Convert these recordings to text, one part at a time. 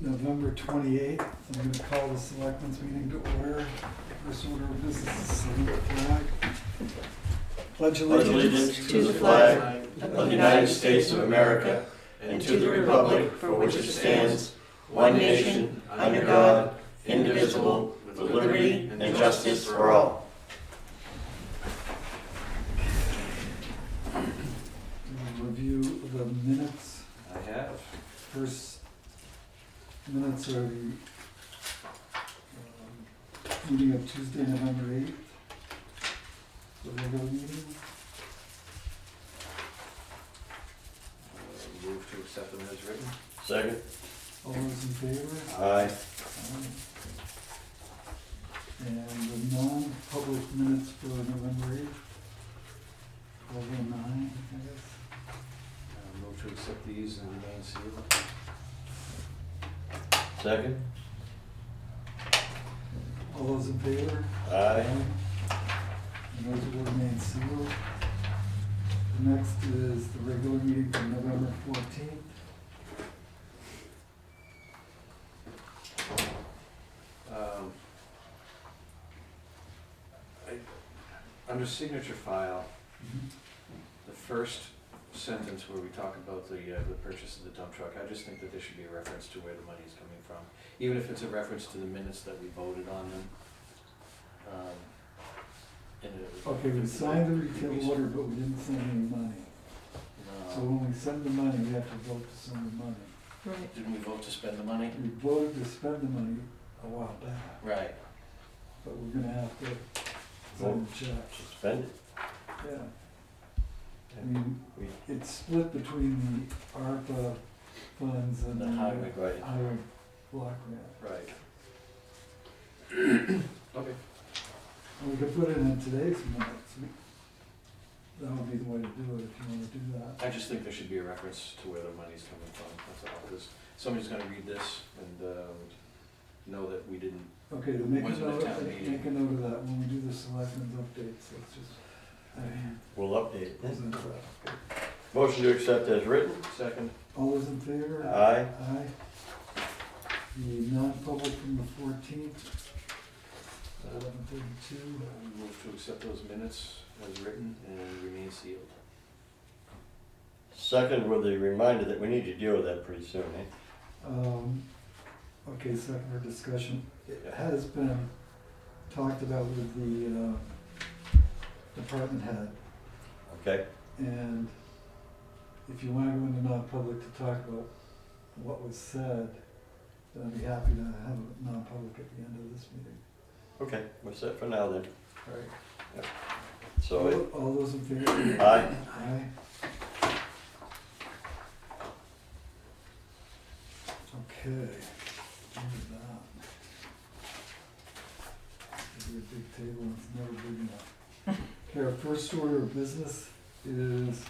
November 28th. I'm going to call the Selectmen's meeting to order. First order of business is salute the flag. Pledge allegiance to the flag of the United States of America and to the republic for which it stands, one nation, under God, indivisible, with liberty and justice for all. Review of the minutes. I have. First minutes are the meeting of Tuesday, November 8th. The regular meeting. Move to accept them as written. Second. All those in favor? Aye. And the non-public minutes for November 8th. 12:09, I guess. Move to accept these and remain sealed. Second. All those in favor? Aye. And those will remain sealed. The next is the regular meeting for November 14th. Under signature file, the first sentence where we talk about the purchase of the dump truck, I just think that there should be a reference to where the money is coming from, even if it's a reference to the minutes that we voted on them. Okay, we signed the retail order, but we didn't send any money. So when we send the money, we have to vote to send the money. Right. Didn't we vote to spend the money? We voted to spend the money a while back, Right. but we're gonna have to send the check. Spend it. Yeah. I mean, it's split between the ARPA funds and The the highway, right. highway block grant. Right. Okay. We could put it in today's minutes. That would be the way to do it if you want to do that. I just think there should be a reference to where the money's coming from, that's all, because somebody's gonna read this and know that we didn't. Okay, to make a Wasn't a note, town meeting. make a note of that when we do the selectmen's updates, let's just. We'll update it. Present that. Motion to accept as written. Second. All those in favor? Aye. Aye. The non-public from the 14th, 11:32. Move to accept those minutes as written and remain sealed. Second with the reminder that we need to deal with that pretty soon, eh? Okay, second for discussion. It has been talked about with the department head, Okay? and if you want to go into non-public to talk about what was said, then I'd be happy to have a non-public at the end of this meeting. Okay, we're set for now then. All right. So, All those in favor? aye. Aye. Okay, do that. It'll be a big table, and it's never big enough. Okay, our first order of business is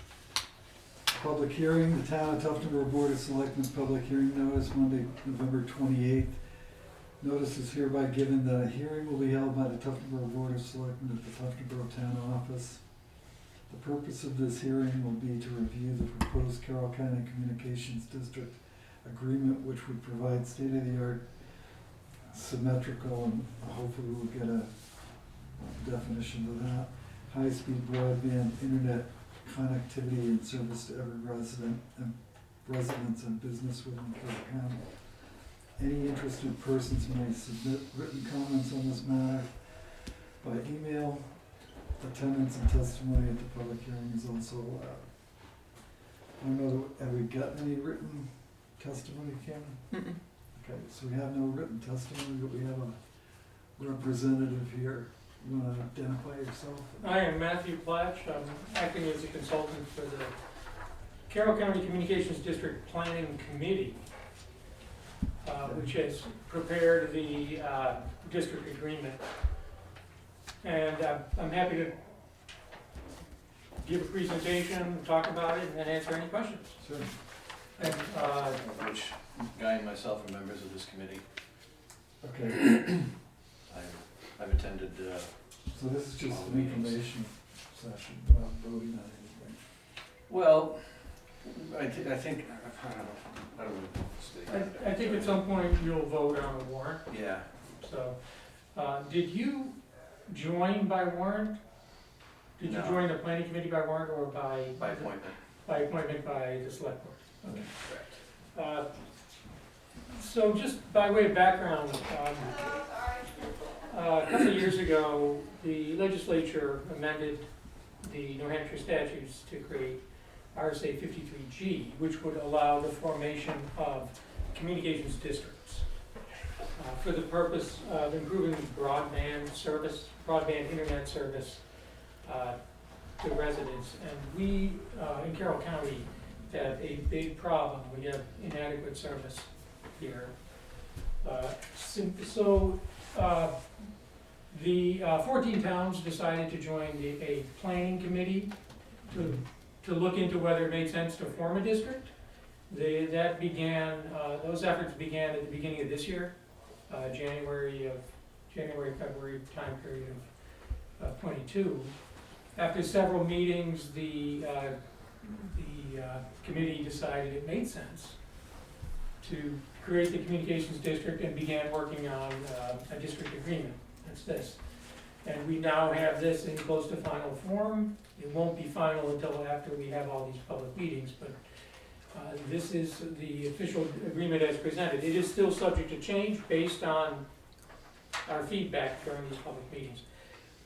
public hearing. The Town of Tuftonboro Board of Selectmen public hearing notice, Monday, November 28th. Notice is hereby given that a hearing will be held by the Tuftonboro Board of Selectmen at the Tuftonboro Town Office. The purpose of this hearing will be to review the proposed Carroll County Communications District agreement, which would provide state-of-the-art symmetrical, and hopefully we'll get a definition of that, high-speed broadband internet connectivity and service to every residents and business within Carroll County. Any interested persons may submit written comments on this matter by email. Attendance and testimony at the public hearing is also allowed. I don't know, have we gotten any written testimony, Kim? Mm-mm. Okay, so we have no written testimony, but we have a representative here. You want to identify yourself? I am Matthew Platch. I'm acting as a consultant for the Carroll County Communications District Planning Committee, which has prepared the district agreement. And I'm happy to give a presentation, talk about it, and then answer any questions. Sure. And, Which Guy and myself are members of this committee. Okay, I've attended. so this is just All an meetings. information session, we're not voting on anything. Well, I think I don't want to stay. I think at some point you'll vote on the warrant, Yeah, so, did you join by warrant? Did you No. join the planning committee by warrant or by? by appointment, By appointment by the select board? Okay. correct. So just by way of background, a couple of years ago, the legislature amended the New Hampshire statutes to create RSA 53G, which would allow the formation of communications districts for the purpose of improving broadband service, broadband internet service to residents. And we, in Carroll County, have a big problem. We have inadequate service here. The 14 towns decided to join a planning committee to look into whether it made sense to form a district. Those efforts began at the beginning of this year, January, February time period of 22. After several meetings, the committee decided it made sense to create the communications district and began working on a district agreement. That's this. And we now have this in close to final form. It won't be final until after we have all these public meetings, but this is the official agreement as presented. It is still subject to change based on our feedback during these public meetings.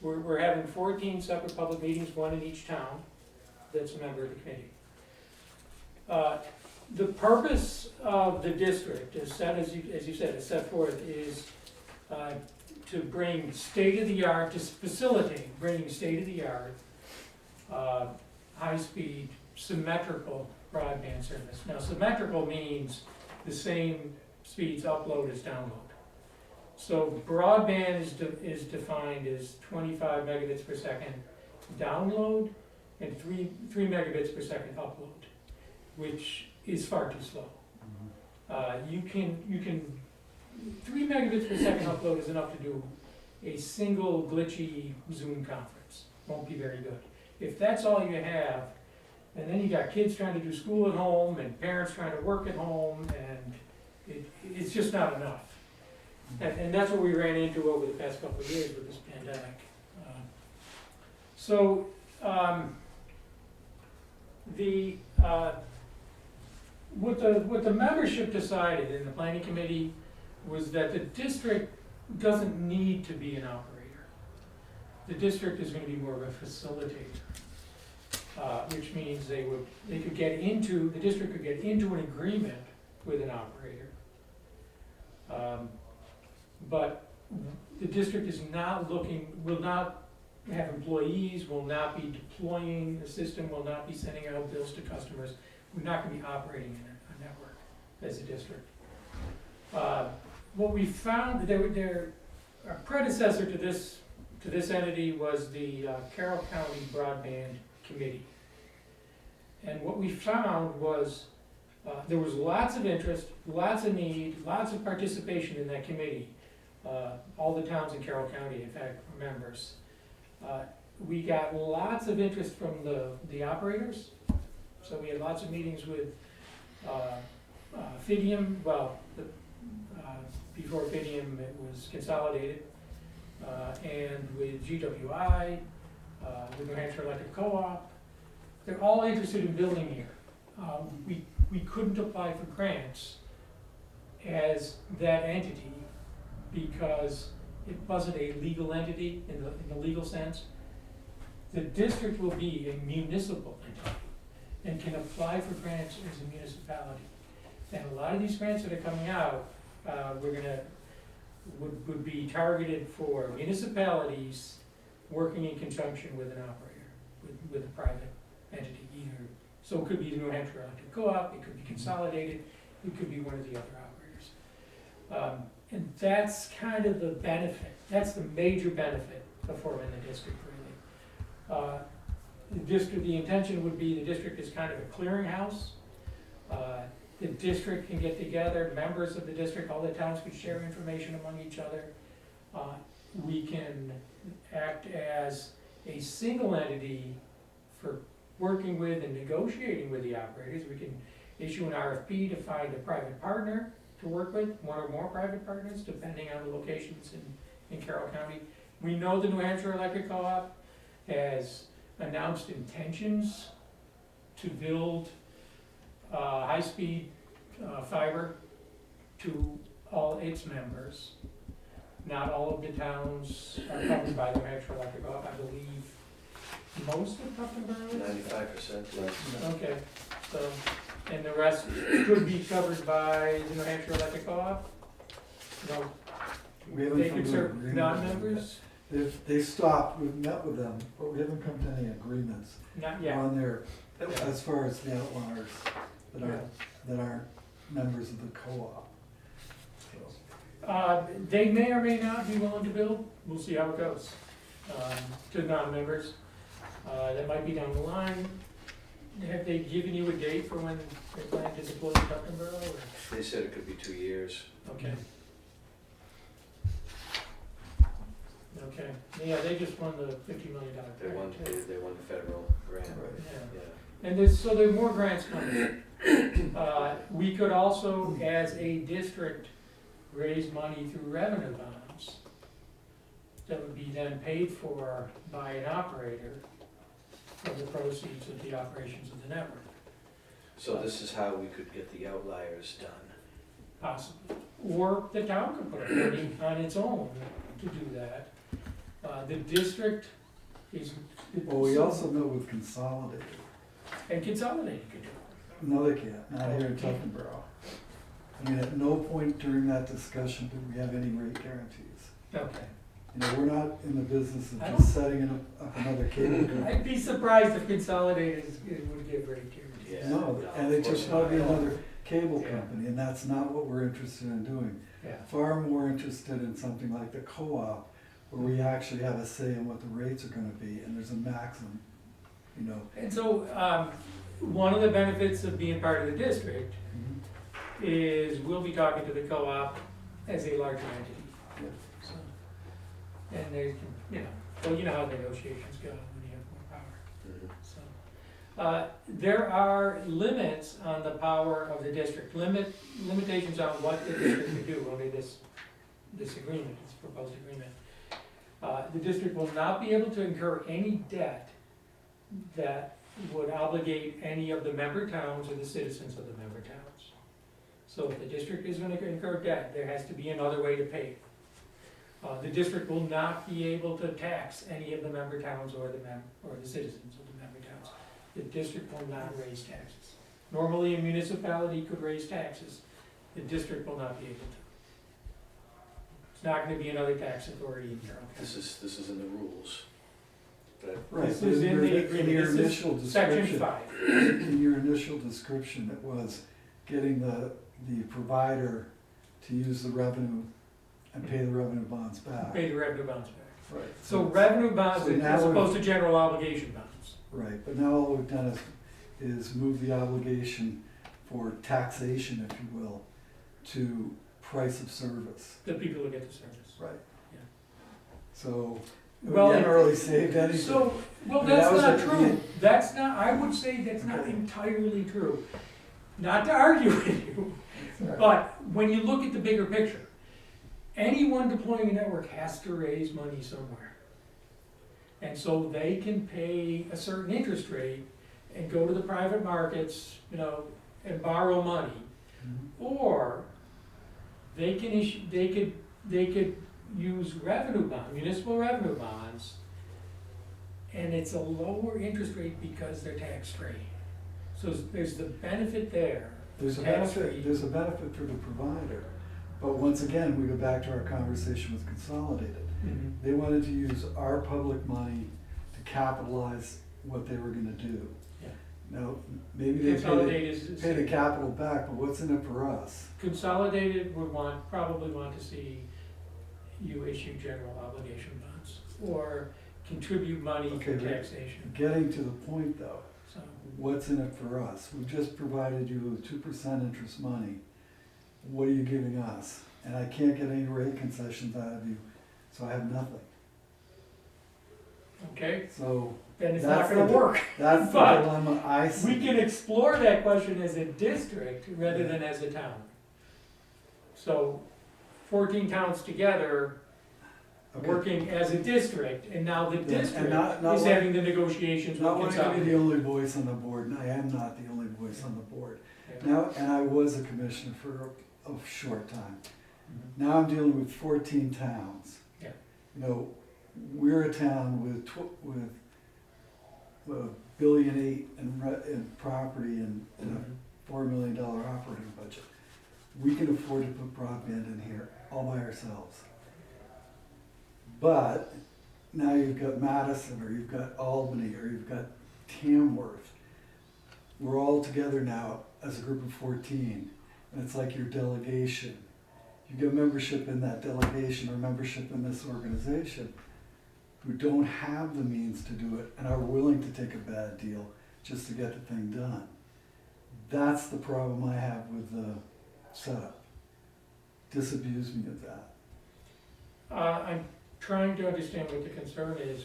We're having 14 separate public meetings, one in each town that's a member of the committee. The purpose of the district, as you said, is set forth, is to bring state-of-the-art, to facilitate bringing state-of-the-art, high-speed, symmetrical broadband service. Now, symmetrical means the same speeds upload as download. So broadband is defined as 25 megabits per second download and 3 megabits per second upload, which is far too slow. You can 3 megabits per second upload is enough to do a single glitchy Zoom conference. Won't be very good. If that's all you have, and then you got kids trying to do school at home and parents trying to work at home, and it's just not enough. And that's what we ran into over the past couple of years with this pandemic. What the membership decided in the planning committee was that the district doesn't need to be an operator. The district is going to be more of a facilitator, which means the district could get into an agreement with an operator. But the district is not will not have employees, will not be deploying the system, will not be sending out bills to customers. We're not going to be operating in a network as a district. What we found, our predecessor to this entity was the Carroll County Broadband Committee. And what we found was there was lots of interest, lots of need, lots of participation in that committee. All the towns in Carroll County, in fact, were members. We got lots of interest from the operators. So we had lots of meetings with Fidium, before Fidium it was consolidated, and with GWI, with New Hampshire Electric Co-op. They're all interested in building here. We couldn't apply for grants as that entity because it wasn't a legal entity in the legal sense. The district will be a municipal entity and can apply for grants as a municipality. And a lot of these grants that are coming out, would be targeted for municipalities working in conjunction with an operator, with a private entity either. So it could be the New Hampshire Electric Co-op, it could be consolidated, it could be one of the other operators. And that's kind of the benefit, that's the major benefit of forming the district, really. The intention would be the district is kind of a clearinghouse. The district can get together, members of the district, all the towns can share information among each other. We can act as a single entity for working with and negotiating with the operators. issue an RFP to find a private partner to work with, one or more private partners, depending on the locations in Carroll County. We know the New Hampshire Electric Co-op has announced intentions to build high-speed fiber to all its members. Not all of the towns are covered by the New Hampshire Electric Co-op, I believe most of Putnam Borough is? 95%. Okay, so, and the rest could be covered by the New Hampshire Electric Co-op? No, We haven't they come could to serve agreement. non-members? They stopped, we've met with them, but we haven't come to any agreements Not yet. on their, Yeah. as far as the outliers that aren't members of the co-op. So, They may or may not be willing to build, we'll see how it goes, to non-members. That might be down the line. Have they given you a date for when they plan to deploy the Putnam Borough, or? They said it could be 2 years. Okay. Okay, yeah, they just won the $50 million They won, grant, too. they won the federal grant. Right. Yeah. Yeah. And so there are more grants coming. We could also, as a district, raise money through revenue bonds that would be then paid for by an operator from the proceeds of the operations of the network, So this is how we could get the outliers done. possibly. Or the town could put up money on its own to do that. The district is. Well, we also met with Consolidated. And Consolidated could do it. No, they can't, not here in Tufton Borough. I mean, at no point during that discussion did we have any rate guarantees. Okay. You know, we're not in the business of I just setting up another cable company. I'd be surprised if Consolidated would give rate guarantees. Yeah. No, and of it just course might be not. another cable Yeah. company, and that's not what we're interested in doing. Yeah. Far more interested in something like the co-op, where we actually have a say in what the rates are gonna be, and there's a maximum, you know. And so, one of the benefits of being part of the district is we'll be talking to the co-op as a larger entity. Yeah. So, and they can, well, you know how negotiations go when you have more power, Mhm. so. There are limits on the power of the district, limitations on what the district can do under this agreement, this proposed agreement. The district will not be able to incur any debt that would obligate any of the member towns or the citizens of the member towns. So if the district is gonna incur debt, there has to be another way to pay it. The district will not be able to tax any of the member towns or the citizens of the member towns. The district will not raise taxes. Normally, a municipality could raise taxes, the district will not be able to. It's not gonna be another tax authority in Carroll County. This is in the rules. But Right, This but is in the agreement. in your This is initial Section description, 5. in your initial description, it was getting the provider to use the revenue and pay the revenue bonds back. Pay the revenue bonds back. Right. So revenue bonds So now as we're- opposed to general obligation bonds. Right, but now all we've done is move the obligation for taxation, if you will, to price of service. The people who get the service. Right. Yeah. So, we Well, haven't really saved anything. So, well, I mean, that that's was not at the true. end. That's not, I would say that's not Okay. entirely true. Not to argue with you, Right. but when you look at the bigger picture, anyone deploying a network has to raise money somewhere. And so they can pay a certain interest rate and go to the private markets, and borrow money. Mhm. Or they can they could use municipal revenue bonds, and it's a lower interest rate because they're tax-free. So there's the benefit there. There's a Tax-free. benefit for the provider, but once again, we go back to our conversation with Consolidated. They wanted to use our public money to capitalize what they were gonna do. Yeah. Now, maybe they Consolidated pay the capital back, but what's in it for us? Consolidated would probably want to see you issue general obligation bonds, or contribute money Okay, for but- taxation, Getting to the point though, so. what's in it for us? We've just provided you with 2% interest money. What are you giving us? And I can't get any rate concessions out of you, so I have nothing. okay? So Then it's That's not gonna the- work. that's the But dilemma I see. we can explore that question as a district rather than as a town. So 14 towns together, Okay. working as a district, and now the and district not is wanting- having the negotiations Not with wanting to be the consolidated. only voice on the board, and I am not the only voice on the board. Yeah. Now, and I was a commissioner for a short time. Mhm. Now I'm dealing with 14 towns. Yeah. You know, we're a town with $1.8 billion in property and Mhm. a $4 million operating budget. We can afford to put broadband in here all by ourselves. But now you've got Madison, or you've got Albany, or you've got Tamworth. We're all together now as a group of 14, and it's like your delegation. You get membership in that delegation or membership in this organization who don't have the means to do it and are willing to take a bad deal just to get the thing done. That's the problem I have with the setup. Disabuse me of that. I'm trying to understand what the concern is.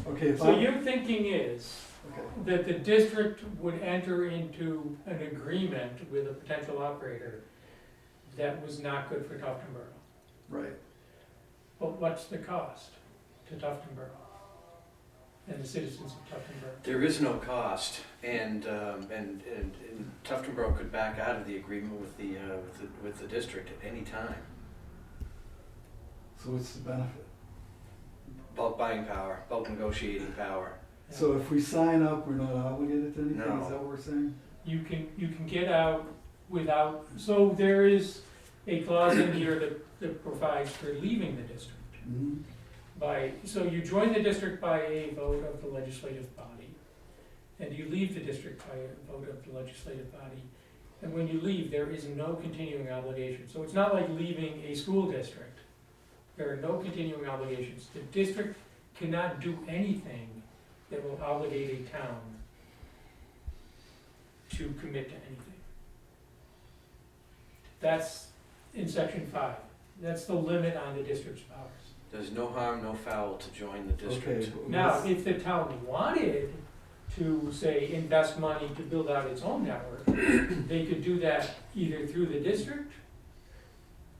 Okay, if So I, your thinking is okay, that the district would enter into an agreement with a potential operator that was not good for Tufton Borough. right. But what's the cost to Tufton Borough and the citizens of Tufton Borough? There is no cost, and Tufton Borough could back out of the agreement with the district at any time. So what's the benefit? Bulk buying power, bulk negotiating power. So if we sign up, we're not obligated to anything, No. is that what we're saying? You can get out without, so there is a clause in here that provides for leaving the district. Mhm. So you join the district by a vote of the legislative body, and you leave the district by a vote of the legislative body. And when you leave, there is no continuing obligation. So it's not like leaving a school district. There are no continuing obligations. The district cannot do anything that will obligate a town to commit to anything. That's in section 5. That's the limit on the district's powers. There's no harm, no foul to join the district. Okay. but Now, let's- if the town wanted to, say, invest money to build out its own network, they could do that either through the district,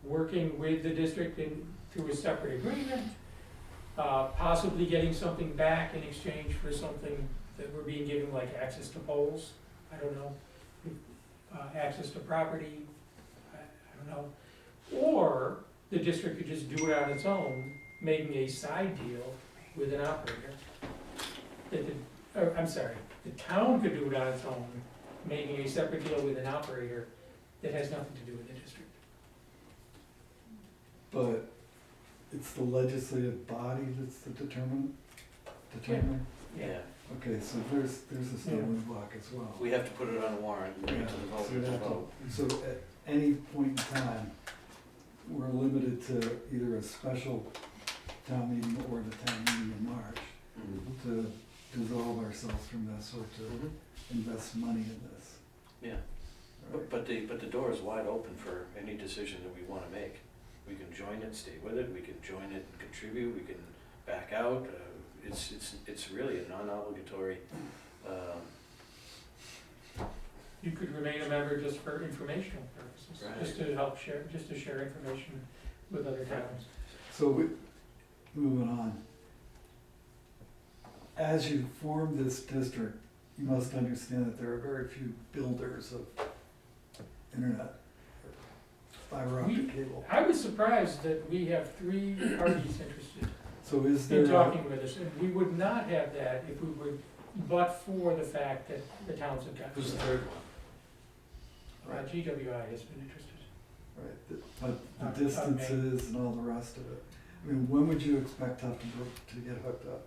working with the district through a separate agreement, possibly getting something back in exchange for something that we're being given, like access to poles, I don't know, access to property, I don't know. Or the district could just do it on its own, making a side deal with an operator. The town could do it on its own, making a separate deal with an operator that has nothing to do with the district. But it's the legislative body that's the determinant? Yeah, Okay, so there's a stumbling block as well. we have to put it on a warrant and bring it to the So voter you'd to have to- vote. So at any point in time, we're limited to either a special town meeting or the town meeting in March Mhm. to dissolve ourselves from this or to Mhm. invest money in this. Yeah, All right? but the door is wide open for any decision that we wanna make. We can join it, stay with it, we can join it and contribute, we can back out. It's really a non-obligatory, You could remain a member just for informational purposes, just to help share, just to share information with other towns. So moving on. As you form this district, you must understand that there are very few builders of internet, fiber optic cable. I was surprised that we have 3 parties interested So is there, in talking with us, and we would not have that if we would, but for the fact that the towns have got. who's the third one? GWI has been interested. but the distances and all the rest of it? I mean, when would you expect Tufton to get hooked up?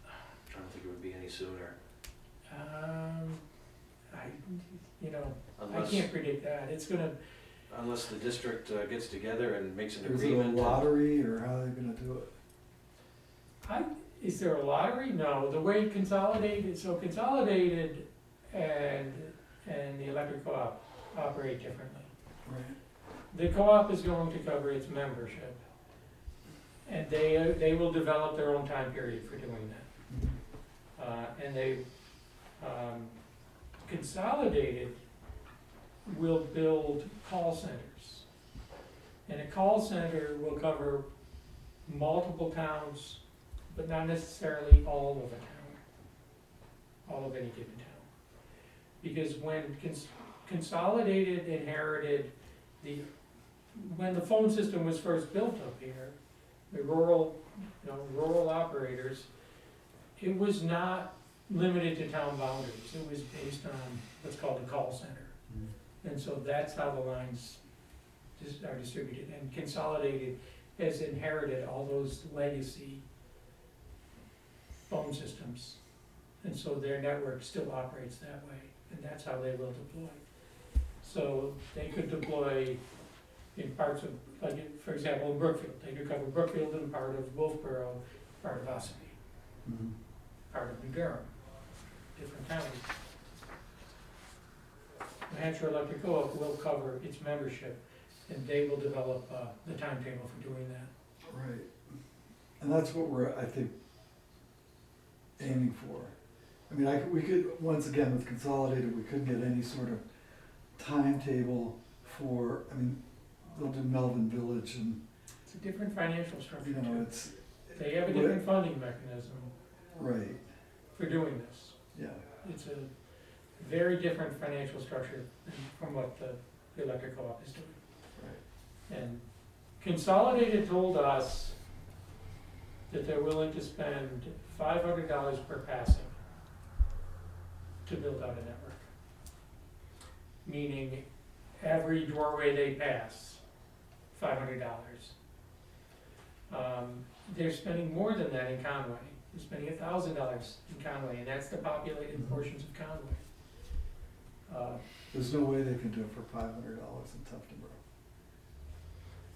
I don't think it would be any sooner, I unless, can't predict that, it's gonna, unless the district gets together and makes an Is it a agreement. lottery or how are they gonna do it? is there a lottery? No, the way Consolidated and the electric co-op operate differently. Right. The co-op is going to cover its membership. And they will develop their own time period for doing that. And they, Consolidated will build call centers. And a call center will cover multiple towns, but not necessarily all of a town, all of any given town. Because when Consolidated inherited when the phone system was first built up here, the rural operators, it was not limited to town boundaries. It was based on what's called a call center. And so that's how the lines are distributed. And Consolidated has inherited all those legacy phone systems. And so their network still operates that way, and that's how they will deploy. So they could deploy in parts of, like, for example, in Brookfield. They could cover Brookfield and part of Wolfboro, part of Ossipee, part of New Durham, different counties. New Hampshire Electric Co-op will cover its membership, and they will develop the timetable for doing that. Right. And that's what we're, I think, aiming for. I mean, we could, once again, with Consolidated, we couldn't get any sort of timetable for, I mean, they'll do Melvin Village and, It's a different financial structure, you know, too. it's, They have a different funding mechanism right, for doing this. yeah. It's a very different financial structure from what the electric co-op is doing. Right. And Consolidated told us that they're willing to spend $500 per passing to build out a network. Meaning, every doorway they pass, $500. They're spending more than that in Conway. They're spending $1,000 in Conway, and that's the populated portions of Conway. There's no way they can do it for $500 in Tufton Borough.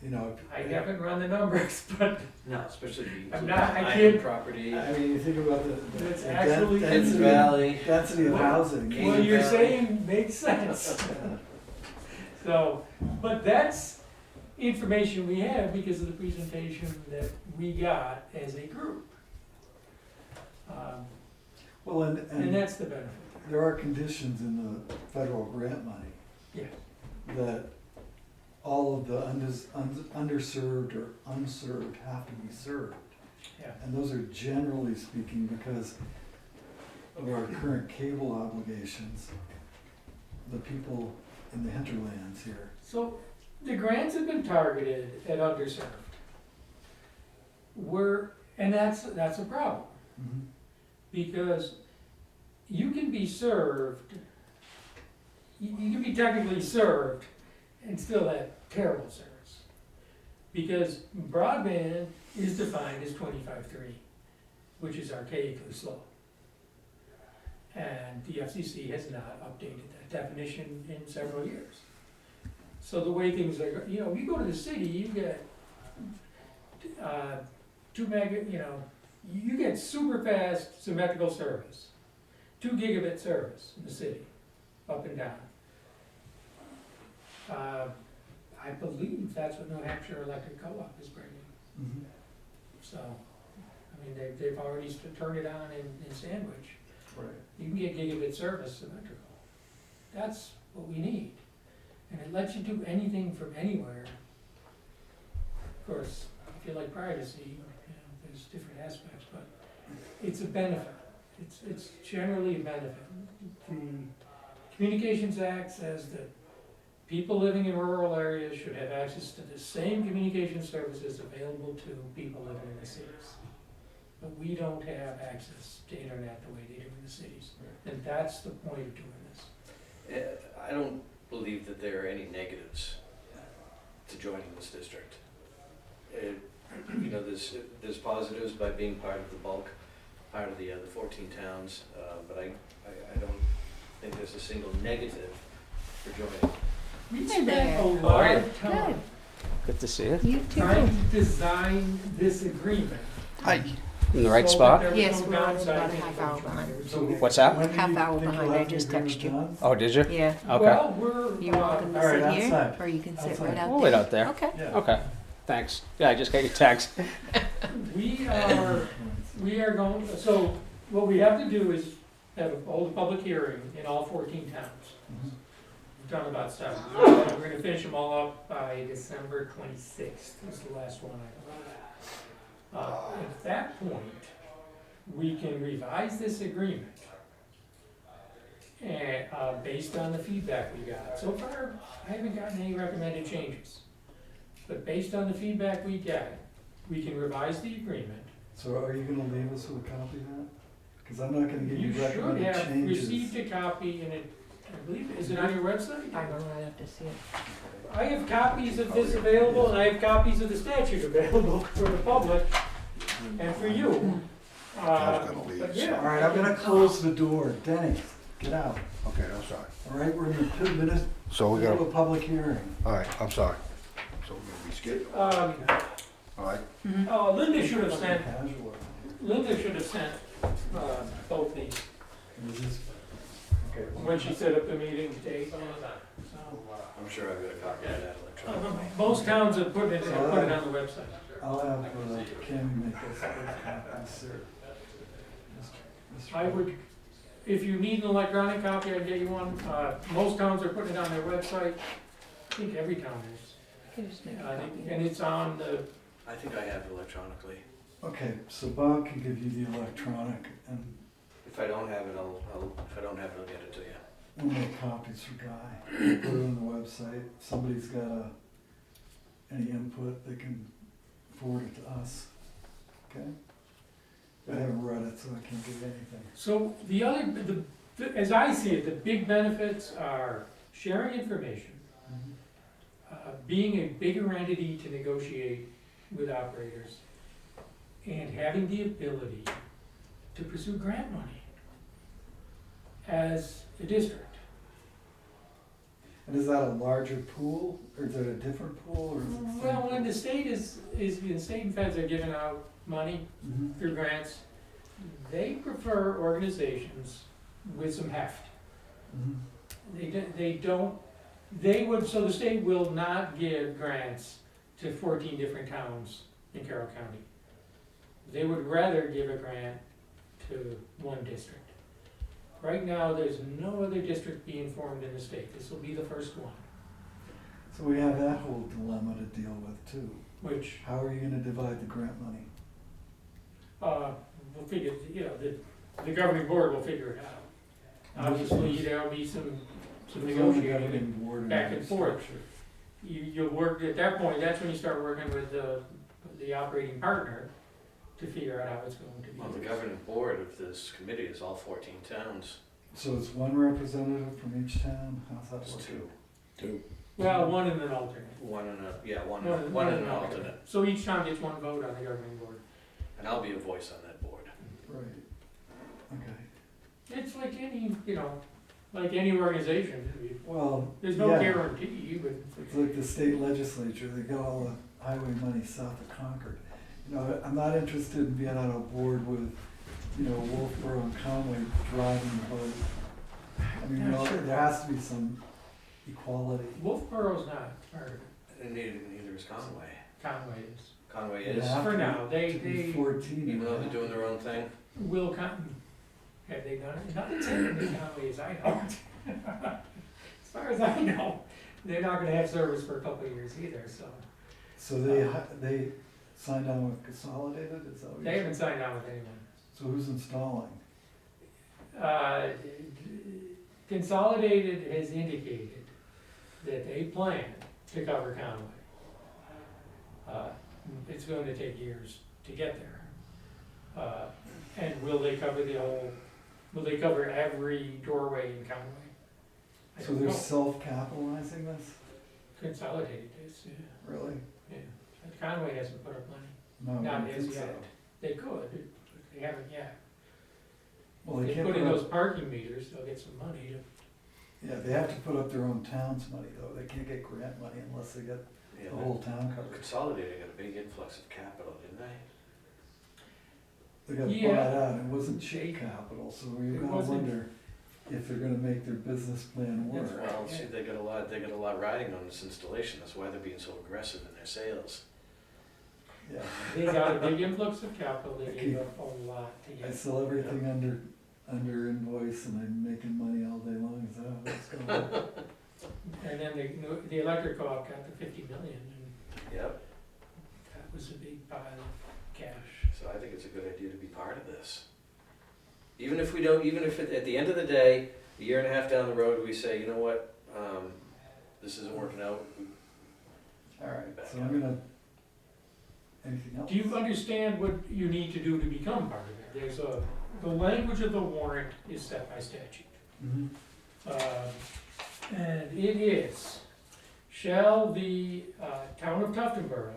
You know. I haven't run the numbers, but No, especially the I'm not- I island can't- property, I mean, you think about the It's actually- Hidden Valley. density of Well, housing. King what you're Valley. saying makes sense. So, but that's information we have because of the presentation that we got as a group. Well, And and that's the benefit. there are conditions in the federal grant money Yeah. that all of the underserved or unserved have to be served. Yeah. And those are generally speaking because of our current cable obligations, the people in the hinterlands here. So the grants have been targeted at underserved. And that's a problem. Because you can be served, you can be technically served and still have terrible service. Because broadband is defined as 25.3, which is archaically slow. And the FCC has not updated that definition in several years. So the way things are, you know, you go to the city, you get 2 mega, you know, you get super fast symmetrical service, 2 gigabit service in the city, up and down. I believe that's what New Hampshire Electric Co-op is bringing. So, I mean, they've already turned it on in Sandwich. Right. You can get gigabit service symmetrical. That's what we need. And it lets you do anything from anywhere. Of course, if you like privacy, you know, there's different aspects, but it's a benefit. It's generally a benefit. The Communications Act says that people living in rural areas should have access to the same communication services available to people living in the cities. But we don't have access to internet the way they do in the cities. And that's the point of doing this. I don't believe that there are any negatives to joining this district. You know, there's positives by being part of the bulk, part of the 14 towns, but I don't think there's a single negative for joining. We Hey spent there. a How lot are of time Good to see you. You trying too. to design this agreement. Hi. In the right so spot? that there was Yes, no we're only downside about a to half anybody hour joining. behind. There was So no- What's that? When do Half you hour think you'll behind, I have the just agreement texted you. done? Oh, did you? Yeah. Okay. Well, we're. You're welcome to All right, sit here, outside. or you can sit Outside. right out We'll there. wait out there. Okay. Yeah. Okay. thanks. Yeah, I just got your text. We are going, so what we have to do is hold a public hearing in all 14 towns. Mhm. We've done about 7. We're gonna finish them all up by December 26th, is the last one I got. At that point, we can revise this agreement and, based on the feedback we got. So far, I haven't gotten any recommended changes. But based on the feedback we get, we can revise the agreement. So are you gonna leave us with a copy of that? Cause I'm not gonna give You you should recommended have changes. received a copy and it, I believe, is it on your website? I don't know, I have to see it. I have copies of this available and I have copies of the statute available for the public and for you. Tom's gonna leave, But so- yeah. Alright, I'm gonna close the door. Denny, get out. Okay, I'm sorry. Alright, we're in the 2 minutes, So we we have got, a public hearing. all right, I'm sorry. So we're gonna reschedule, all right? Oh, Linda should have sent, Casual. Linda should have sent, both these Is this- Okay. when she set up the meeting date. So, I'm sure I've got a copy of that electronically. most towns have put it on the website. I'll have Cammy make us copies, sir. I would, if you need an electronic copy, I'd get you one. Most towns are putting it on their website. I think every town is. I can just make a I copy. think, and it's on the, I think I have it electronically. Okay, so Bob can give you the electronic and If I don't have it, if I don't have it, I'll get it to you. we'll make copies for Guy. Put it on the website. If somebody's got any input, they can forward it to us. Okay? I haven't read it, so I can't give you anything. so the other, as I see it, the big benefits are sharing information, being a bigger entity to negotiate with operators, and having the ability to pursue grant money as a district. And is that a larger pool, or is it a different pool, or is it the same? Well, when the state the state and feds are giving out money Mhm. through grants, they prefer organizations with some heft. Mhm. So the state will not give grants to 14 different towns in Carroll County. They would rather give a grant to one district. Right now, there's no other district being formed in the state. This will be the first one, So we have that whole dilemma to deal with too. which, How are you gonna divide the grant money? we'll figure, the governing board will figure it out. Obviously, there'll be some Who's on the negotiating. governing board back and and forth. structure? You'll work, at that point, that's when you start working with the operating partner to figure out how it's going to be. Well, the governing board of this committee is all 14 towns. So it's one representative from each town? How's that It's work? two. Well, one and an alternate. One and One and an alternate. So each town gets one vote on the governing board. And I'll be a voice on that board. Right. Okay. It's like like any organization. Well, There's no yeah. guarantee, but It's like the state legislature, they got all the highway money south of Concord. I'm not interested in being on a board with, Wolfboro and Conway driving the boat. I mean, Yeah, sure. there has to be some equality. Wolfboro's not part of it. And neither is Conway. Conway is. Conway They is, have For to now, be- to be they 14. even though they're doing their own thing. will have they done it? Nothing's happened in Conway as I know. As far as I know, they're not gonna have service for a couple of years either, so. So they signed on with Consolidated, is that what They you're haven't saying? signed on with anyone. So who's installing? Consolidated has indicated that they plan to cover Conway. It's going to take years to get there. And will they cover every doorway in Conway? I So don't they're know. self-capitalizing this? Consolidated is, yeah, Really? yeah. But Conway hasn't put up money, No, I not don't as think so. yet. They could, but they haven't yet. Well, If they they can't put in put those up, parking meters, they'll get some money to. yeah, they have to put up their own town's money though. They can't get grant money unless they get Yeah, the whole town covered. Consolidated got a big influx of capital, didn't they? They got Yeah. bought out, it wasn't cheap capital, so we're It gonna wasn't. wonder if they're gonna make their business plan That's work. Well, see, they got a lot riding on this installation, that's why they're being so aggressive in their sales. Yeah, They got a big influx of capital, they I gave keep- up a lot to I get. sell everything under invoice and I'm making money all day long, is that how it's going? And then the electric co-op got the 50 million, and Yep, that was a big pile of cash. so I think it's a good idea to be part of this. Even if we don't, even if at the end of the day, a year and a half down the road, we say, you know what, this isn't working out. Alright, Back so up. I'm gonna, anything else? Do you understand what you need to do to become part of it? The language of the warrant is set by statute. Mhm. And it is, shall the town of Tuftonboro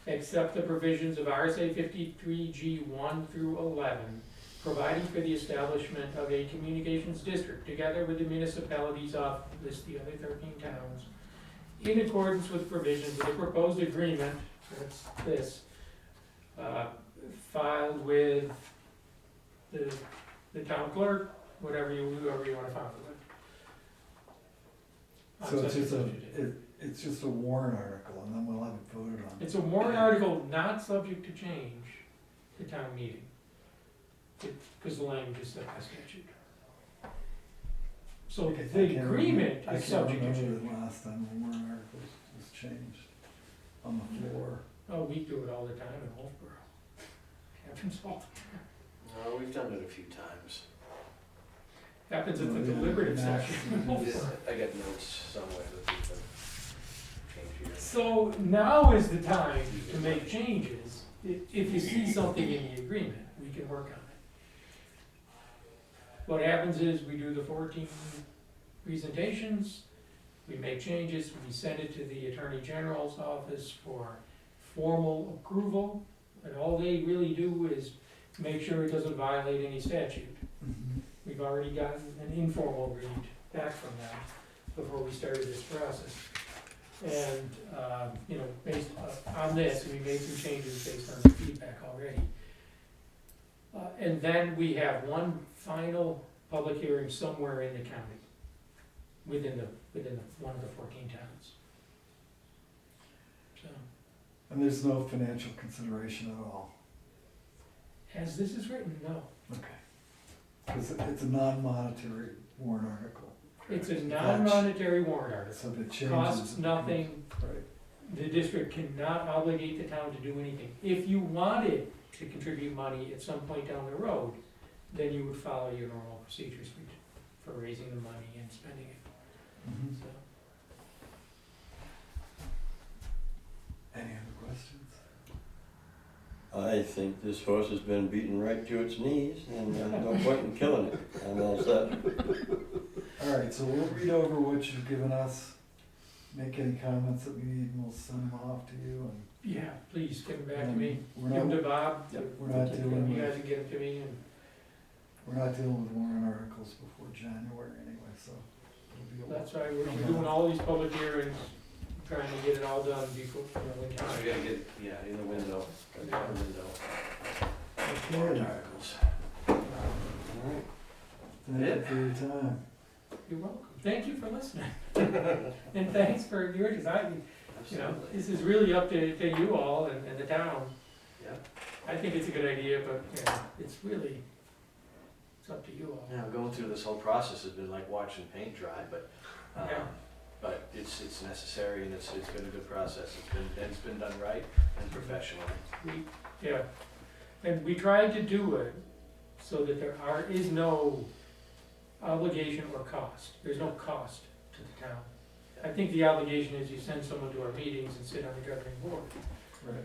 accept the provisions of RSA 53G 1 through 11, providing for the establishment of a communications district, together with the municipalities of, list the other 13 towns, in accordance with provisions of the proposed agreement, that's this, filed with the town clerk, whoever you wanna file it with. So it's just On such and such a date. it's just a warrant article and then we'll have it voted on. It's a warrant article not subject to change to town meeting. Because the language is set by statute. So I the can't agreement remember- is subject to I can't remember change. the last time the warrant article was changed on the floor. Oh, we do it all the time in Wolfboro. Happens all the time. No, we've done it a few times. Happens at the Oh, yeah, deliberative Max section. and his- I got notes somewhere that we can change here. So now is the time to make changes. If you see something in the agreement, we can work on it. What happens is we do the 14 presentations, we make changes, we send it to the Attorney General's office for formal approval, and all they really do is make sure it doesn't violate any statute. Mhm. We've already gotten an informal read back from them before we started this process. And, based on this, we made some changes based on the feedback already. And then we have one final public hearing somewhere in the county, within one of the 14 towns. So, And there's no financial consideration at all. as this is written, no. Okay. Because it's a non-monetary warrant article. It's a non-monetary warrant article. So if it changes. Costs nothing. Right. The district cannot obligate the town to do anything. If you wanted to contribute money at some point down the road, then you would follow your normal procedures for raising the money and spending it, Mhm. so. Any other questions? I think this horse has been beaten right to its knees, and no point in killing it. I'm all set. All right, so we'll read over what you've given us, make any comments that we need, and we'll send them off to you, and. Yeah, please give them back to me. We're Give them not, to Bob. Yep, we're not dealing You with- guys can get them to me, and we're not dealing with warrant articles before January anyway, so it'll be a while. that's right, we're doing all these public hearings, trying to get it all done before, in We time. gotta get, in the window, in the window. Warrant Okay, articles. thank you for your time. You're welcome. Thank you for listening. And thanks for your interest. Absolutely. This is really up to you all and the town. Yeah. I think it's a good idea, but, it's really, it's up to you all. Yeah, going through this whole process has been like watching paint dry, Yeah. but it's necessary and it's been a good process. It's been done right and professionally. Yeah, and we tried to do it so that there is no obligation or cost. There's no cost to the town. I think the obligation is you send someone to our meetings and sit on the governing board. Right.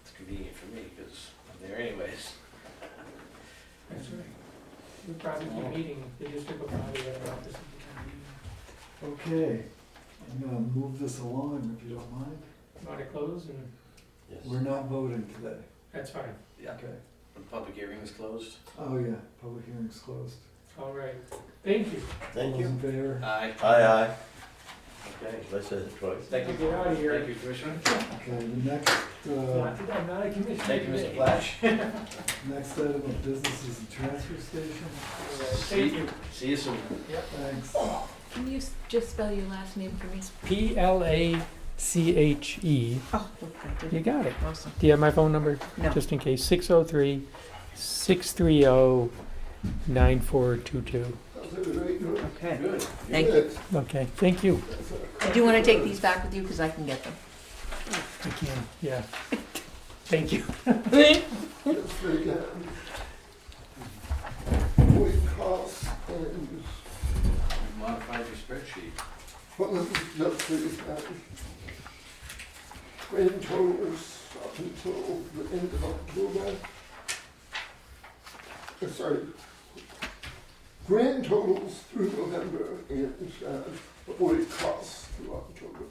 It's convenient for me because I'm there anyways. That's right. We'll probably keep meeting, the district will probably have an office at the town meeting. Okay, I'm gonna move this along if you don't mind. Want to close, and Yes. We're not voting today. that's fine. Yeah. Okay. The public hearing is closed. Oh, yeah, public hearing's closed. All right. Thank you. Thank All those you. in favor? Aye. Aye, aye. Okay. I said it twice. Thank you. Get out of here. Thank you, Commissioner. Okay, the next, I'm not a commissioner. Thank you, Mr. today. Flash. next item of business is the transfer station. Thank you. See you soon. Thanks. Can you just spell your last name for me? CHE. Oh, look, I did You it. got it. Awesome. Do you have my phone number? No. Just in case, 603-630-9422. Okay. Good. Thank you. Okay, thank you. Do you want to take these back with you? Because I can get them. I can, yeah. Thank you. You modified your spreadsheet. Grand totals up until the end of October. Sorry. Grand totals through November and avoided costs through October.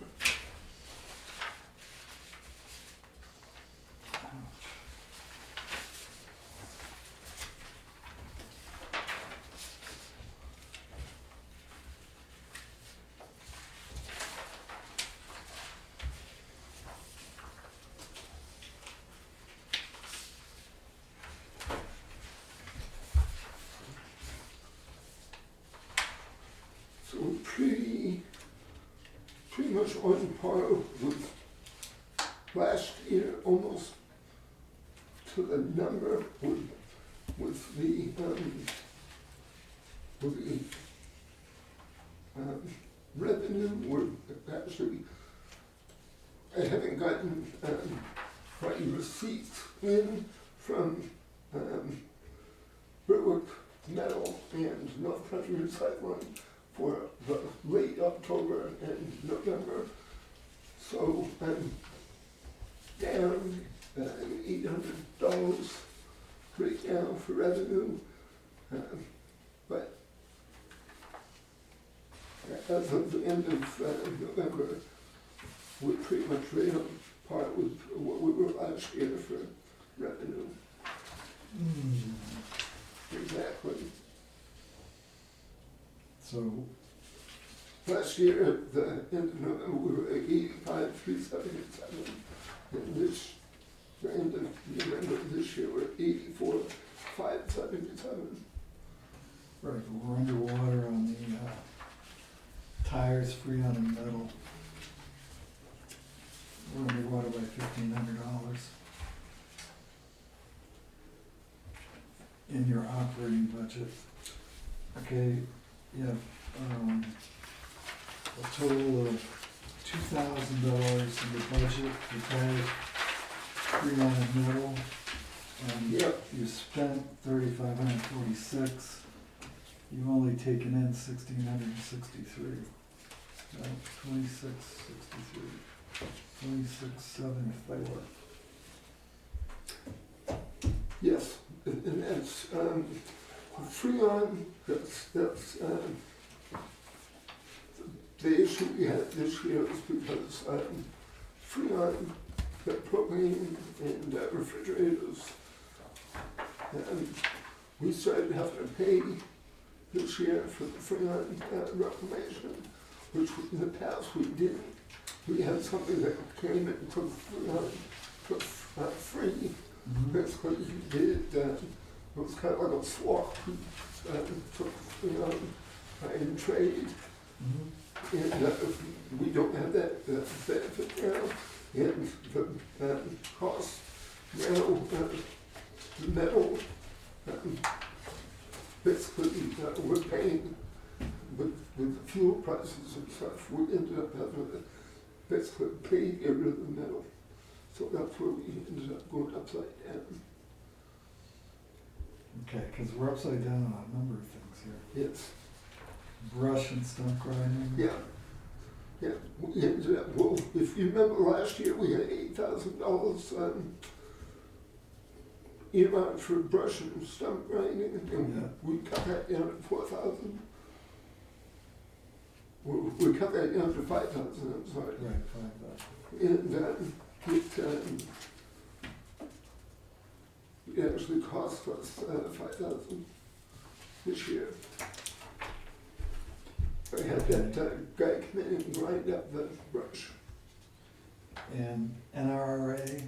So we're pretty much on par with last year, almost to the number with the revenue. We're actually, I haven't gotten any receipts in from Brickwork Metal and North Country Recycling for the late October and November. So I'm down $800 right now for revenue. But as of the end of November, we're pretty much right on par with what we were last year for revenue. Exactly. So, Last year, at the end of November, we were at 85,377. And the end of November this year, we're at 84,577. right, but we're underwater on the tires, Freon and metal. We're underwater by $1,500 in your operating budget. Okay, yeah, a total of $2,000 in the budget for tires, Freon and metal. And Yep. you spent 3,546. You've only taken in 1,663. So 2663. 2674. Yes, and that's Freon, that's the issue we had this year is because Freon, the propane and refrigerators, and we started having to pay this year for the Freon reclamation, which in the past we didn't. We had something that came and took Freon for free. Basically, he did, it was kind of like a swap, took Freon in trade. And we don't have that benefit now, and the cost now, the metal, basically we're paying with the fuel prices and stuff, we ended up having to basically pay to get rid of the metal. So that's where we ended up going upside down. Okay, because we're upside down on a number of things here. Yes. Brush and stump grinding. Yeah. Yeah, we ended up, well, if you remember last year, we had $8,000 earmarked for brush and stump grinding, and Yeah. we cut that down to 4,000. We cut that down to 5,000, I'm sorry. Right, 5,000. And it actually cost us 5,000 this year. I had that guy come in and grind up the brush. And NRRA,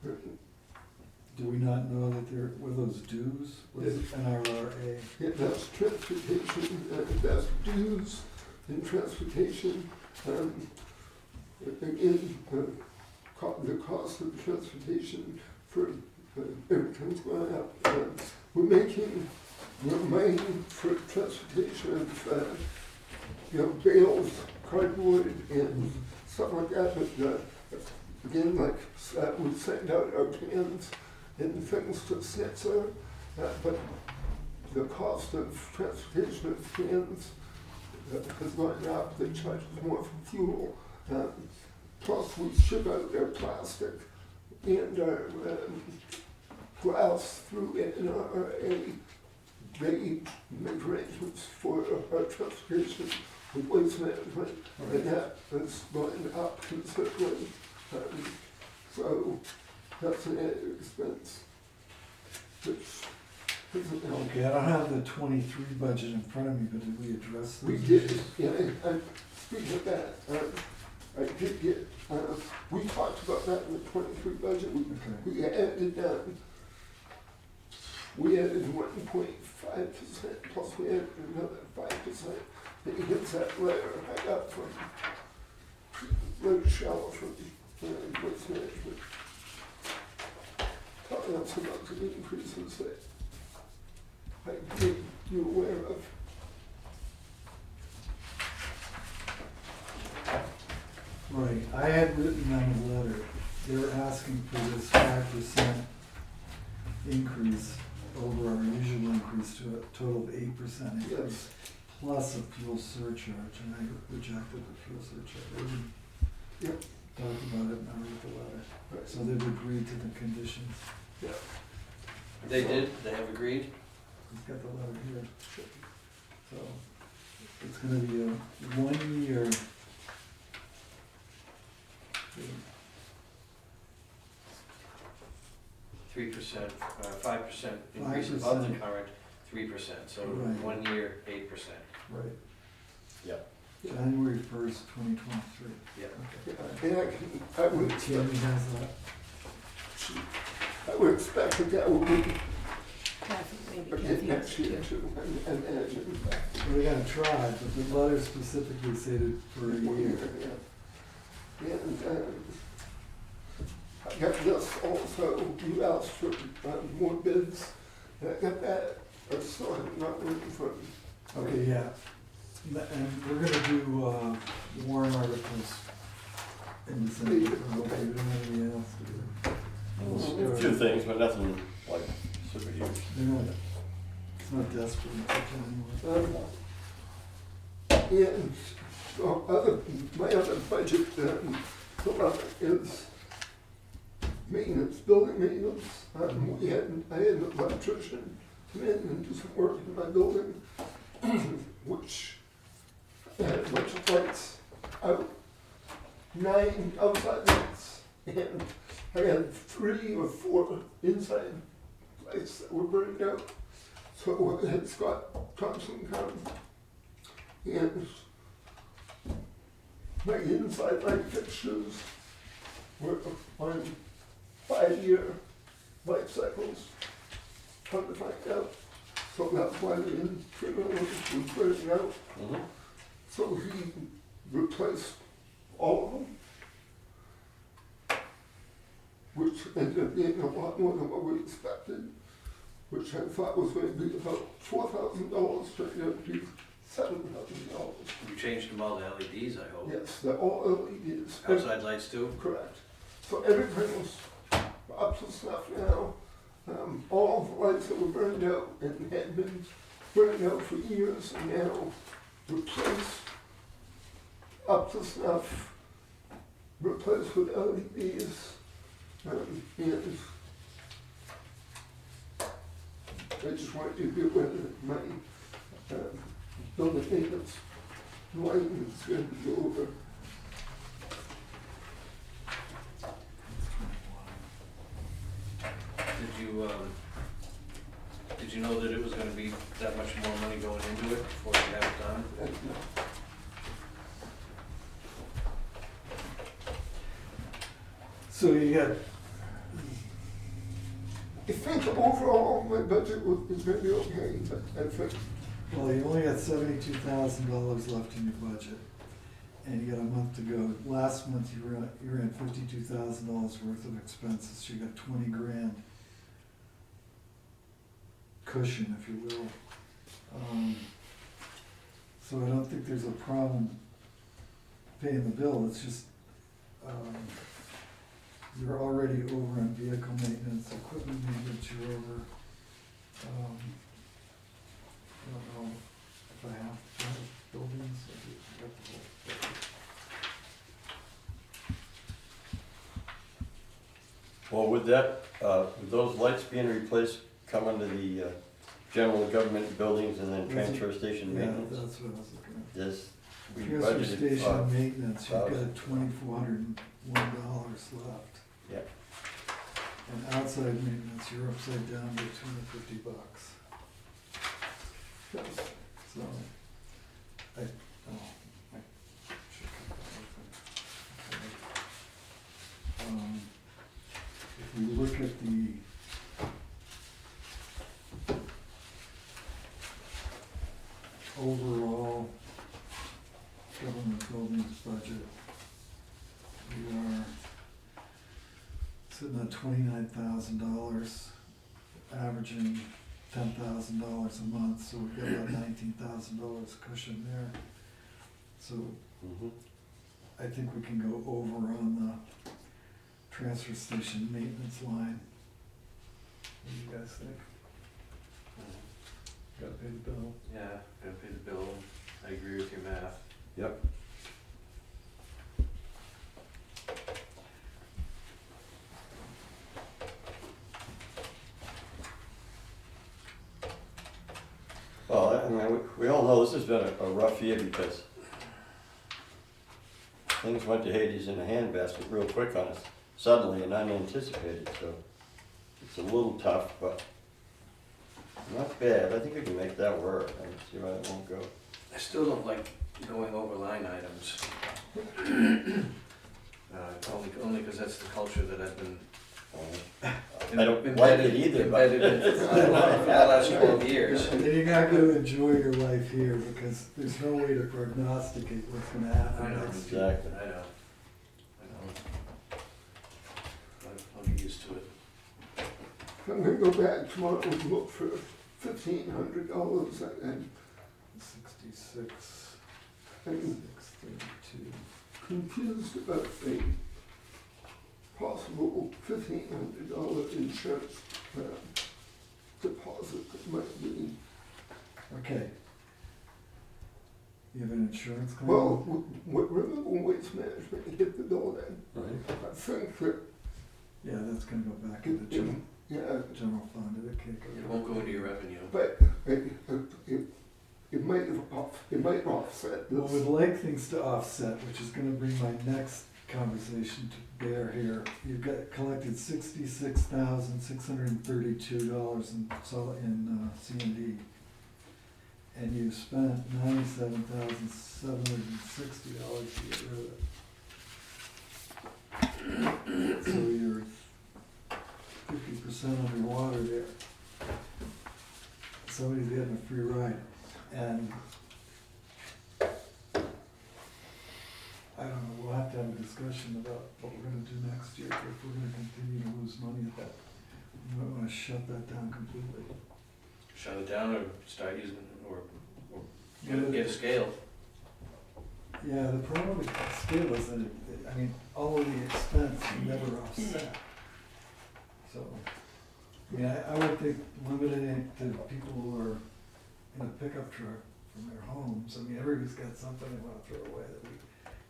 do we not know that there were those dues? Was Yes. NRRA? Yeah, that's transportation, that's dues, in transportation. Again, the cost of transportation for everything's going up. We're making money for transportation of bales, cardboard, and stuff like that. But again, like we send out our cans and things to Snitzer, but the cost of transportation of cans has gone up. They charge us more for fuel. Plus, we ship out our plastic and our glass through NRA. They make arrangements for our transportation with waste management, and that is going up considerably. So that's an added expense, which isn't helpful. Okay, I don't have the 23 budget in front of me, but did we address those? We did, yeah, and speaking of that, I did get, we talked about that in the 23 budget. We added 1.5%, plus we added another 5% against that letter I got from Letter Shell from Waste Management. Talking about the increases that I made you aware of. Right, I had written on the letter, they were asking for this 5% increase over our usual increase to a total of 8% increase, Yes. plus a fuel surcharge, and I rejected the fuel surcharge. They didn't Yep. talk about it, and I wrote the letter. Right. So they've agreed to the conditions. Yeah. They did, they have agreed? We've got the letter here. So it's gonna be a 1 year. 3%, 5% increase above the current 3%, so Right. 1 year, 8%. Right. Yep. January 1st, 2023. Yep. Okay. And I would Tammy expect, has that. I would expect that would be Kathy, maybe again Kathy has next it year too. too, and imagine. Well, they gotta try, but the letter specifically stated for a year. Yeah. And I got this also, you asked for more bids, and I got that, I still have not written from. Okay, yeah. And we're gonna do warrant articles in December. We don't have anything else to do. We'll A start- few things, but nothing like super huge. They're not, it's not desperate anymore. And so my other budget is maintenance, building maintenance. I had an electrician come in and do some work in my building, which had a bunch of lights out, 9 outside lights, and I had 3 or 4 inside lights that were burned out. So I had Scott Thompson come, and my inside light fixtures were on 5-year life cycles, come to find out. So that's why the internal was burning out. Mhm. So he replaced all of them, which ended up being a lot more than what we expected, which I thought was going to be about $4,000, turned out to be $7,000. You changed them all to LEDs, I hope. Yes, they're all LEDs. Outside lights too? Correct. So everything's up to snuff now. All the lights that were burned out and had been burned out for years are now replaced, up to snuff, replaced with LEDs. And I just wanted you to be aware that my building maintenance lighting is going to be over. Did you know that it was gonna be that much more money going into it before you have it done? So you got, I think overall my budget is going to be okay, but I think Well, you only got $72,000 left in your budget, and you got a month to go. Last month, you ran $52,000 worth of expenses, so you got 20 grand cushion, if you will. So I don't think there's a problem paying the bill, it's just, you're already over on vehicle maintenance, equipment maintenance, you're over, I don't know if I have buildings, I got the whole budget. Well, would that, would those lights being replaced come under the general government buildings and then transfer station Yeah, maintenance? that's what I was looking at. Yes, we Transfer budgeted, station maintenance, you've got $1,000. $2,401 left. Yep. And outside maintenance, you're upside down to $250. Yes. So, I should cut that open. If we look at the overall government buildings budget, we are sitting at $29,000, averaging $10,000 a month, so we've got about $19,000 cushion there. So Mhm. I think we can go over on the transfer station maintenance line. What do you guys think? Gotta pay the bill. Yeah, gotta pay the bill. I agree with your math. Yep. Well, I mean, we all know this has been a rough year because things went to Hades in a handbasket real quick on us, suddenly and unanticipated, so it's a little tough, but not bad. I think we can make that work. I don't see why it won't go. I still don't like going over line items. Only because that's the culture that I've been I don't like it either, but embedded in for the last 12 years. And you're not gonna enjoy your life here because there's no way to prognosticate what's gonna happen I know. next year. exactly. I know. I'll get used to it. I'm gonna go back tomorrow and look for $1,500 and 66, I'm 632. confused about the possible $1,500 insurance deposit that might be. Okay. You have an insurance claim? Well, remember when Waste Management hit the building? Right. I think that, Yeah, that's gonna go back in the yeah, general fund, it can't go. It won't go into your revenue. but it might offset Well, this. we'd like things to offset, which is gonna bring my next conversation to bear here. You've got collected $66,632 in C&D. And you've spent $97,760 to get rid of it. So you're 50% underwater there. Somebody's getting a free ride. And I don't know, we'll have to have a discussion about what we're gonna do next year, if we're gonna continue to lose money at that. We might wanna shut that down completely. Shut it down or start using, or Yeah, get a scale. Yeah, the problem with scale is that, I mean, all of the expense is never offset. So, I mean, I would think limiting it to people who are in a pickup truck from their homes. I mean, everybody's got something they wanna throw away that we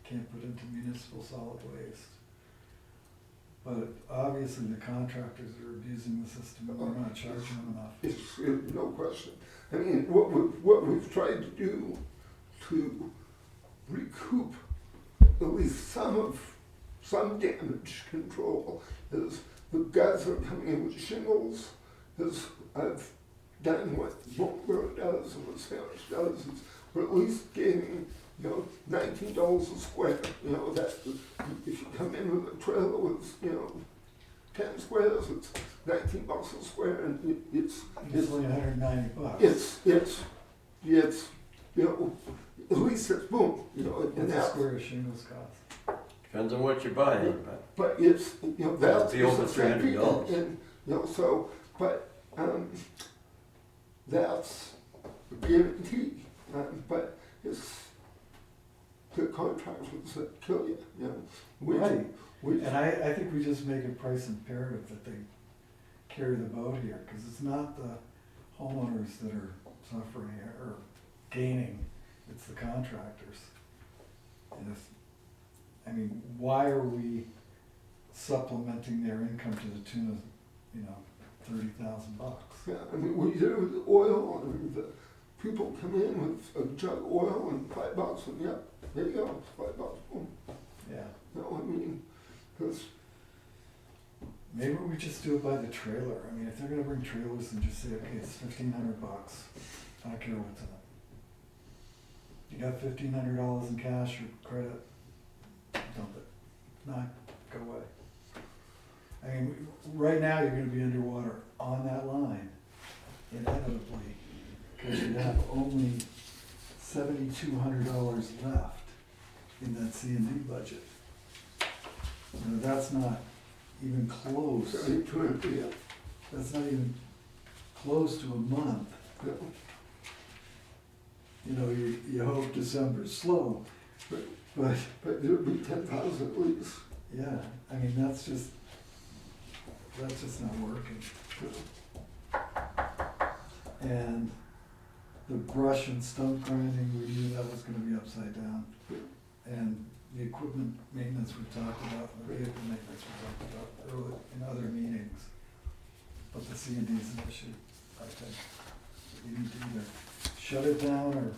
can't put into municipal solid waste. But obviously the contractors are abusing the system and we're not charging them enough. It's no question. I mean, what we've tried to do to recoup at least some damage control is the guys that are coming in with shingles, is I've done what Boltboro does and what Sandwich does, is we're at least getting, $19 a square, that if you come in with a trailer with, 10 squares, it's $19 a square, and it's It's only $190. it's it's, you know, at least it's boom, you know, and What's a that's, square of shingles cost? Depends on what you're buying, but but it's, you know, that's. It'll be over it's the same thing, $300. And, you know, so, but, that's a guarantee, but it's the contractors that kill you, you know. We- Right, We, and I think we just make it price imperative that they carry the boat here, cause it's not the homeowners that are suffering here, or gaining, it's the contractors. And if, I mean, why are we supplementing their income to the tune of, you know, $30,000? yeah, I mean, we do with oil, and the people come in with a jug of oil and $5, and yeah, there you go, it's $5, boom. Yeah, No, I mean, because, maybe we just do it by the trailer. I mean, if they're gonna bring trailers and just say, okay, it's $1,500, I don't care what's in it. You got $1,500 in cash or credit, dump it, not go away. I mean, right now, you're gonna be underwater on that line inevitably, because you have only $7,200 left in that C and D budget. You know, that's not even close, yeah, that's not even close to a month. no, You know, you hope December's slow, but, but there'll be 10,000 at least. yeah, I mean, that's just not working. And the brush and stump grinding, we knew that was gonna be upside down. And the equipment maintenance we talked about, the vehicle maintenance we talked about earlier in other meetings. But the C and D is an issue, I think. You need to either shut it down or,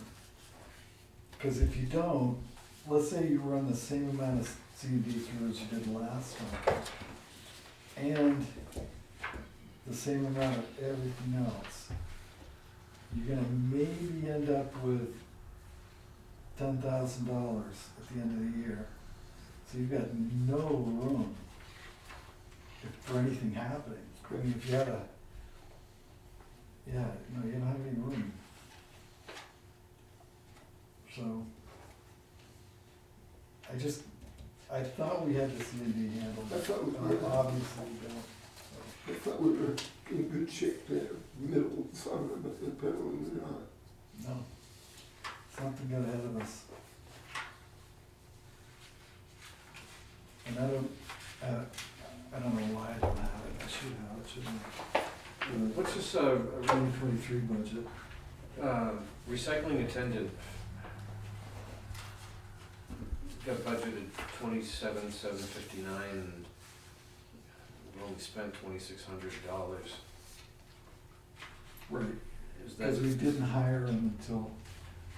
because if you don't, let's say you run the same amount of C and D through as you did last time, and the same amount of everything else, you're gonna maybe end up with $10,000 at the end of the year. So you've got no room for anything happening. I mean, if you had you don't have any room. So, I thought we had the C and D handled, I thought we but did. obviously we don't. I thought we were in good shape there, middle of the summer, but apparently we're not. No, something got ahead of us. And I don't know why I don't have it, I should have it, shouldn't I? What's this, 2023 budget, recycling attendant? Got budgeted 27,759 and we only spent $2,600. right, Is that, because we didn't hire him until,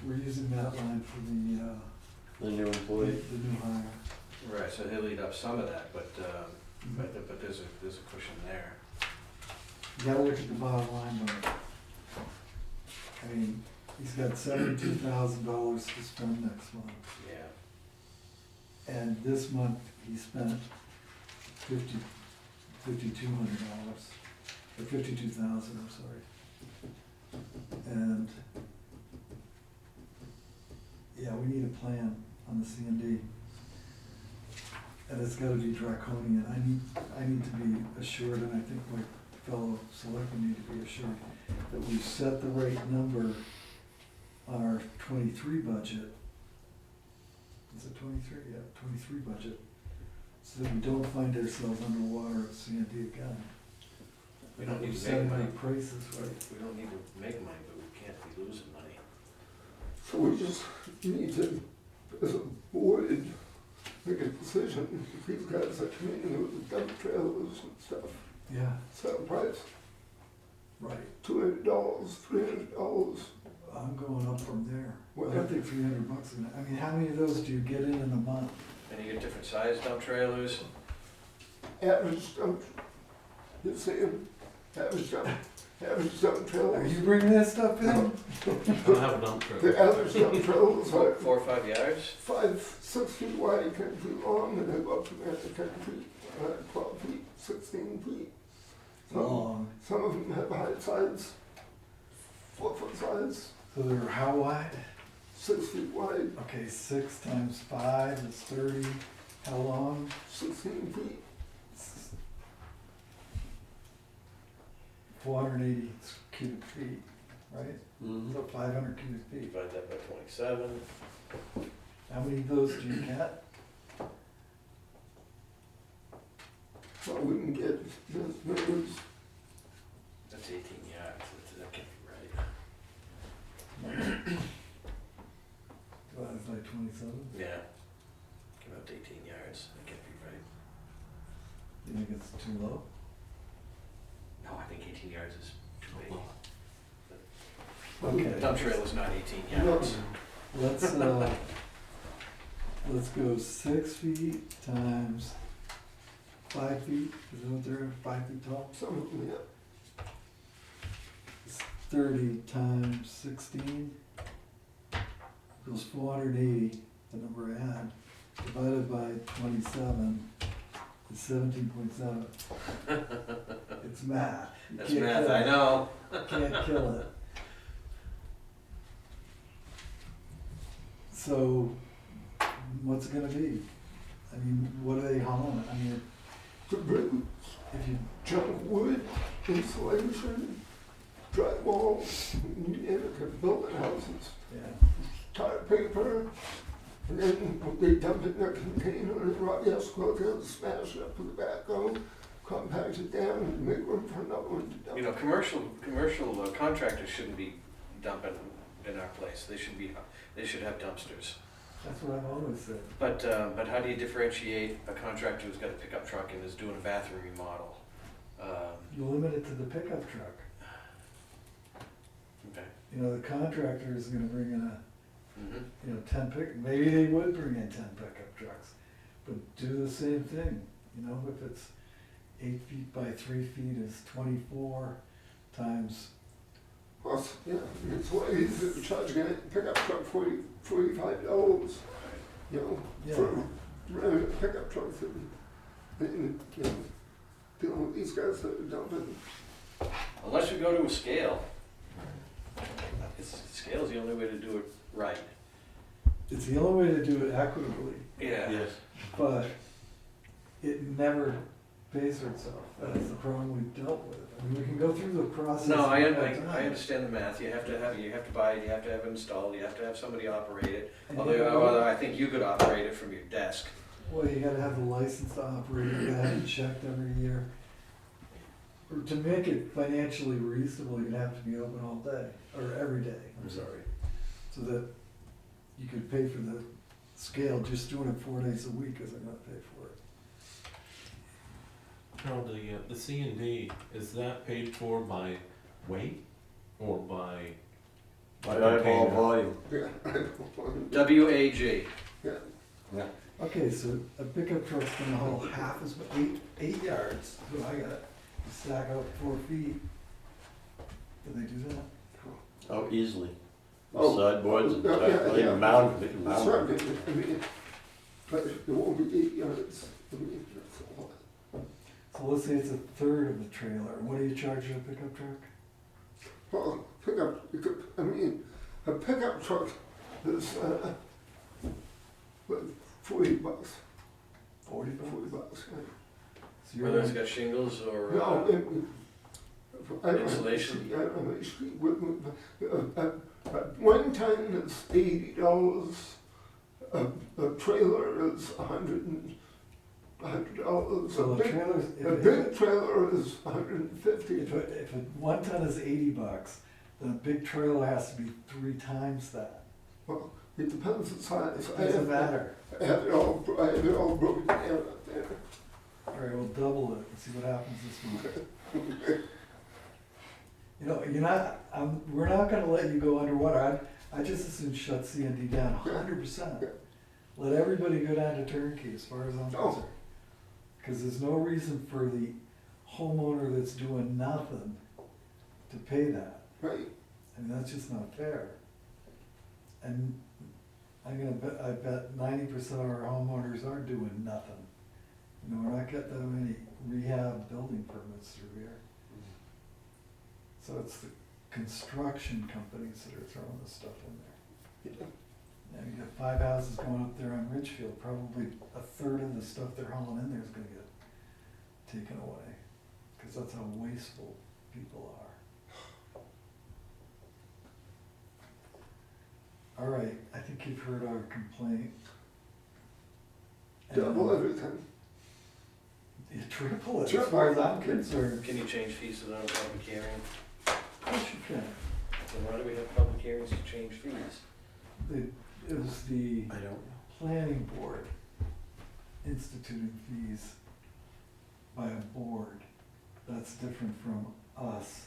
we're using that line for the new the employee. new hire. right, so he'll eat up some of that, but there's a cushion there. You gotta look at the bottom line, though. I mean, he's got $72,000 to spend next month, Yeah. and this month he spent $5,200, or 52,000, I'm sorry. And, yeah, we need a plan on the C and D. And it's gotta be draconian. I need to be assured, and I think my fellow selectmen need to be assured, that we've set the right number on our 23 budget. Is it 23? Yeah, 23 budget. So that we don't find ourselves underwater at C and D again. We don't need to Setting make money. our prices right. We don't need to make money, but we can't be losing money. So we just need to, as a board, make a decision. These guys that come in with the dump trailers and stuff, Yeah, set a price, right. $200, $300. I'm going up from there. Well, I don't think $300 enough. I mean, how many of those do you get in a month? And you get different size dump trailers. Average dump, you're saying, average dump trailers. Are you bringing this stuff in? I don't have a dump trailer. The average dump trailers are 4 or 5 yards? 5, 6 feet wide, 10 feet long, and they go up to 10 feet, 12 feet, 16 feet. Long. Some of them have high sides, 4 foot sides. So they're how wide? 6 feet wide, Okay, 6 times 5 is 30. How long? 16 feet. 480 cubic feet, right? Mhm. So 500 cubic feet. Divide that by 27. How many of those do you get? Well, we can get this numbers. That's 18 yards. That can't be right. Divided by 27? Yeah. About 18 yards. That can't be right. You think it's too low? No, I think 18 yards is too big. Okay. The dump trail is not 18 yards. Let's go 6 feet times 5 feet, is that what they're, 5 feet tall? Some of them, yeah. It's 30 times 16 equals 480, the number I had, divided by 27 is 17.7. It's math. You That's can't math, kill I it. know. Can't kill it. So, what's it gonna be? I mean, what are they hauling? I mean, To bring if you, junk wood, insulation, drywall, you name it, to building houses, yeah, tire paper, and then they dump it in a container and rock escrow down, smash it up with a backhoe, compact it down and make room for another one to dump. You know, commercial contractors shouldn't be dumping in our place. They should have dumpsters. that's what I've always said. But how do you differentiate a contractor who's got a pickup truck and is doing a bathroom remodel? You limit it to the pickup truck. Okay. You know, the contractor is gonna bring in a, Mm-hmm. you know, 10 maybe they would bring in 10 pickup trucks, but do the same thing, you know, if it's 8 feet by 3 feet is 24 times, Plus, yeah, it's what he's charging a pickup truck $45, you know, yeah, for running a pickup truck and, you know, dealing with these guys that are dumping. Unless you go to a scale. Scale's the only way to do it right. it's the only way to do it equitably, Yeah. Yes. but it never pays for itself. That's the problem we've dealt with. I mean, we can go through the process. No, I one at a time. understand the math. You have to buy it, you have to have it installed, you have to have somebody operate it. And Although I think you could operate it from your desk. Well, you gotta have the license to operate, you gotta have it checked every year. Or to make it financially reasonable, you'd have to be open all day, or every day, I'm sorry. So that you could pay for the scale, just doing it 4 days a week isn't gonna pay for it. Carol, the C and D, is that paid for by weight or by? By eyeball volume. Yeah. WAG. Yeah. Okay, so a pickup truck's gonna haul half as much, 8 yards, so I got, you stack out 4 feet. Do they do that? Oh, easily. Oh, Sideboards and, yeah, they yeah. mount it, That's mount right, it. I mean, but it won't be 8 yards, I mean, that's a lot. So let's say it's a third of the trailer, what do you charge a pickup truck? Well, I mean, a pickup truck is, what, $40, 40 bucks? $40, yeah. So you're Whether it's gonna- got shingles or No, insulation. One ton is $80. A trailer is $100. So the trailers, A big trailer is $150. if a 1 ton is 80 bucks, then a big trailer has to be 3 times that. Well, it depends on the size. It doesn't matter. I have it all broken down up there. All right, we'll double it and see what happens this month. You know, we're not gonna let you go underwater. I just as soon shut C and D down 100%. Let everybody go down to turnkey as far as I'm Oh. concerned. Cause there's no reason for the homeowner that's doing nothing to pay that. Right. I mean, that's just not fair. And I bet 90% of our homeowners aren't doing nothing. You know, we're not getting that many rehab building permits through here. So construction companies that are throwing this stuff in there. Now, you got 5 houses going up there on Ridgefield, probably a third of the stuff they're hauling in there is gonna get taken away, cause that's how wasteful people are. All right, I think you've heard our complaint. Double everything. You triple it, as Triple far as it. I'm concerned. Can you change fees without a public hearing? Of course you can. Then why do we have public hearings to change fees? It was the I don't know. planning board instituting fees by a board. That's different from us.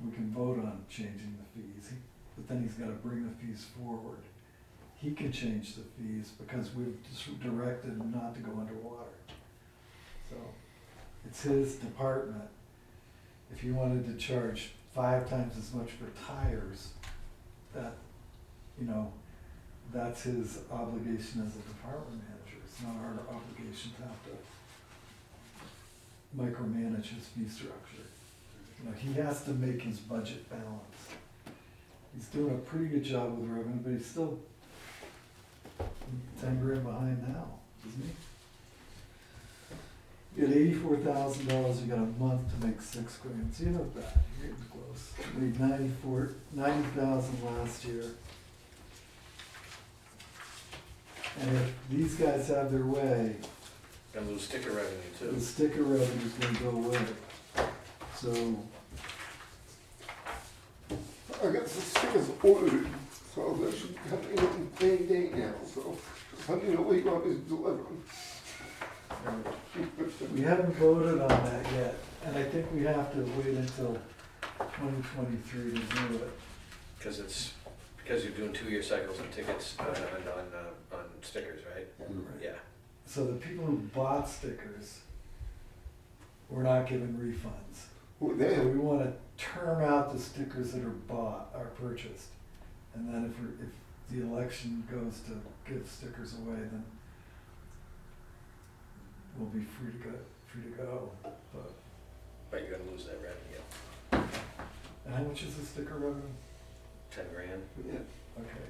We can vote on changing the fees, but then he's gotta bring the fees forward. He can change the fees because we've just directed him not to go underwater. So, it's his department. If you wanted to charge 5 times as much for tires, that, you know, that's his obligation as a department manager. It's not our obligation to have to micromanage his fee structure. You know, he has to make his budget balanced. He's doing a pretty good job with revenue, but he's still 10 grand behind now, isn't he? You had $84,000, you got a month to make 6 grand, so you're not bad, you're getting close. You made 90,000 last year. And if these guys have their way, Gonna lose sticker revenue the too. sticker revenue's gonna go away. So, I got the stickers ordered, so they should be coming in any day now, so just let me know what you want me to deliver them. we haven't voted on that yet, and I think we have to wait until 2023 to do it. Because you're doing 2-year cycles on tickets, on stickers, right? Yeah. So the people who bought stickers, we're not giving refunds. Well, So then, we wanna term out the stickers that are purchased. And then if the election goes to give stickers away, then we'll be free to go, but, But you're gonna lose that revenue. and how much is the sticker revenue? 10 grand. yeah, Okay.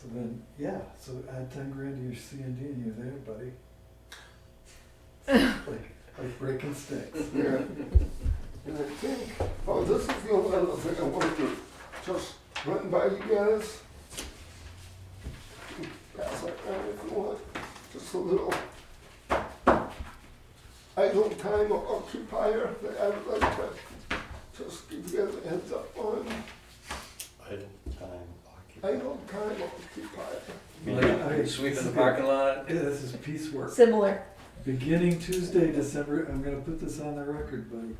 So then, yeah, so add 10 grand to your C and D and you're there, buddy. Like breaking sticks. yeah. And I think, oh, this is the only other thing I wanted to just run by you guys. Pass that around if you want, just a little idle time occupier that I would like to just give you guys a heads up on. Idle time occupied. Idle time occupier. Like sweeping the parking lot. Yeah, this is piecework. Similar. Beginning Tuesday, December, I'm gonna put this on the record, buddy.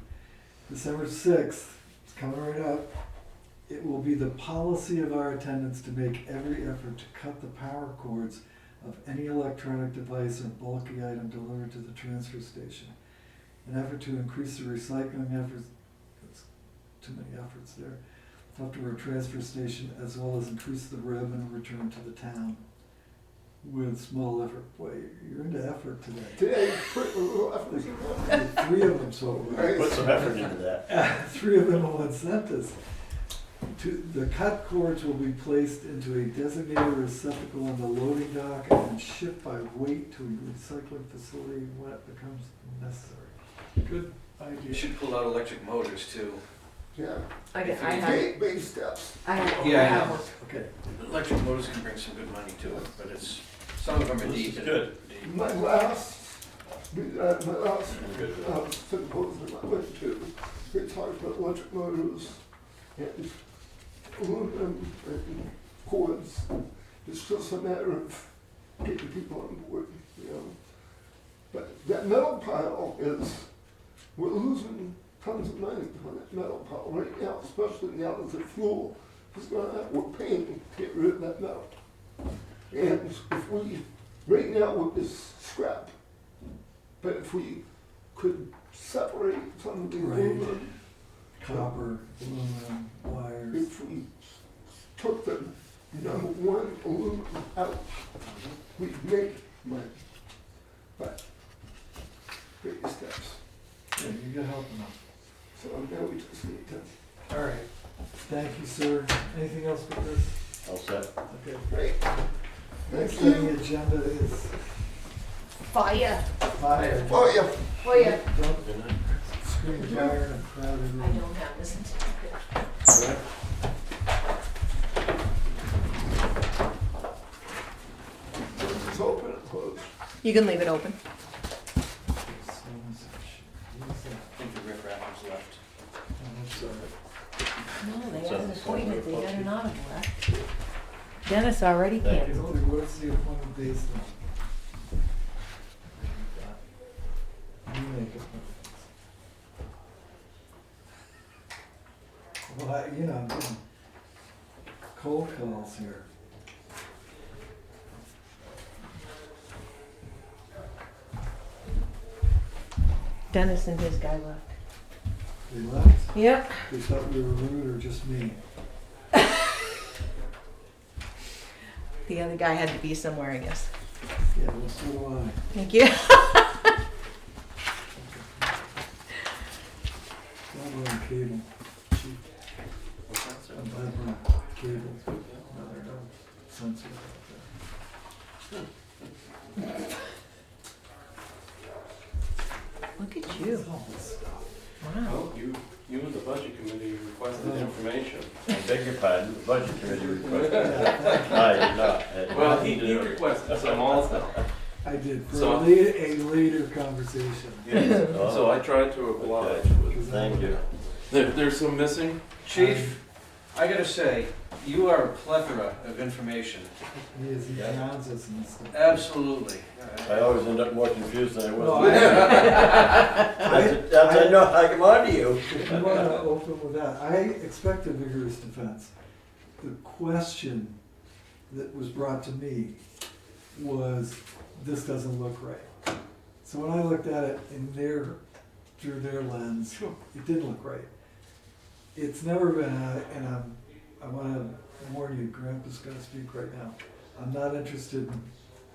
December 6th, it's coming right up. It will be the policy of our attendants to make every effort to cut the power cords of any electronic device or bulky item delivered to the transfer station. An effort to increase the recycling efforts, that's too many efforts there, up to our transfer station, as well as increase the revenue return to the town with small effort. Boy, you're into effort today. Today, put a little effort in that. 3 of them so far. Put some effort into that. 3 of them will incent us. The cut cords will be placed into a designated receptacle on the loading dock and then shipped by weight to a recycling facility when it becomes necessary. Good You idea. should pull out electric motors too. Yeah, I If have, you baby steps. I have. Yeah, I I have know. one. Okay. Electric motors can bring some good money to it, but it's, some of them are This deep. is and good. deep. My last symposium I went to, they talked about electric motors and aluminum and cords. It's just a matter of getting people on board, you know. But that metal pile is, we're losing tons of money on that metal pile right now, especially now that the fuel is going up. We're paying to get rid of that metal. And if we, right now with this scrap, but if we could separate some of the Right. aluminum, Copper, aluminum, wires. if we took the number 1 aluminum out, we'd make money. But, baby steps. Yeah, you get help enough. So now we just need to All Next on the agenda is Fire. fire. Oh, yeah. Fire. Don't scream fire in a crowded I room. don't have this until. It's open and closed. You can leave it open. I think the rip wrappers left. No, they So- had an so appointment, they we're got an posted. audible left. Dennis already Thank canceled. What's the appointment based on? You make appointments. Well, I'm getting cold calls here. Dennis and his guy left. They left? Yep. They thought we were rude or just me? The other guy had to be somewhere, I guess. Yeah, well, so do I. Thank you. I'm on cable. Cheap. What's that, sir? I'm on cable. No, they're not sensitive Look at out you. there. All this stuff. Wow. Well, you and the budget committee requested information. I beg your pardon, the budget committee requested. Yeah, I did not. I had Well, nothing to he do with it. requested some also. I did, for So- a later conversation. Yes, so I tried to oblige with. Thank you. There's some missing? Chief, I gotta say, you are a plethora of information. He is, he Yeah. drowns us in this stuff. Absolutely. I always end up more confused than I was. No, That's I know I come on to you. If you want to open with that, I expect a vigorous defense. The question that was brought to me was, this doesn't look right. So when I looked at it through their lens, it didn't look right. It's never been, I want to warn you, Grandpa's going to speak right now. I'm not interested in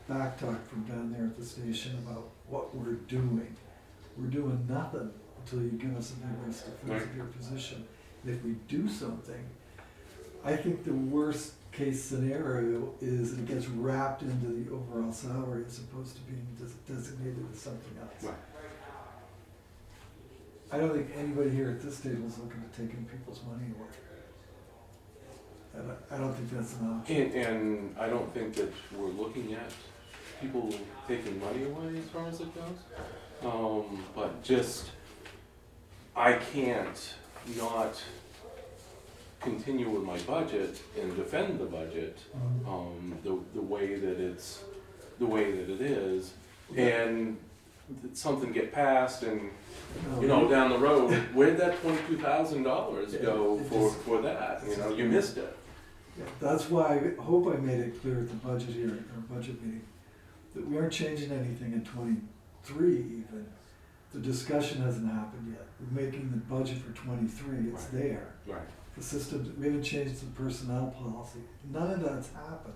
back talk from down there at the station about what we're doing. We're doing nothing until you give us a vigorous defense of your position. And if we do something, I think the worst case scenario is it gets wrapped into the overall salary as opposed to being designated as something else. Right. I don't think anybody here at this table is looking at taking people's money away. And I don't think that's an option. And I don't think that we're looking at people taking money away as far as it goes. But just, I can't not continue with my budget and defend the budget, the way that it is, and something get passed and, down the road, where'd that $22,000 go for that? You missed it. Yeah, that's why I hope I made it clear at the budget hearing, or budget meeting, that we aren't changing anything in '23 even. The discussion hasn't happened yet. We're making the budget for '23, it's Right. there. Right. The system, we haven't changed the personnel policy. None of that's happened.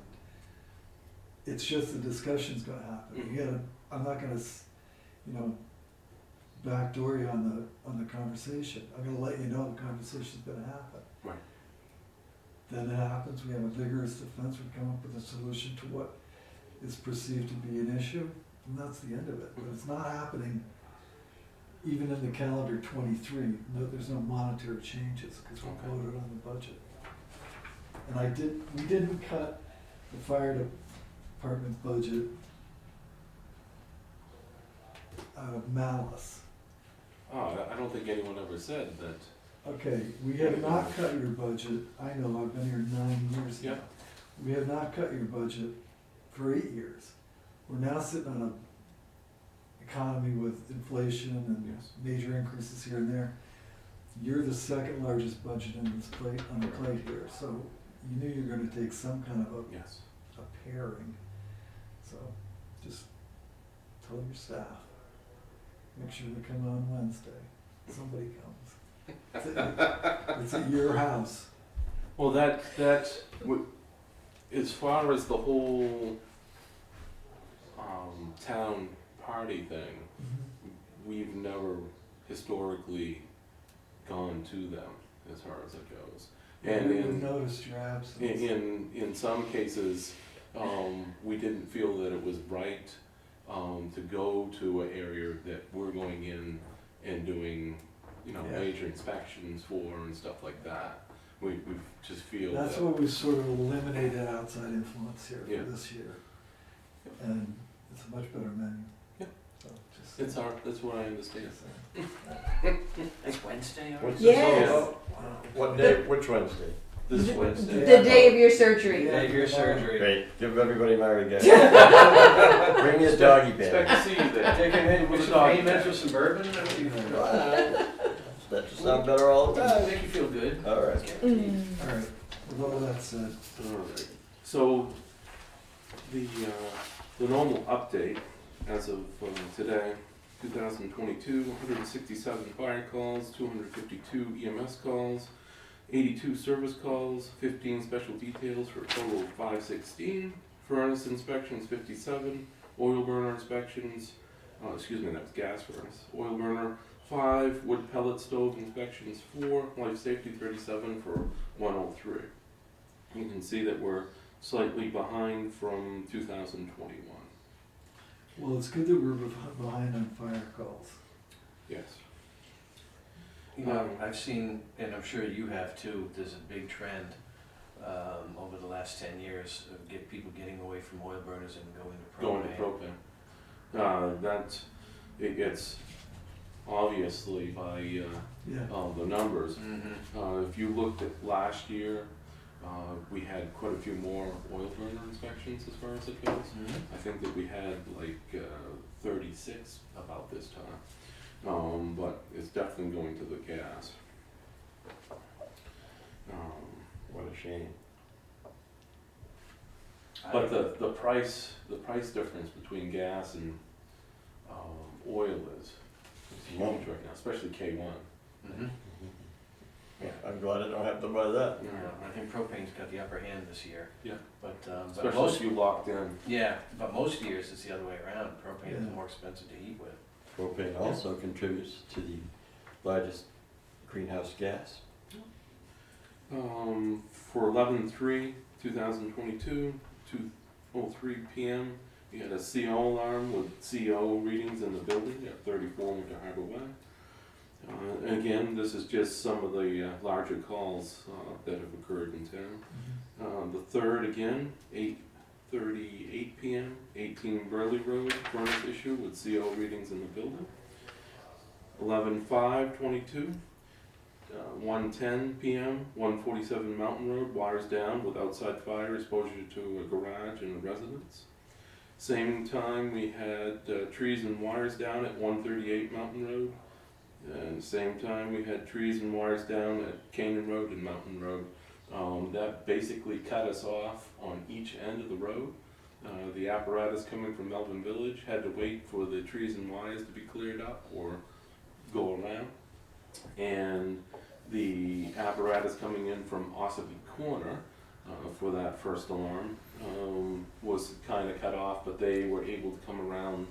It's just the discussion's gonna happen. You gotta, I'm not gonna, backdoor you on the conversation. I'm gonna let you know the conversation's gonna happen. Right. Then it happens, we have a vigorous defense, we come up with a solution to what is perceived to be an issue, and that's the end of it. But it's not happening even in the calendar '23. No, there's no monetary changes, because we Okay. voted on the budget. And we didn't cut the fire department budget out of malice. Oh, I don't think anyone ever said that. Okay, we have not cut your budget, I know, I've been here 9 years now. Yeah. We have not cut your budget for 8 years. We're now sitting on an economy with inflation and Yes. major increases here and there. You're the second largest budget in this plate, on the plate here, so you knew you were gonna take some kind of Yes. a pairing. So just tell your staff, make sure they come on Wednesday. Somebody comes. It's at your house. Well, as far as the whole town party thing, we've never historically gone to them as far as it goes. And We noticed your absence. in some cases, we we didn't feel that it was right, to go to an area that we're going in and doing, you know, Yeah. major inspections for and stuff like that. We just feel that. That's what we sort of eliminated outside influence here Yeah. for this year. And it's a much better menu. Yeah. So just. That's what I understand. It's Wednesday already? What's Yes. What day, which Wednesday? This The Wednesday. day of your surgery. Yeah, your surgery. Great, give everybody my regards. Bring me a doggy Expect bag. to see you there. Take him in With with a some doggy payments bag. with some bourbon, That just sound better all the time. make you feel good. All right. Mm. All right, with all that said, Alright, so the normal update as of today, 2022, 167 fire calls, 252 EMS calls, 82 service calls, 15 special details for a total of 516, furnace inspections 57, oil burner inspections, that was gas furnace, oil burner 5, wood pellet stove inspections 4, life safety 37 for 103. You can see that we're slightly behind from 2021. well, it's good that we're behind on fire calls. Yes. You know, I've seen, and I'm sure you have too, there's a big trend over the last 10 years of people getting away from oil burners and going to propane. Going to propane. It's obviously by Yeah, the numbers. Mm-hmm. If you looked at last year, we had quite a few more oil burner inspections as far as it goes. Mm-hmm. I think that we had like 36 about this time. But it's definitely going to the gas. What a shame. But the price difference between gas and oil is huge right now, especially K1. Mm-hmm. Yeah, I'm glad I don't have to buy that. I think propane's got the upper hand this year. Yeah. But Especially most, if you locked in. yeah, but most years it's the other way around. Propane is Yeah. more expensive to heat with. Propane also contributes to the largest greenhouse gas. For 11/3/2022, 2:03 p.m., we had a CO alarm with CO readings in the building at 34 Winter Harbor Way. And again, this is just some of the larger calls that have occurred in town. The third, again, 8:38 p.m., 18 Burley Road, furnace issue with CO readings in the building. 11/5/22, 1:10 p.m., 147 Mountain Road, wires down with outside fire, exposure to a garage and a residence. Same time, we had trees and wires down at 138 Mountain Road. And same time, we had trees and wires down at Canaan Road and Mountain Road. That basically cut us off on each end of the road. The apparatus coming from Melvin Village had to wait for the trees and wires to be cleared up or go around. And the apparatus coming in from Ossipee Corner for that first alarm was kind of cut off, but they were able to come around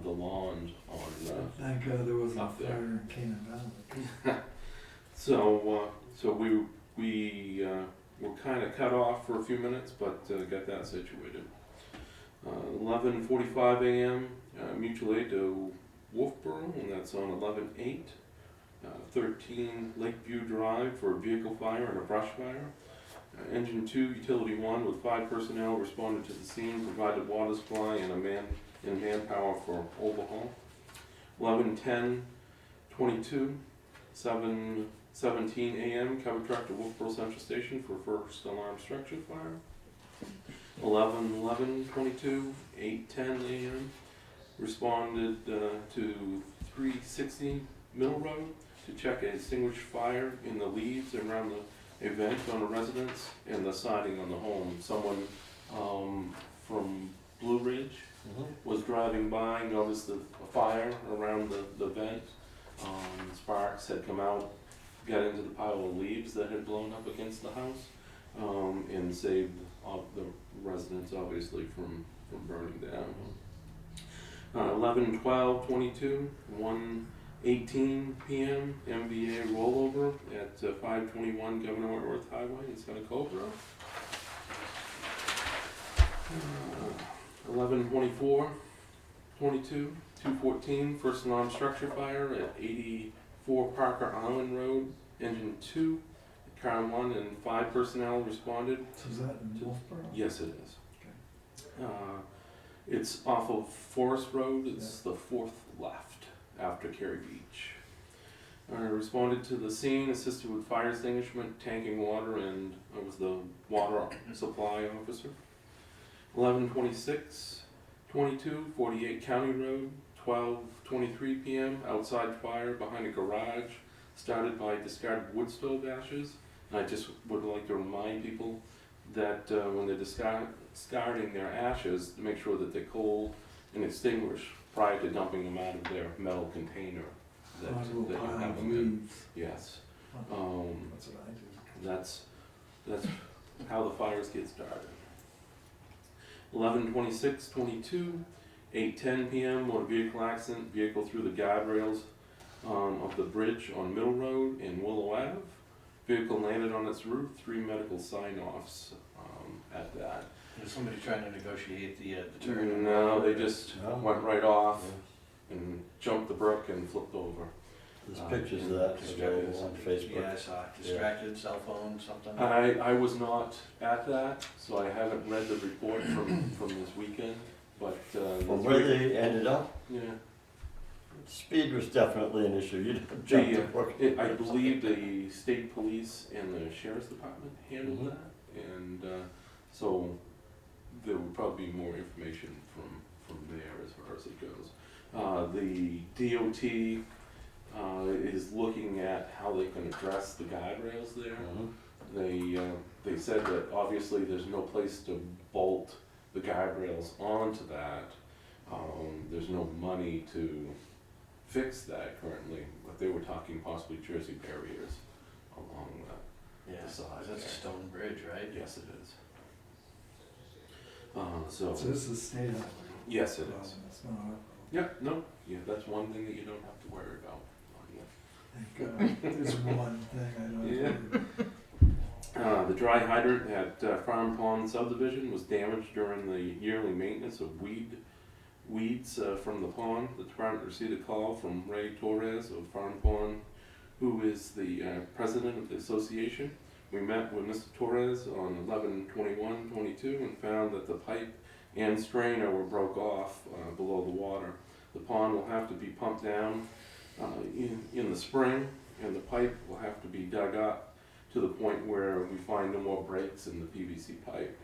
the lawn on thank God there wasn't a up there. fire in Canaan Valley. so we were kind of cut off for a few minutes, but got that situated. 11:45 a.m. Mutual aid to Wolfboro, and that's on 11/8. 13 Lakeview Drive for a vehicle fire and a brush fire. Engine 2, Utility 1 with 5 personnel responded to the scene, provided water supply and manpower for overhaul. 11:10/22, 7:17 a.m. cover truck to Wolfboro Central Station for first alarm structure fire. 11:11/22, 8:10 a.m. responded to 360 Middle Road to check a extinguished fire in the leaves around the event on a residence and the siding on the home. Someone from Blue Ridge was driving by, noticed a fire around the vent. Sparks had come out, got into the pile of leaves that had blown up against the house, and saved the residents obviously from burning down. 11:12/22, 1:18 p.m. MVA rollover at 521 Governor Wentworth Highway in Senecobra. 11/24/22, 2:14, first alarm structure fire at 84 Parker Island Road, engine 2, car 1 and 5 personnel responded. So is that in Wolfboro? Yes, it is. It's off of Forest Road, it's the fourth left after Cary Beach. Responded to the scene, assisted with fire extinguishment, tanking water, and I was the water supply officer. 11/26/22, 48 County Road, 12:23 p.m., outside fire behind a garage, started by discarded wood stove ashes. And I just would like to remind people that when they're discarding their ashes, to make sure that they're cold and extinguished prior to dumping them out of their metal container that Onto a you pile have of them in. leaves. Yes. That's what I do. That's how the fires get started. 11/26/22, 8:10 p.m. motor vehicle accident, vehicle through the guardrails of the bridge on Middle Road in Willow Ave. Vehicle landed on its roof, 3 medical sign-offs at that. Is somebody trying to negotiate the turn? No, they just No. went right off and jumped the brook and flipped over. There's pictures of that available on Yeah, Facebook. I saw it. Distracted, cell phone, something. I was not at that, so I haven't read the report from this weekend, but. From where they ended up, Yeah. speed was definitely an issue. You don't jump the brook. I believe the state police and the sheriff's department handled that, and so there would probably be more information from there as far as it goes. The DOT is looking at how they can address the guardrails there. They said that obviously there's no place to bolt the guardrails onto that. There's no money to fix that currently, but they were talking possibly Jersey barriers along Yeah, the side. that's a stone bridge, right? Yes, it is. So this is state highway. Yes, it problem, is. it's not our problem. Yeah, no, yeah, that's one thing that you don't have to worry about. Thank God, there's one thing I don't have to do. The dry hydrant at Farm Pond subdivision was damaged during the yearly maintenance of weeds from the pond. The department received a call from Ray Torres of Farm Pond, who is the president of the association. We met with Mr. Torres on 11/21/22 and found that the pipe and strainer were broke off below the water. The pond will have to be pumped down in the spring, and the pipe will have to be dug up to the point where we find no more breaks in the PVC pipe.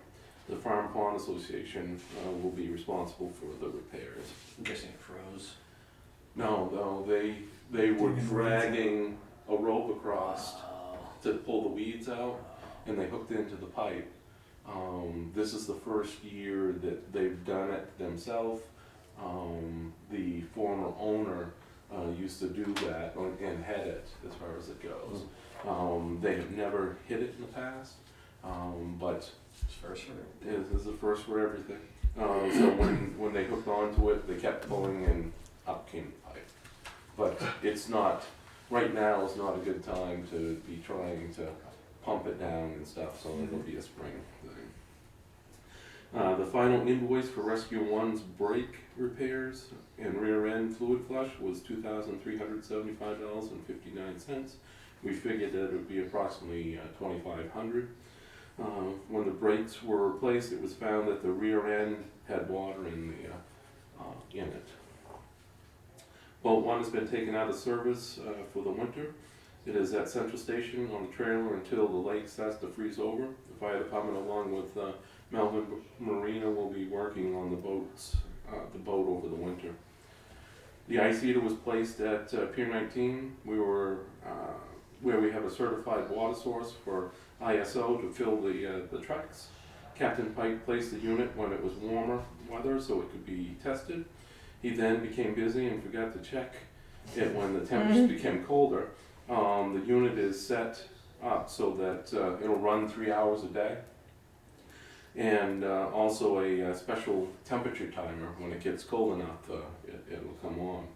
The Farm Pond Association will be responsible for the repairs. I'm guessing it froze. No, they were dragging a rope across to pull the weeds out, and they hooked into the pipe. This is the first year that they've done it themselves. The former owner used to do that and head it as far as it goes. They have never hit it in the past, but It's first for it. this is the first for everything. So when they hooked onto it, they kept pulling and up came the pipe. But it's not, right now is not a good time to be trying to pump it down and stuff, so it'll be a spring thing. The final invoice for Rescue One's brake repairs and rear end fluid flush was $2,375.59. We figured that it would be approximately $2,500. When the brakes were replaced, it was found that the rear end had water in it. Boat 1 has been taken out of service for the winter. It is at Central Station on a trailer until the lake starts to freeze over. The fire department, along with Melvin Marina, will be working on the boat over the winter. The ice heater was placed at Pier 19. We were where we have a certified water source for ISO to fill the trucks. Captain Pike placed the unit when it was warmer weather so it could be tested. He then became busy and forgot to check it when the temperatures became colder. The unit is set up so that it'll run 3 hours a day. And also a special temperature timer. When it gets cold enough, it'll come on.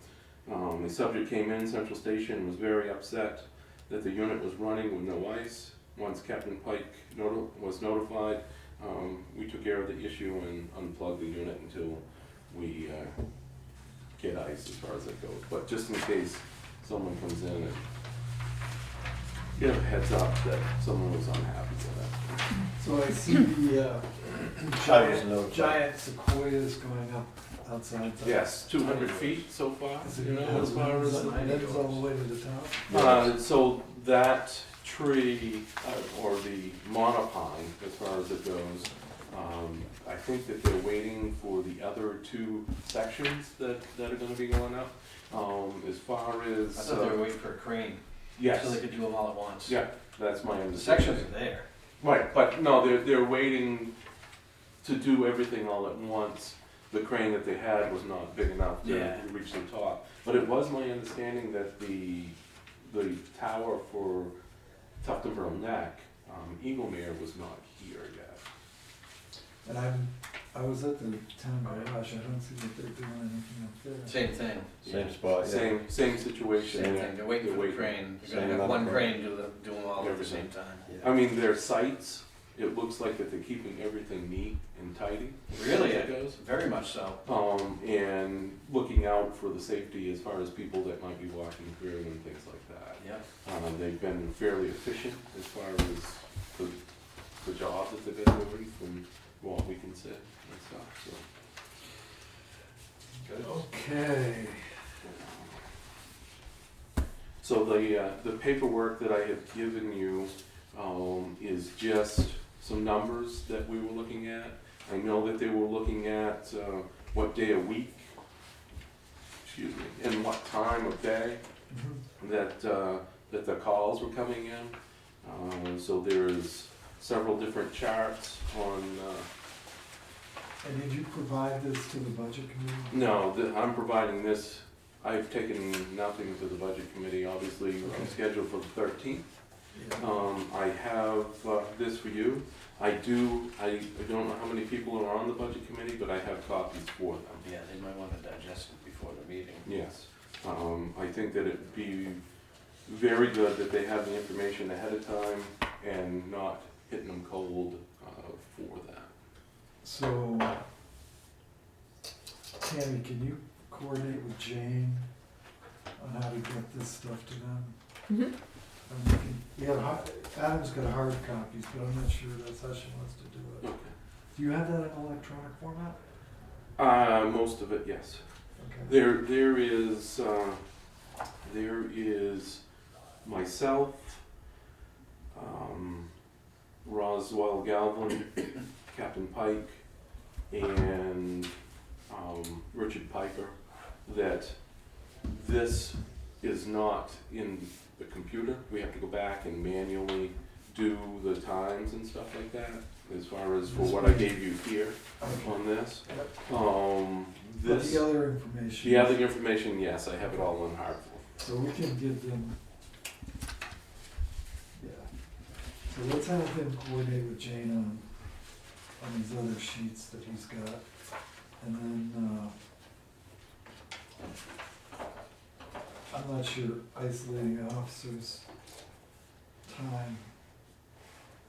The subject came in Central Station and was very upset that the unit was running with no ice. Once Captain Pike was notified, We took care of the issue and unplugged the unit until we get ice as far as it goes. But just in case someone comes in and give a heads up that someone was unhappy with it. So I see the I was notified. giant sequoias going up outside. Yes, 200 feet so far, Is it you know, gonna as far as. limbs all the way to the top? So that tree, or the monopine, as far as it goes, I think that they're waiting for the other two sections that are gonna be going up. As far as. I thought they were waiting for a crane, Yes, so they could do them all at once. yeah, that's my The understanding. sections are there. Right, but no, they're waiting to do everything all at once. The crane that they had was not big enough to Yeah. reach the top. But it was my understanding that the tower for Tuftonboro Neck, Eaglemere was not here yet. And I was at the town garage, I don't see that they're doing anything up there. Same thing, Same spot, yeah. Same situation. same yeah. thing, they're waiting for the waiting. crane, they're Same gonna have amount one of crane do them all at the same Everything. time. Yeah. I mean, their sites, it looks like that they're keeping everything neat and tidy. Really, as it goes. very much so. And looking out for the safety as far as people that might be walking through and things like that. Yep. They've been fairly efficient as far as the job that they've been doing from what we can see and stuff, so. Good. Okay. So the paperwork that I have given you, is just some numbers that we were looking at. I know that they were looking at, what day of week, excuse me, and what time of day Mhm. that the calls were coming in. So there's several different charts on, And did you provide this to the budget committee? no, I'm providing this, I've taken nothing to the budget committee, obviously, I'm scheduled for the 13th. Yeah. I have this for you. I don't know how many people are on the budget committee, but I have copies for them. Yeah, they might wanna digest it before the meeting. Yes. I think that it'd be very good that they have the information ahead of time and not hitting them cold for that. So, Tammy, can you coordinate with Jane on how to get this stuff to them? Mhm. And we can, Adam's got hard copies, but I'm not sure that's how she wants to do it. Okay. Do you have that in electronic format? Most of it, yes. Okay. There is myself, Roswell Galvin, Captain Pike, and Richard Piper, that this is not in the computer. We have to go back and manually do the times and stuff like that, as far as for what I gave you here Okay. on this. But This, the other information. the other information, yes, I have it all in hard form. So we can give them, yeah. So let's have him coordinate with Jane on these other sheets that he's got. And then, I'm not sure isolating the officers' time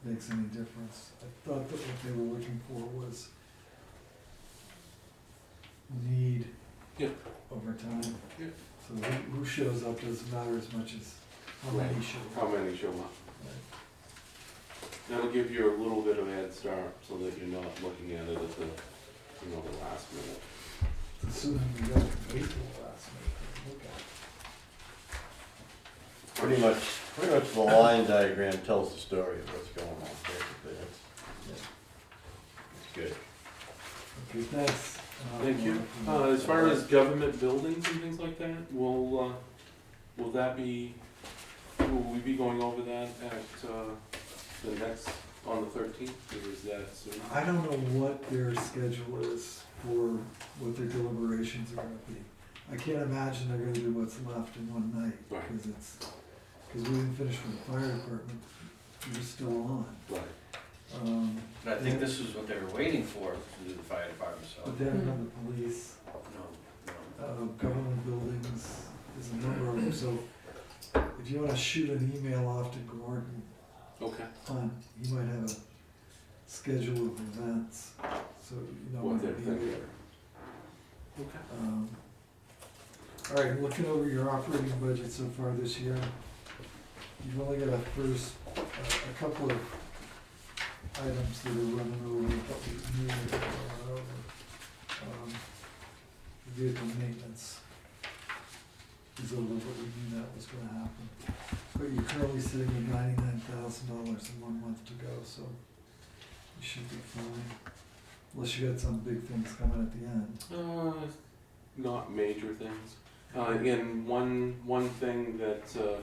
makes any difference. I thought that what they were looking for was need Yeah. over time. Yeah. So who shows up doesn't matter as much as how many show How up. many show up? Right. That'll give you a little bit of a head start, so that you're not looking at it at the last minute. Assuming we got to wait till the last minute to look at it. Pretty much the line diagram tells the story of what's going on, basically, it's good. Okay, thanks. Thank you. As far as government buildings and things like that, will we be going over that at the next, on the 13th, or is that soon? I don't know what their schedule is for what their deliberations are gonna be. I can't imagine they're gonna do what's left in one night, Right. because we didn't finish with the fire department, we're still on. Right. Um, And I think this is what they were waiting for, to do the fire department, so, But they haven't done the police, no. government buildings, there's a number of them, so if you wanna shoot an email off to Gordon Okay. Hunt, he might have a schedule of events, so you know What when to they're be thinking. there. Okay. All right, looking over your operating budget so far this year, you've only got a couple of items that are running over, but we knew they were running over. Vehicle maintenance is over, but we knew that was gonna happen. But you're currently sitting at $99,000 and 1 month to go, so you should be fine. Unless you got some big things coming at the end. Not major things. And one thing that,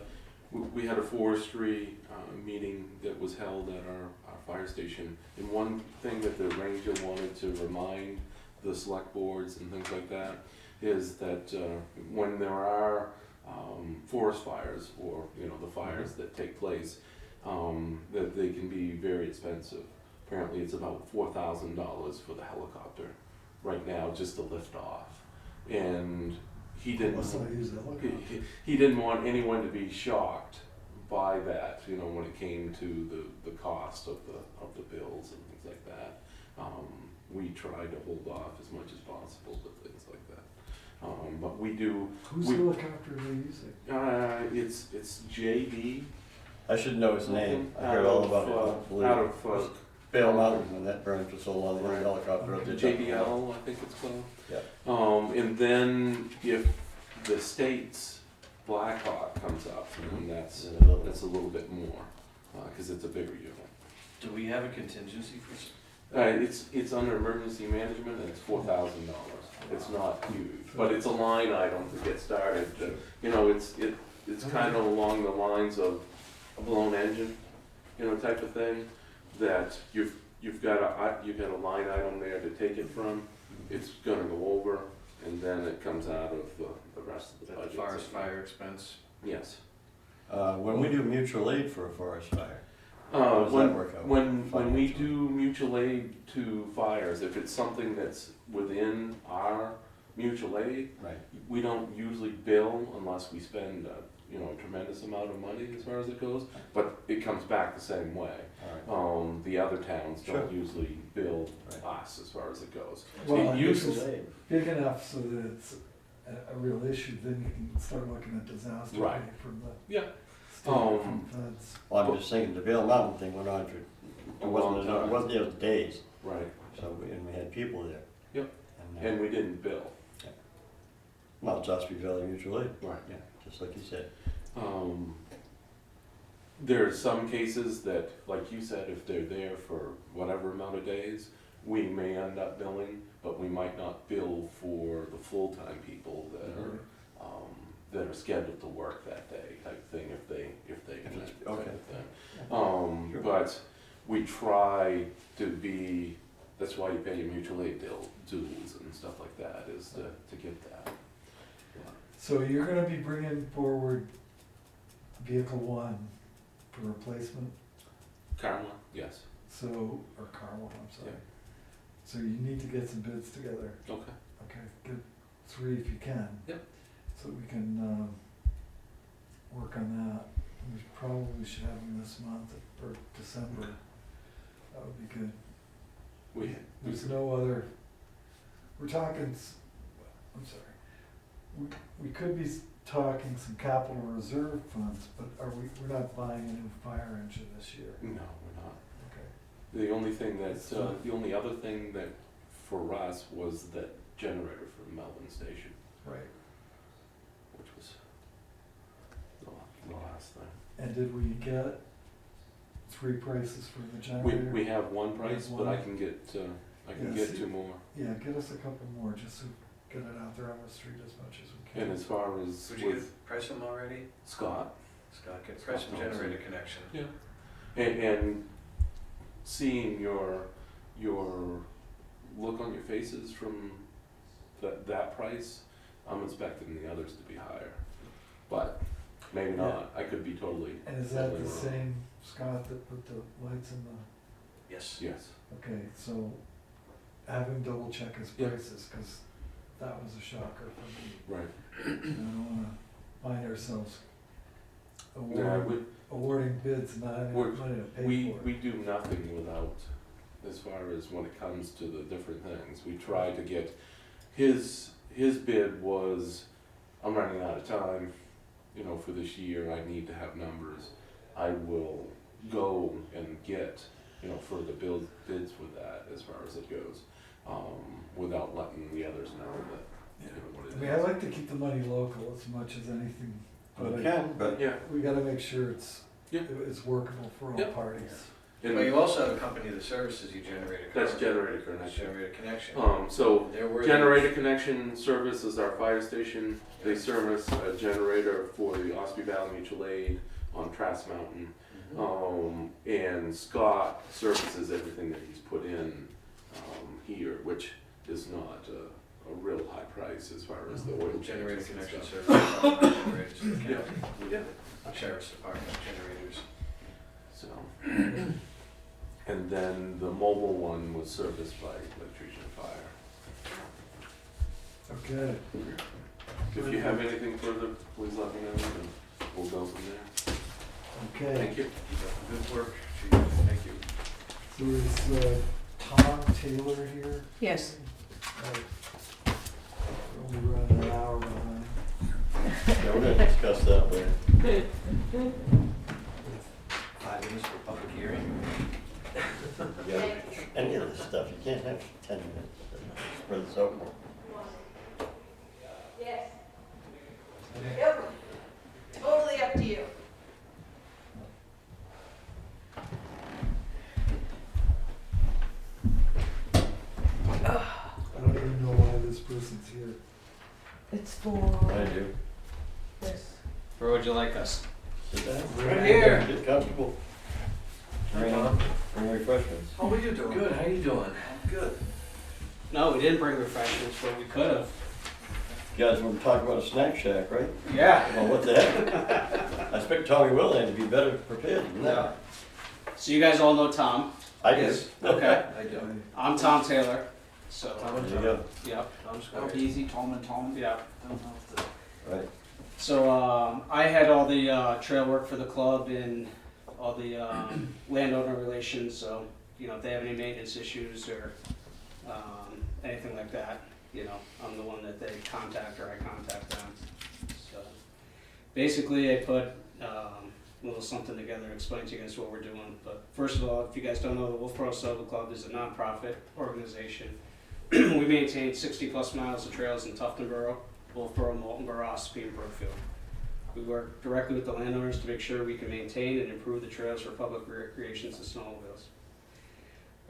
we had a forestry, meeting that was held at our fire station. And one thing that the ranger wanted to remind the select boards and things like that is that, when there are, forest fires or, you know, the fires that take place, that they can be very expensive. Apparently it's about $4,000 for the helicopter right now just to lift off. And he didn't, Unless I use a helicopter. he didn't want anyone to be shocked by that, you know, when it came to the cost of the bills and things like that. We try to hold off as much as possible with things like that. But we do, Whose helicopter are they using? it's JD. I should know his name. I heard all about it. I don't believe Out it. of, Bale Mountain, when that burned for so long, the Right. helicopter up there. JDL, I think it's called. Yeah. And then if the state's Blackhawk comes up, and that's a little bit more, cause it's a bigger unit. Do we have a contingency for, It's under emergency management and it's $4,000. It's not huge, but it's a line item to get started. You know, it's kind of along the lines of a blown engine, you know, type of thing, that you've got a line item there to take it from. It's gonna go over, and then it comes out of the rest of the budget. forest fire expense? Yes. When we do mutual aid for a forest fire, how does that work out? When we financially? do mutual aid to fires, if it's something that's within our mutual aid, Right. we don't usually bill unless we spend you know, a tremendous amount of money as far as it goes, but it comes back the same way. All right. The other towns don't Sure. usually bill Right. us as far as it goes. Well, It I used guess to- it's big enough so that it's a real issue, then you can start looking at disaster Right. aid from the Yeah. state, from feds. Well, I'm just thinking, the Bale Mountain thing went on for, it A long wasn't, time. it wasn't, it was days, Right, so, and we had people there. Yep. And, and we didn't bill. Mount Joshua Valley Mutual Aid, Right. yeah, just like you said. There are some cases that, like you said, if they're there for whatever amount of days, we may end up billing, but we might not bill for the full-time people that are scheduled to work that day type thing, if they can, it's- type okay. of thing. Sure. But we try to be, that's why you pay your mutual aid dues and stuff like that, is to get that. So you're gonna be bringing forward vehicle one for replacement, Karma, yes, so, or car one, I'm sorry. Yeah. So you need to get some bids together, okay, okay, get 3 if you can. Yep. So we can, work on that, we probably should have them this month or December, that would be good. There's no other, we're talking, I'm sorry, we could be talking some capital reserve funds, but we're not buying a new fire engine this year, no, we're not. okay? The only thing that's, the only other thing that for us was that generator for Melbourne Station, Right, which was the last thing. and did we get 3 prices for the We, generator? we have one price, but I one. can get, I can Yeah, get see- 2 more. Yeah, get us a couple more, just to get it out there on the street as much as we can. And as far as Would you with get price them already? Scott, Scott, get price and Scott Thompson. generator connection. and seeing your look on your faces from that price, I'm expecting the others to be higher. But maybe not, I could be totally, And is that totally the wrong. same Scott that put the lights in the, Yes. Yes, okay, so have him double check his Yeah. prices, cause that was a shocker for me. right. I don't wanna find ourselves Yeah, awarding bids and not having We're- enough money to pay we for it. do nothing without as far as when it comes to the different things. We try to get, his bid was, I'm running out of time, you know, for this year, I need to have numbers. I will go and get, you know, further bids for that as far as it goes, without letting the others know that, you know, what it I mean, I like to keep the money local as much as anything, but You can, but Yeah. we gotta make sure it's Yeah. workable for all Yeah. parties. And But you also have a company that services you generator. that's generator That's connection. generator connection. So They're worthy. generator connection service is our fire station. They service a generator for the Ospey Valley Mutual Aid on Trask Mountain. And Scott services everything that he's put in here, which is not a real high price as far as the oil Generator changes and connection stuff. service. Generators to the Yeah. county. Yeah. Sheriff's Department generators. So, and then the mobile one was serviced by electrician and fire. Okay. If you have anything further, please let me know, and we'll go from there. Okay, Thank you. Keep up the good work, Chief. Thank you. so is Tom Taylor here? Yes. We're only running an hour behind. yeah, we're gonna discuss that later. 5 minutes for public hearing. Yeah, any of this stuff, you can't have 10 minutes, spread this out more. Yes. Yep. Totally up to you. I don't even know why this person's here. It's for I do. this. Where would you like us? Sit down. Right here. Get comfortable. Bring refreshments. How are you doing? Good, how you doing? Good. No, we didn't bring refreshments, but we could have. You guys want to talk about a snack shack, right? Yeah. Well, what the heck? I expect Tommy Willand to be better prepared than that. So you guys all know Tom. I do. Yes. Okay. I do. I'm Tom Taylor. So, Tom and There you go. yep, Tom's great. Easy, Tom and Tom. yep. I don't know if the Right. So I had all the trail work for the club and all the landowner relations. So you know if they have any maintenance issues or anything like that, you know I'm the one that they contact or I contact them. So basically, I put a little something together to explain to you guys what we're doing. But first of all, if you guys don't know, the Wolfboro Silver Club is a nonprofit organization. We maintain 60 plus miles of trails in Tuftonboro, Wolfboro, Moultonboro, Ospey, and Brookfield. We work directly with the landowners to make sure we can maintain and improve the trails for public recreations and snowmobiles.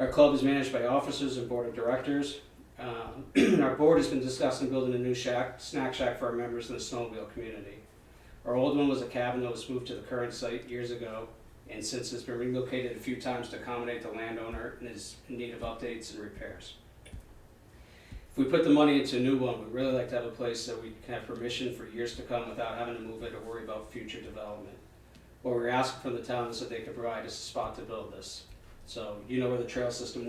Our club is managed by officers and board of directors. Our board has been discussing building a new snack shack for our members in the snowmobile community. Our old one was a cabin that was moved to the current site years ago, and since it's been relocated a few times to accommodate the landowner and is in need of updates and repairs. If we put the money into a new one, we'd really like to have a place that we can have permission for years to come without having to move it or worry about future development. What we're asking from the town is that they could provide us a spot to build this. So you know where the trail system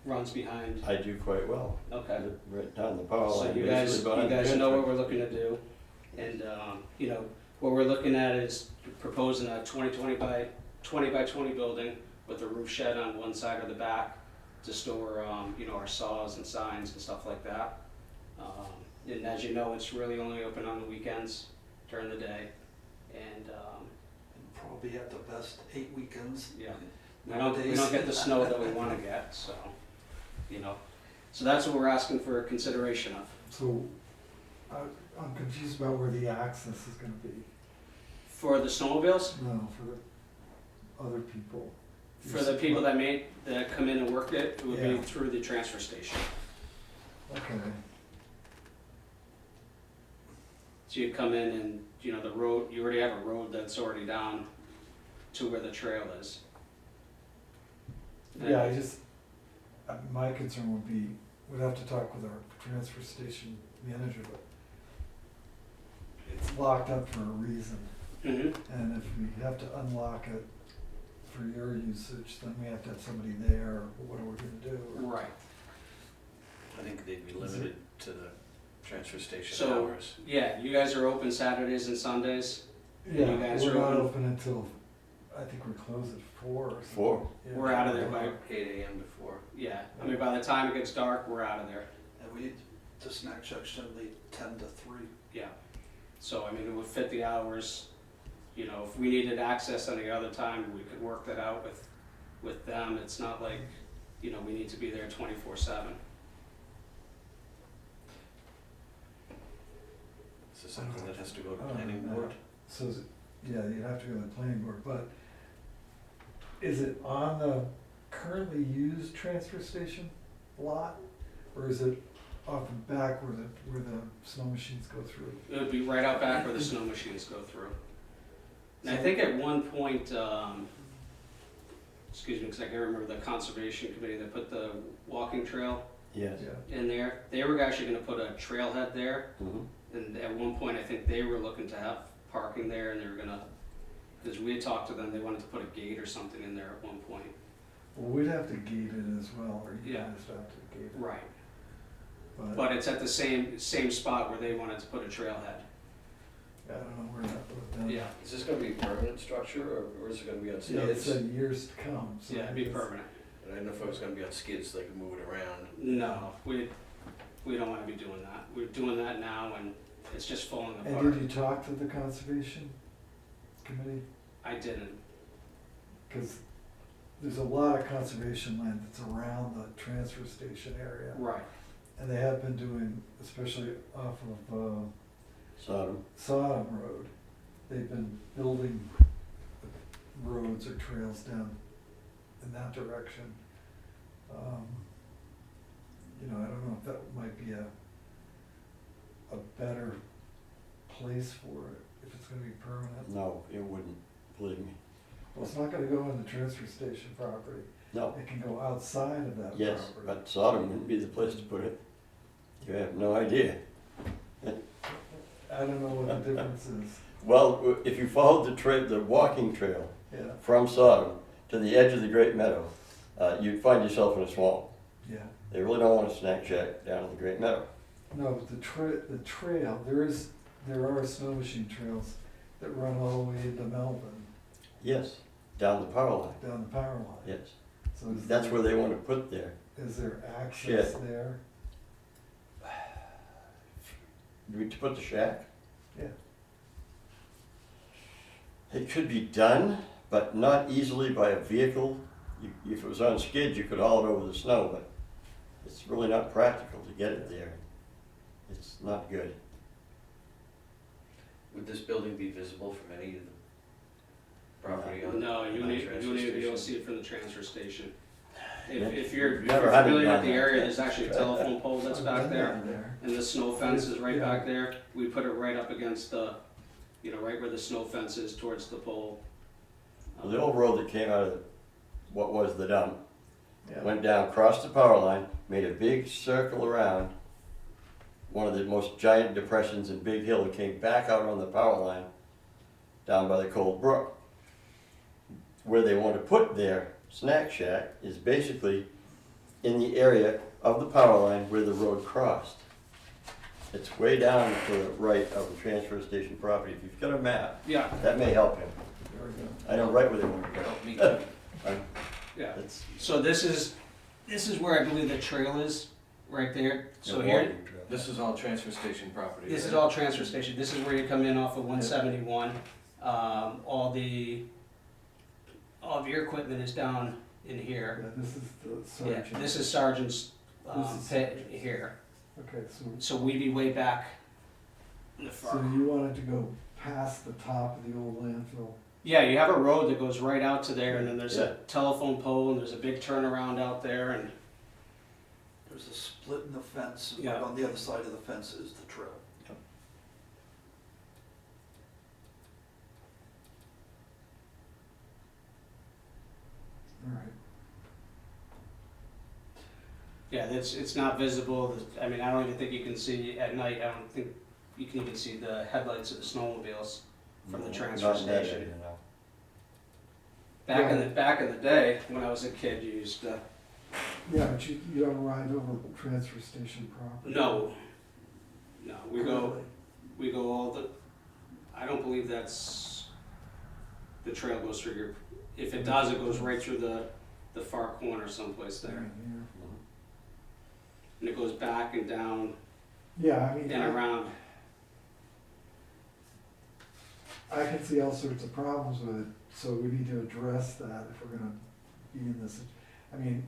runs behind. I do quite well. Okay. Right down the power So line. you guys basically behind the know fence. what we're looking to do. And, you know, what we're looking at is proposing a 20 by 20 building with a roof shed on one side or the back to store, you know, our saws and signs and stuff like that. And as you know, it's really only open on the weekends during the day. And, probably have the best 8 weekends. yeah, we don't get the snow that we wanna get, so, you know. So that's what we're asking for consideration of. So, I'm confused about where the access is gonna be. For the snowmobiles, No, for the other people. for the people that come in and work it would be Yeah. through the transfer station. Okay, So you come in and, you know, the road, you already have a road that's already down to where the trail is. yeah, my concern would be, we'd have to talk with our transfer station manager, but it's locked up for a reason, Mhm. and if we have to unlock it for your usage, then we have to have somebody there, or what are we gonna do? Right. I think they'd be limited to the transfer station So- hours. Yeah, you guys are open Saturdays and Sundays? Yeah, You guys we're are not open? open until I think we close at 4 or something. 4. Yeah. We're out of there by, 8 AM to 4. yeah, I mean, by the time it gets dark, we're out of there. And we, the snack shack's generally 10 to 3. Yeah, so I mean, it would fit the hours, you know, if we needed access any other time, we could work that out with them. It's not like, you know, we need to be there 24/7. Is this something that has to go to Oh, planning no. board? So, yeah, you'd have to go to the planning board, but is it on the currently used transfer station lot? Or is it off the back where the snow machines go through? It would be right out back where the snow machines go through. And I think at one point, excuse me, because I can't remember the conservation committee that put the walking trail Yes. Yeah. in there. They were actually gonna put a trailhead there, Mhm. and at one point, I think they were looking to have parking there, and they were gonna, because we had talked to them, they wanted to put a gate or something in there at one point. Well, we'd have to gate it as well, or you Yeah. guys have to gate it. Right. But it's at the same spot where they wanted to put a trailhead. I don't know where that would have been. Yeah, Is this gonna be a permanent structure, or is it gonna be on Yeah, it skids? said years to come, so. yeah, it'd be it's- permanent. And I didn't know if it was gonna be on skids, so they could move it around. No, we don't wanna be doing that. We're doing that now, and it's just falling And apart. did you talk to the conservation committee? I didn't. Cause there's a lot of conservation land that's around the transfer station area. Right. And they have been doing, especially off of, Sodom. Sodom Road, they've been building roads or trails down in that direction. You know, I don't know if that might be a better place for it, if it's gonna be permanent. No, it wouldn't, believe me. Well, it's not gonna go on the transfer station property, No, it can go outside of that property. yes, but Sodom wouldn't be the place to put it. You have no idea. I don't know what the difference is, Well, if you followed the walking trail yeah, from Sodom to the edge of the Great Meadow, you'd find yourself in a swamp. yeah. They really don't want a snack shack down in the Great Meadow. No, but the trail, there are snow machine trails that run all the way into Melbourne, Yes, down the power line, down the power line. yes. So is That's there- where they want to put their, Is there access Shed. there? to put the shack. Yeah. It could be done, but not easily by a vehicle. If it was on skids, you could haul it over the snow, but it's really not practical to get it there. It's not good. Would this building be visible from any of the property on No, you on the need transfer to be able to station? see it from the transfer station. Yeah. If you're Never had it familiar with done the that. area, there's actually a telephone pole that's I've back been there, down there. and the snow fence is right Yeah. back there. We put it right up against the, you know, right where the snow fence is towards the pole. Well, the old road that came out of what was the dump, Yeah. went down, crossed the power line, made a big circle around one of the most giant depressions in Big Hill, and came back out on the power line down by the Cold Brook. Where they want to put their snack shack is basically in the area of the power line where the road crossed. It's way down to the right of the transfer station property. If you've got a map, Yeah, that may help him. There we go. I know right where they want to go. Help me too. yeah. It's So this is where I believe the trail is, right there. So a here, walking trail. This is all transfer station property. this is right? all transfer station. This is where you come in off of 171. All of your equipment is down in here. Yeah, this is the Yeah, sergeant. this is Sergeant's This is pit Sergeant's. here. Okay, So we'd be way back in the so far. you wanted to go past the top of the old landfill? Yeah, you have a road that goes right out to there, and then there's Yeah. a telephone pole, and there's a big turnaround out there, and There's a split in the fence, and Yeah. right on the other side of the fence is the trail. All right. yeah, it's not visible. I mean, I don't even think you can see at night. I don't think you can even see the headlights of the snowmobiles from the transfer Not in that station. area, no. Back in the day, when I was a kid, you used to. Yeah, but you don't ride over transfer station property? No, we go. Really? We go all the, I don't believe the trail goes through if it does, it goes right through the far corner someplace there. Here. And it goes back and down Yeah, I mean, and around. I can see all sorts of problems with it, so we need to address that if we're gonna be in this. I mean,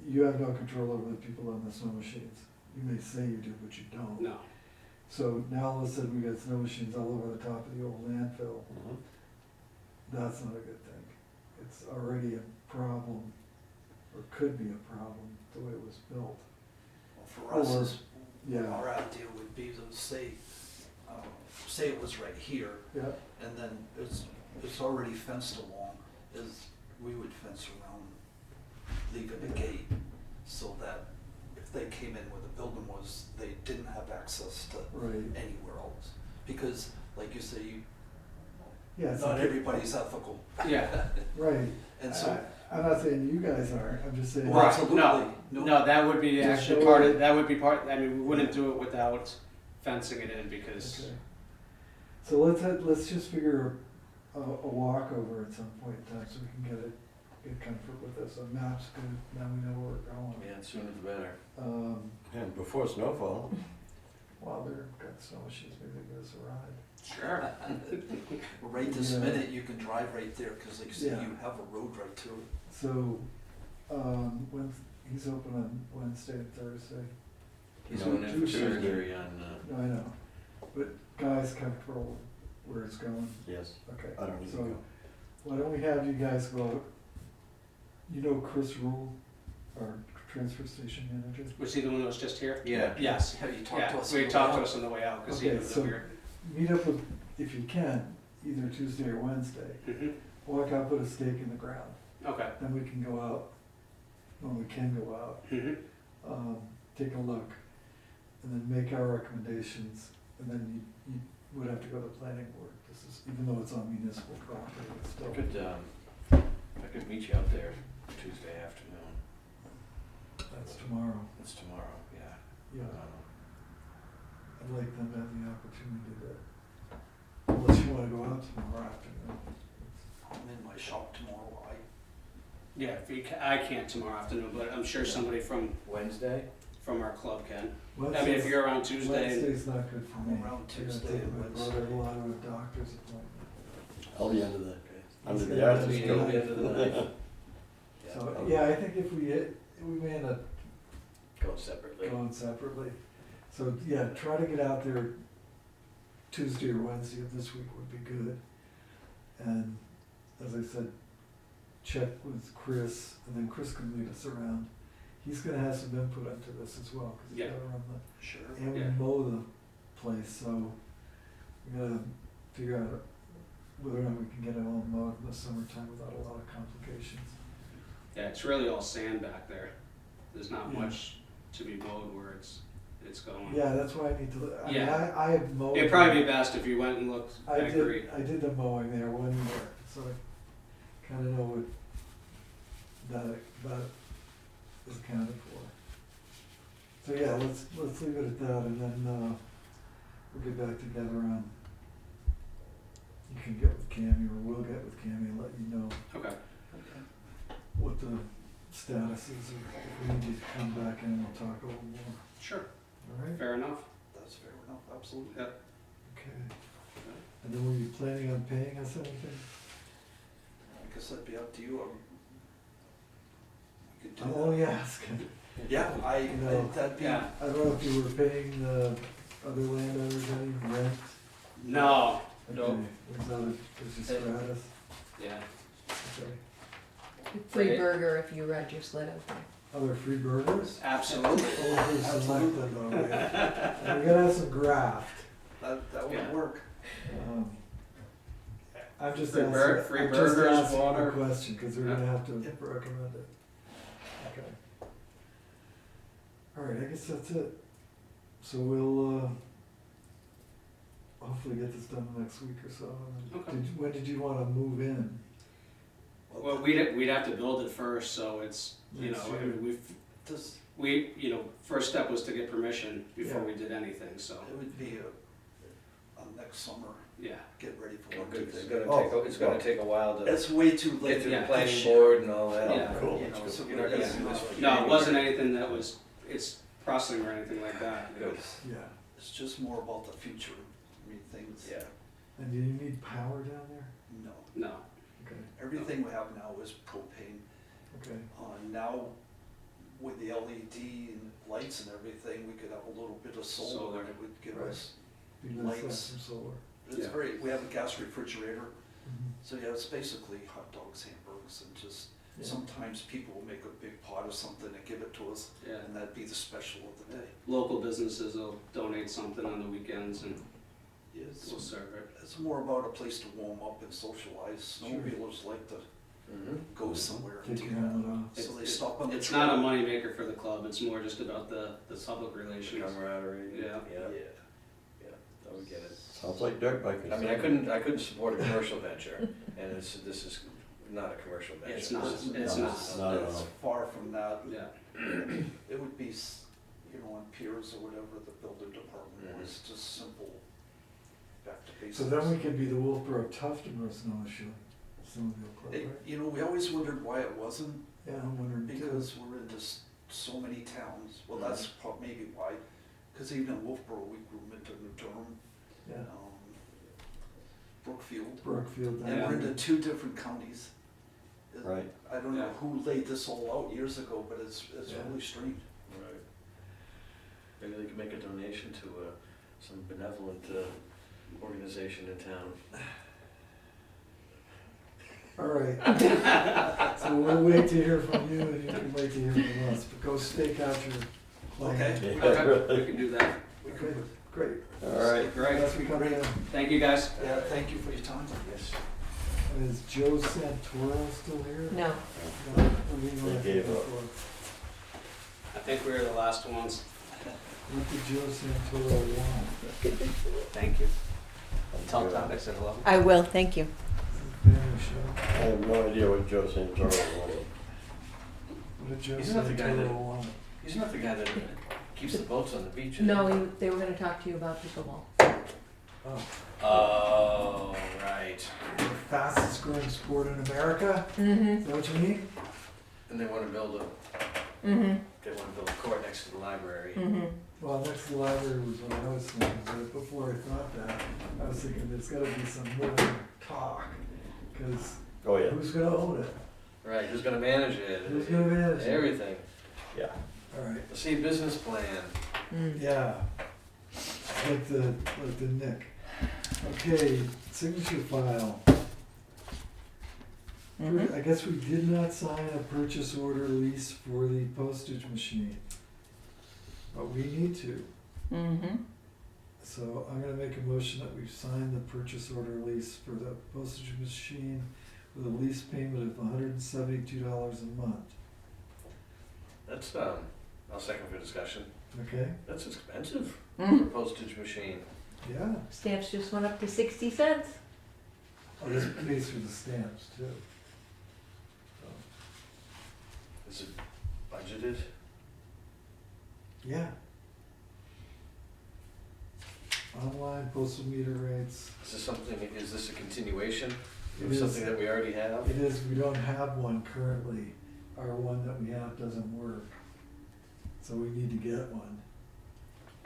you have no control over the people on the snow machines. You may say you do, but you don't. No. So now all of a sudden we got snow machines all over the top of the old landfill. Mhm. That's not a good thing. It's already a problem, or could be a problem, the way it was built. Well, for us, Or- is- Yeah, our idea would be to say it was right here, yeah, and then it's already fenced along, is we would fence around, leaving a gate, so that if they came in where the building was, they didn't have access to right. anywhere else. Because, like you say, Yeah, it's not like- everybody's ethical, Yeah. Right. and so. I'm not saying you guys aren't, I'm just saying. Well, absolutely. No, that would be Just actually the part way- of, that would be part, I mean, we wouldn't do it without fencing it in because, Okay. So let's just figure a walkover at some point in time so we can get comfort with this. A map's good, now we know where we're going. Yeah, the sooner the better. And before snowfall, While they're got snow machines, maybe they give us a ride. sure. Right this Yeah. minute, you can drive right there, cause like you said, Yeah. you have a road right to it. So, he's open on Wednesday and Thursday. He's No, going in for Tuesday. surgery on, No, I know, but guys comfortable where it's going, yes, okay. I don't need to So, go. why don't we have you guys go out? You know Chris Rule, our transfer station manager? Was he the one that was just here? yeah. Yes. Have you talked to Yeah, us? we on the talked way to out? us on the way out because he Okay, was so- over here. Meet up with, if you can, either Tuesday or Wednesday. Mm-hmm. Walk out, put a stake in the ground. Okay. Then we can go out, when we can go out, Mm-hmm. take a look, and then make our recommendations, and then you would have to go to planning board. This is, even though it's on municipal property, it's I still, I could meet you out there Tuesday afternoon. that's tomorrow. It's tomorrow, yeah. Yeah, Um, I'd like them to have the opportunity to, unless you wanna go out tomorrow afternoon. I'm in my shop tomorrow, Yeah, if you I can't tomorrow afternoon, but I'm sure somebody from Wednesday? our club can. I mean, if Wednesday's- you're around Tuesday, and- Wednesday's not good for me. I'm around I gotta Tuesday take and my Wednesday. brother a lot of a doctor's appointment. I'll be under the He's the gonna artist be Till at the end of the night. So, yeah, I think if we may end up Go separately. going separately. So, yeah, try to get out there Tuesday or Wednesday of this week would be good. And as I said, check with Chris, and then Chris can lead us around. He's gonna have some input into this as well, cause he's Yeah. gotta run Sure. and we Yeah. mow the place, so we gotta figure out whether or not we can get it all mowed in the summertime without a lot of complications. yeah, it's really all sand back there. There's not Yeah. much to be mowed where it's going. Yeah, that's why I need to, I mean, Yeah. I have mowed. It'd probably be best if you went and looked. I I agree. did the mowing there 1 year, so I kinda know what that is accounted for. So yeah, let's leave it at that, and then, we'll get back together on, you can get with Cammy, or we'll get with Cammy and let you know Okay. what the status is, or if we need you to come back in, we'll talk a little more, Sure. alright? Fair enough. That's fair enough, absolutely. Yep. Okay. And then were you planning on paying us anything? I guess that'd be up to you, we could do I'm that. only asking. Yeah, No. that'd be, Yeah. I don't know if you were paying the other landowners any rent? No. Okay, Nope. was that just gratis? Yeah. Okay. Free Right. burger if you read your sled out there. Other free burgers? Absolutely. Oh, for selected, though, yeah. And we gotta have some graft. that would Yeah. work. I'm just Free asking, free I'm just burgers, asking water. a question, cause we're gonna have to Yeah. recommend it. Okay. Alright, I guess that's it. So we'll, hopefully get this done next week or so. And Okay. when did you wanna move in? Well, we'd have to build it first, so it's, you Next know, year. Just, first step was to get permission before Yeah. we did anything, so. it would be next summer, Yeah. get ready for Well, winter. good, it's gonna Oh, take, it's gonna well. take a while to It's way too late. get through the Yeah. planning board and all that. Yeah. Cool. You know, so You're not gonna it's do this not- for No, it wasn't anything that was, it's processing or anything like that. Good. Yeah. It's just more about the future. I mean, things. Yeah. And do you need power down there? No. No. Okay, Everything we have now is propane. okay. Now, with the LED and lights and everything, we could have a little bit of solar Solar. and it would give Right. us, Be less Lights. from solar. it's Yeah. very, we have a gas refrigerator. Mhm. So yeah, it's basically hot dogs, hamburgers, and just, Yeah. sometimes people will make a big pot of something and give it to us, Yeah. and that'd be the special of the day. Local businesses will donate something on the weekends and It's, we'll serve it. it's more about a place to warm up and socialize. Sure. Snowmobilers like to Mm-hmm. go somewhere and Take do your helmet that. off. So they stop on the It's not a trail. moneymaker for the club, it's more just about the public relations. Camaraderie. Yeah. Yeah, Yeah. yeah, I would get it. Sounds like dirt bikers. I mean, I couldn't support a commercial venture, and this is not a commercial venture. It's not, This is- it's No, not. it's not at It's all. far from that. Yeah. It would be, you know, on piers or whatever, the building department Mhm. was just simple, back to basics. So then we could be the Wolfboro Tufton Snow Snowmobile Club, It- right? You know, we always wondered why it wasn't, Yeah, I'm wondering too. because we're in just so many towns. Well, that's maybe why, because even in Wolfboro, we grew into New Durham, Yeah, Brookfield, Brookfield. and we're into two different counties. Right. I don't know Yeah. who laid this all out years ago, but it's Yeah. really strange. Right. Maybe they could make a donation to some benevolent organization in town. All right. So we'll wait to hear from you and you can wait to hear from us, but go stake out your plan. Okay. Yeah, Okay, really. we can do that. Okay, great. All right. Great. Thanks for coming in. Thank you, guys. Yeah, thank you for your time. Yes. And is Joe Santoro still here? No, No, what do you want They gave to up. for? I think we were the last ones. What did Joe Santoro want? Thank you. Tell Tom I said hello. I will, thank you. Family show. I have no idea what Joe Santoro wanted. What did Joe He's not the guy that- Santoro want? He's not the guy that keeps the boats on the beach, is he? No, they were gonna talk to you about pickleball. Oh, Oh, right. the fastest growing sport in America? Mm-hmm, Is that what you mean? And they wanna build mm-hmm, a court next to the library. mm-hmm. Well, next to the library was what I was thinking, but before I thought that, I was thinking there's gotta be some more talk. Cause Oh, yeah. who's gonna own it? Right, who's gonna manage it? Who's gonna manage it? Everything. Yeah. Alright, Let's see, business plan. Mm. yeah. Like the Nick. Okay, signature file. Mhm. I guess we did not sign a purchase order lease for the postage machine. But we need to. Mm-hmm. So I'm gonna make a motion that we sign the purchase order lease for the postage machine with a lease payment of $172 a month. That's, I'll second for discussion. Okay? That's expensive for a Mm. postage machine. Yeah. Stamps just went up to 60 cents. Oh, this pays for the stamps too. So, Is it budgeted? yeah. Online postal meter rates. Is this a continuation It of is- something that we already have? It is, we don't have one currently. Our one that we have doesn't work. So we need to get one.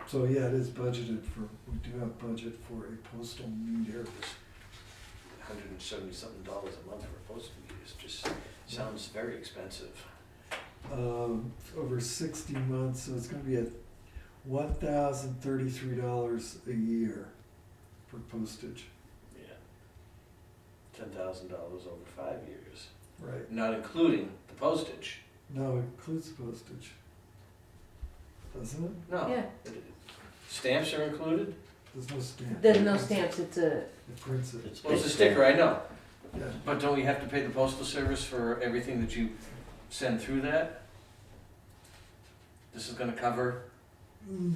So yeah, it is budgeted for, we do have budget for a postal meter. $170-something a month for a postal meters just sounds very expensive. Over 60 months, so it's gonna be at $1,033 a year for postage. Yeah. $10,000 over 5 years, Right. not including the postage. No, it includes postage. Doesn't it? No. Yeah. Stamps are included? There's no stamp. There's no stamps, it's a, It prints it. Well, it's a sticker, I know. Yeah. But don't you have to pay the postal service for everything that you send through that? This is gonna cover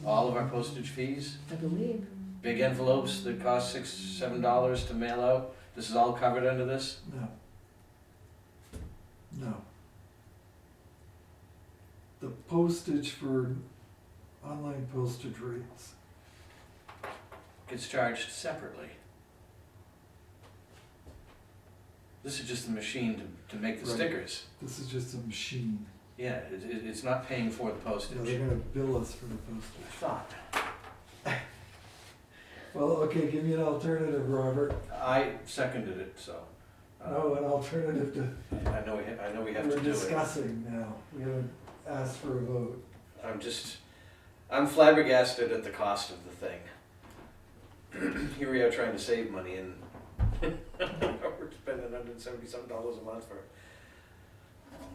all of our postage fees? I believe. Big envelopes that cost $6, $7 to mail out, this is all covered under this? No. No. The postage for online postage rates. gets charged separately. This is just a machine to make the Right. stickers. This is just a machine. Yeah, it's not paying for the No, postage. they're gonna bill us for the postage. I thought. Well, okay, give me an alternative, Robert. I seconded it, so. No, an alternative to, I know we have we're to do it. discussing now. We haven't asked for a vote. I'm flabbergasted at the cost of the thing. Here we are trying to save money and we're spending $170-some a month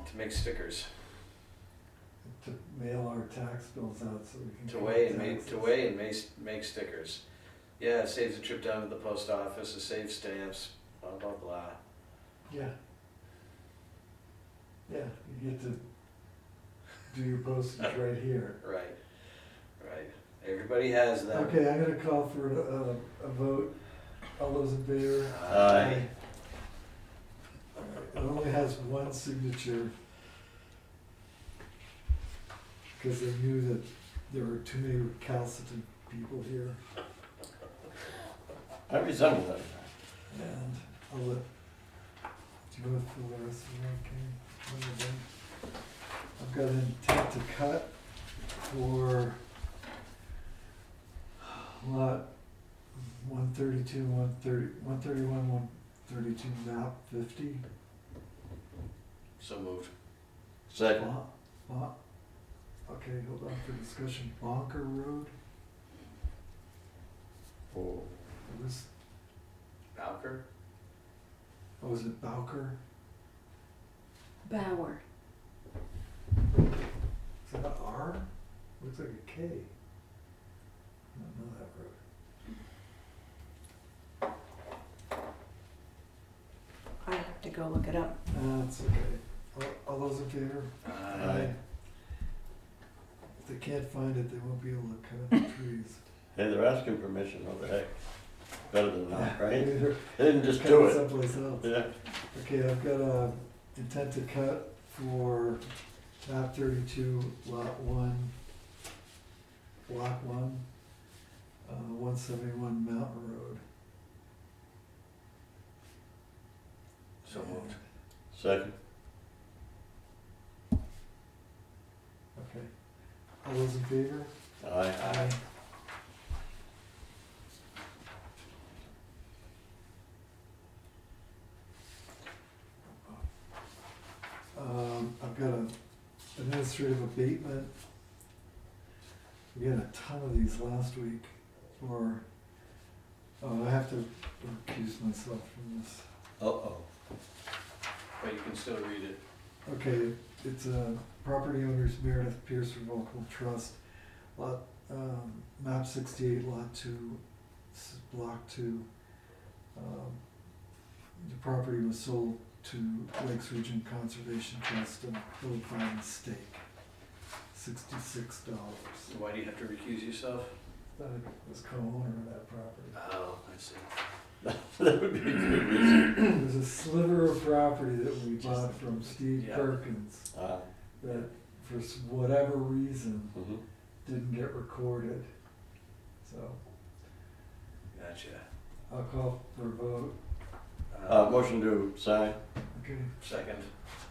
to make stickers. To mail our tax bills out so we can. To pay weigh taxes. and make stickers. Yeah, it saves a trip down to the post office, it saves stamps, blah, blah, blah. Yeah. Yeah, you get to do your postage right here. Right, right. Everybody has them. Okay, I'm gonna call for a vote. All those in favor? Aye. It only has one signature. Because they knew that there were too many recalcitrant people here. I resemble that. And I'll let, do you want to fill the rest of it, okay? I've got an intent to cut for lot 132, 131, 132, map 50. So moved. Second. Okay, hold on for discussion. Bonker Road, Oh. it was, Bowker? oh, was it Bowker? Bauer. Is that an R? Looks like a K. I don't know that road. I have to go look it up. That's okay. All those in favor? Aye. If they can't find it, they won't be able to cut up the trees. Hey, they're asking permission, what the heck? Better than not, right? Maybe they're They didn't just cutting do it. someplace else. Yeah. Okay, I've got a intent to cut for map 32, lot 1, block 1, 171 Mountain Road. So moved. Second. Okay. All those in favor? Aye. I've got an administrative abatement. We had a ton of these last week for, I have to recuse myself from this. Uh-oh. But you can still read it. Okay, it's a property owners Meredith Pierce Revocable Trust, lot, map 68, lot 2, block 2. The property was sold to Lakes Region Conservation Trust and Bill by mistake, $66. Why do you have to recuse yourself? I was co-owner of that property. Oh, I see. That would be a good reason. There's a sliver of property that we bought from Steve Yeah. Perkins Ah. that for whatever reason Mhm. didn't get recorded. So Gotcha. I'll call for a vote. Motion to sign. Okay, Second.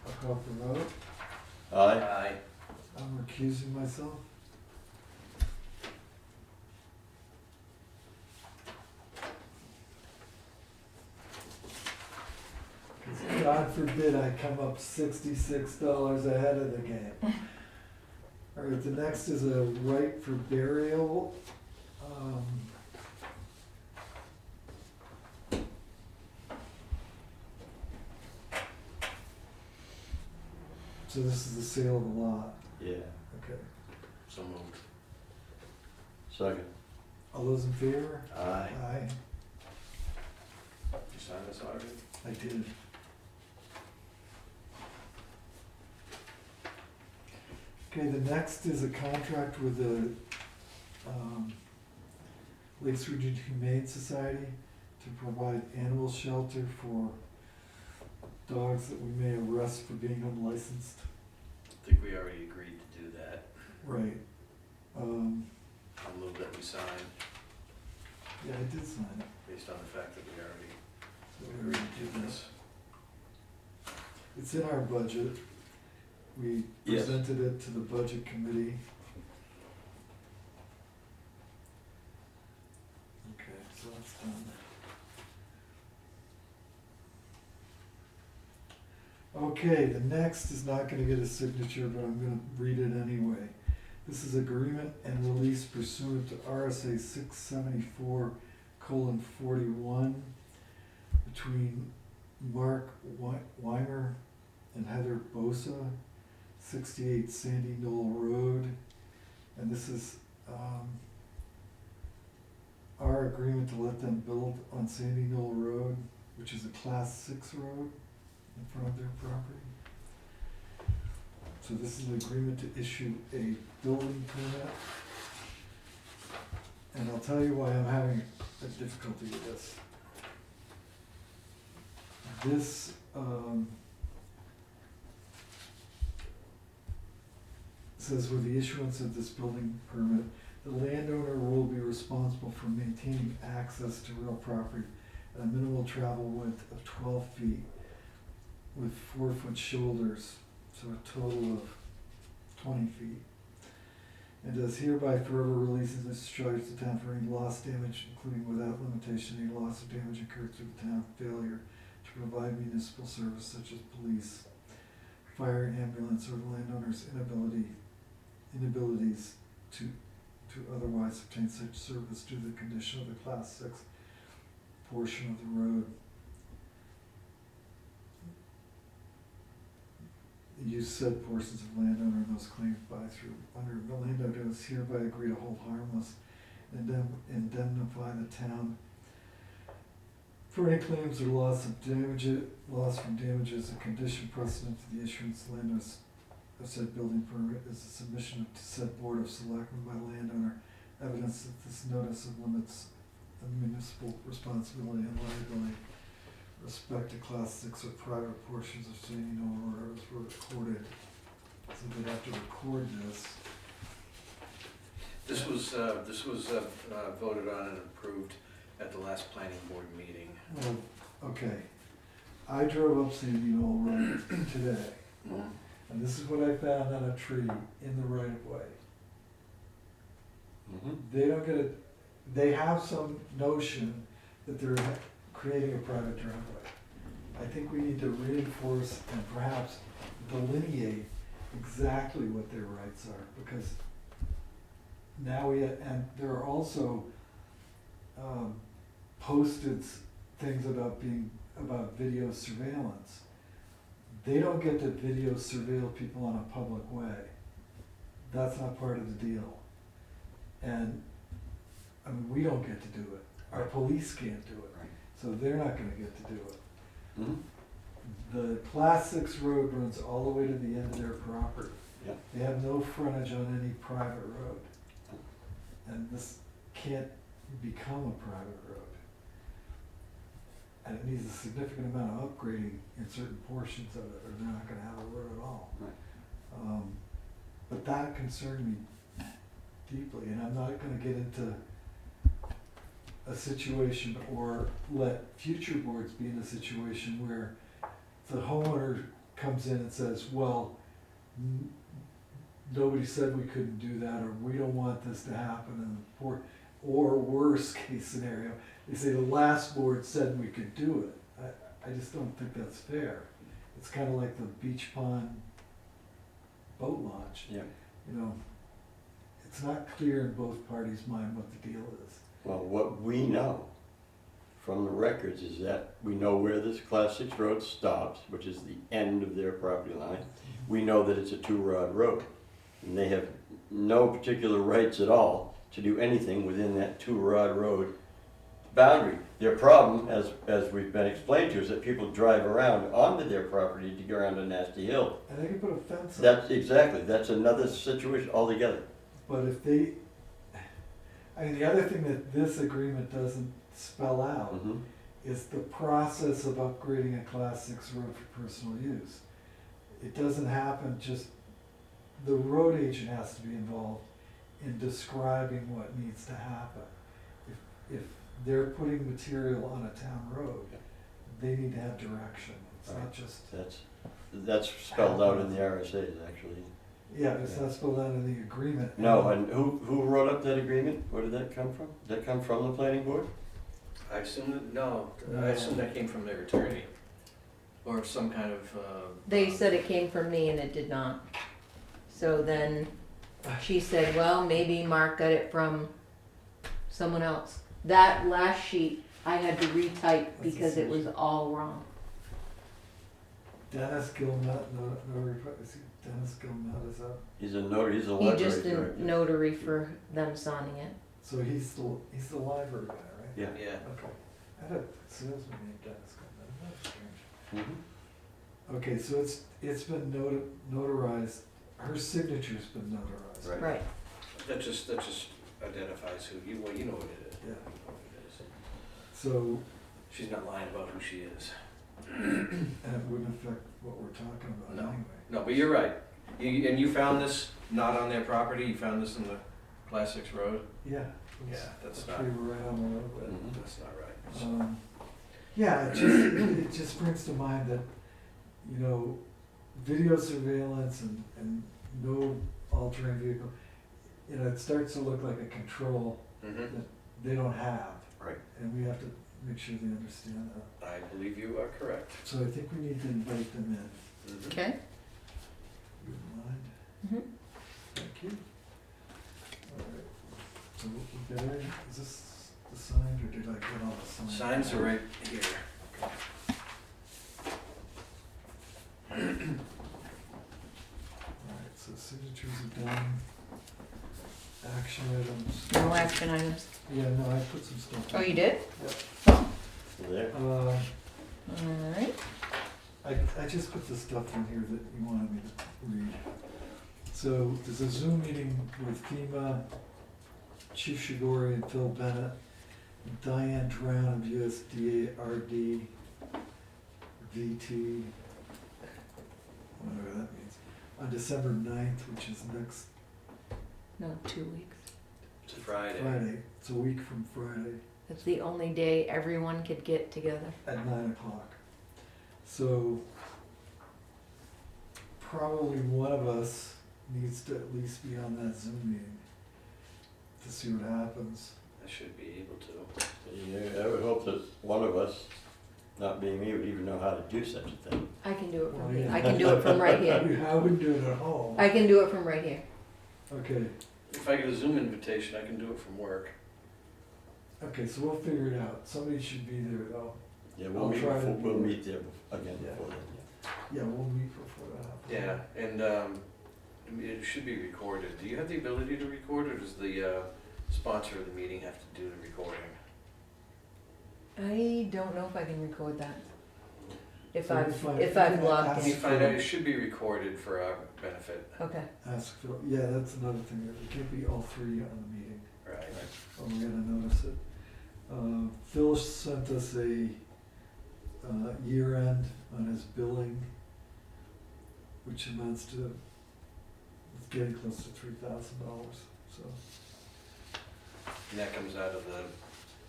I'll call for a vote. Aye. Aye. I'm recusing myself. Because God forbid I come up $66 ahead of the game. All right, the next is a right for burial. So this is the sale of the lot. Yeah. Okay. So moved. Second. All those in favor? Aye. Aye. You signed this already? I did. Okay, the next is a contract with the Lakes Region Humane Society to provide animal shelter for dogs that we may arrest for being unlicensed. I think we already agreed to do that. Right. I'll move that we sign. Yeah, I did sign it. based on the fact that we already So we agreed already to do this. It's in our budget. We Yes. presented it to the budget committee. Okay, so that's done. Okay, the next is not gonna get a signature, but I'm gonna read it anyway. This is agreement and release pursuant to RSA 674:41 between Mark Weimer and Heather Bosa, 68 Sandy Knoll Road. And this is our agreement to let them build on Sandy Knoll Road, which is a class 6 road in front of their property. So this is an agreement to issue a building permit. And I'll tell you why I'm having a difficulty with this. This, says with the issuance of this building permit, the landowner will be responsible for maintaining access to real property at a minimal travel width of 12 feet with 4-foot shoulders, so a total of 20 feet. And does hereby forever release and discharge the town for any loss, damage, including without limitation, any loss or damage incurred through the town failure to provide municipal service such as police, fire, ambulance, or the landowner's inabilities to otherwise obtain such service due to the condition of the class 6 portion of the road. You said portions of landowner and those claimed by through under the landowner does hereby agree to hold harmless and indemnify the town for any claims or loss from damages, a condition precedent to the issuance of landowner's of said building permit is the submission to said board of selectmen by landowner evidence that this notice of limits of municipal responsibility and liability respect to class 6 or private portions of Sandy Knoll Road were recorded. So they'd have to record this. This was voted on and approved at the last planning board meeting. Well, okay. I drove up Sandy Knoll Road today, and this is what I found on a tree in the right of way. They don't get it, they have some notion that they're creating a private driveway. I think we need to reinforce and perhaps delineate exactly what their rights are, because now and there are also posted things about video surveillance. They don't get to video surveil people on a public way. That's not part of the deal. And, I mean, we don't get to do it. Our police can't do it. So they're not gonna get to do it. The class 6 road runs all the way to the end of their property. Yep. They have no frontage on any private road. And this can't become a private road. And it needs a significant amount of upgrading in certain portions of it, or they're not gonna have a road at all. But that concerned me deeply, and I'm not gonna get into a situation or let future boards be in a situation where the homeowner comes in and says, well, nobody said we couldn't do that, or we don't want this to happen, or worst case scenario, they say the last board said we could do it. I just don't think that's fair. It's kind of like the Beach Pond boat launch. Yeah. You know, it's not clear in both parties' mind what the deal is. Well, what we know from the records is that we know where this class 6 road stops, which is the end of their property line. We know that it's a 2-rod road, and they have no particular rights at all to do anything within that 2-rod road boundary. Their problem, as we've been explained to, is that people drive around onto their property to get around a nasty hill. And they can put a fence up. That's another situation altogether. But if the other thing that this agreement doesn't spell out is the process of upgrading a class 6 road for personal use. It doesn't happen just, the road agent has to be involved in describing what needs to happen. If they're putting material on a town road, they need to have direction. It's not Right. just, That's spelled out in the RSA's, actually. yeah, it's not spelled out in the agreement. No, and who wrote up that agreement? Where did that come from? Did that come from the planning board? I assume that, no, I assume that came from their attorney, or some kind of, They said it came from me and it did not. So then she said, well, maybe Mark got it from someone else. That last sheet I had to retype because it was all wrong. Dennis Gilnut, notary, is he Dennis Gilnut, is that, He's a notary, he's a He library just a director. notary for them signing it. so he's the library guy, right? Yeah. yeah. Okay. I had a salesman named Dennis Gilnut, that's strange. Mhm. Okay, so it's been notarized, her signature's been notarized. Right. Right. That just identifies who, well, you know what it is. Yeah. You know what it is. So, She's not lying about who she is. and it wouldn't affect what we're talking about No. anyway. No, but you're right. And you found this not on their property, you found this in the Class 6 road? Yeah. Yeah, that's it's not, pretty right on the road, but, Mhm. that's not right. yeah, it just brings to mind that, you know, video surveillance and no altering vehicle, you know, it starts to look like a control Mhm. that they don't have. Right. And we have to make sure they understand that. I believe you are correct. So I think we need to invite them in. Mhm. Okay. You mind? Mhm. Thank you. All right. So we got it. Is this the sign or did I get all the signs? Signs are right here. Alright, so signatures are done. Action items. No action items. Yeah, no, I put some stuff. Oh, in. you did? There. Alright. I just put the stuff in here that you wanted me to read. So there's a Zoom meeting with FEMA, Chief Shigori and Phil Bennett, Diane Drown of USDA RD, VT, whatever that means, on December 9th, which is next No, 2 weeks. It's Friday. Friday. It's a week from Friday. It's the only day everyone could get together. At 9 o'clock. So probably one of us needs to at least be on that Zoom meeting to see what happens. I should be able to. Yeah, I would hope that one of us, not being me, would even know how to do such a thing. I can do it Well, from here. yeah. I can do it from right here. I wouldn't do it at home. I can do it from right here. Okay, If I get a Zoom invitation, I can do it from work. okay, so we'll figure it out. Somebody should be there though. Yeah, I'll try to be we'll there. meet there again Yeah. before then, Yeah, we'll meet before that happens. Yeah, and I mean, it should be recorded. Do you have the ability to record, or does the sponsor of the meeting have to do the recording? I don't know if I can record that. If So I've, if I- if I've if I logged ask Can you in. find out, it should be recorded for our benefit. Okay. Ask Phil, yeah, that's another thing, it can't be all three on the meeting. Right. Oh, we gotta notice it. Phil sent us a year end on his billing, which amounts to, it's getting close to $3,000, so. And that comes out of the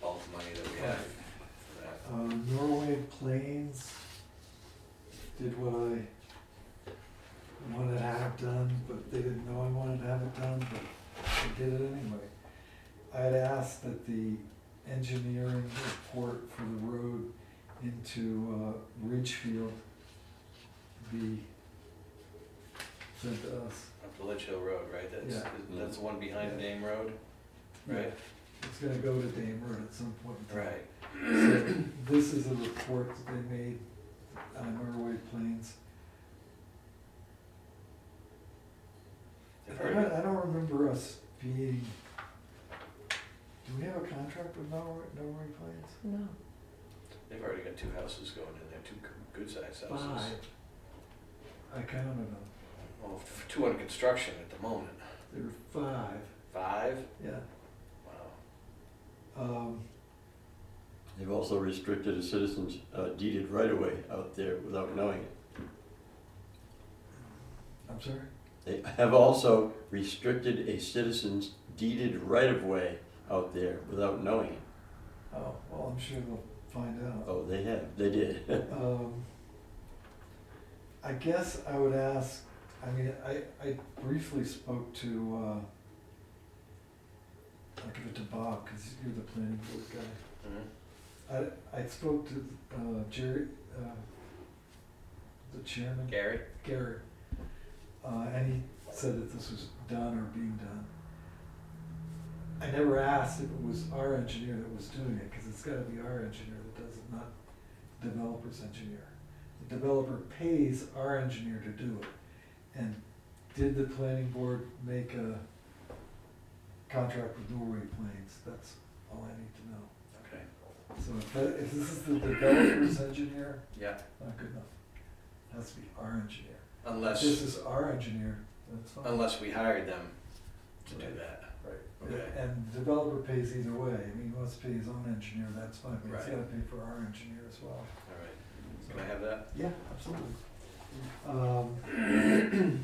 bulk money that we have for that. Norway Plains did what I wanted to have done, but they didn't know I wanted to have it done, but I did it anyway. I had asked that the engineering report for the road into Ridgefield be sent to us. Up the Ledge Hill Road, right? Yeah. That's the one behind Yeah. Dame Road, right? It's gonna go to Dame Road at some point in time. Right. So this is a report that they made on Norway Plains. I don't remember us being, do we have a contract with Norway Plains? No. They've already got 2 houses going in there, 2 good-sized houses. I counted them. Well, 2 under construction at the moment. There were 5, 5? yeah. Wow. They've also restricted a citizen's deeded right-of-way out there without knowing it. I'm sorry? They have also restricted a citizen's deeded right-of-way out there without knowing it. Oh, well, I'm sure they'll find out. Oh, they did. I guess I would ask, I mean, I briefly spoke to, I'll give it to Bob, cause you're the planning board guy. Mhm. I spoke to, Jerry, the chairman. Gary? Gary. And he said that this was done or being done. I never asked if it was our engineer that was doing it, cause it's gotta be our engineer that does it, not the developer's engineer. The developer pays our engineer to do it. And did the planning board make a contract with Norway Plains? That's all I need to know. Okay. So if this is the developer's engineer, Yeah, not good enough. It has to be our engineer. If unless, this is our engineer, that's fine. unless we hired them to do Right. that. Right. Okay. And the developer pays either way. I mean, he wants to pay his own engineer, that's fine, but he's Right. gotta pay for our engineer as well. All right. Can I have that? Yeah, absolutely.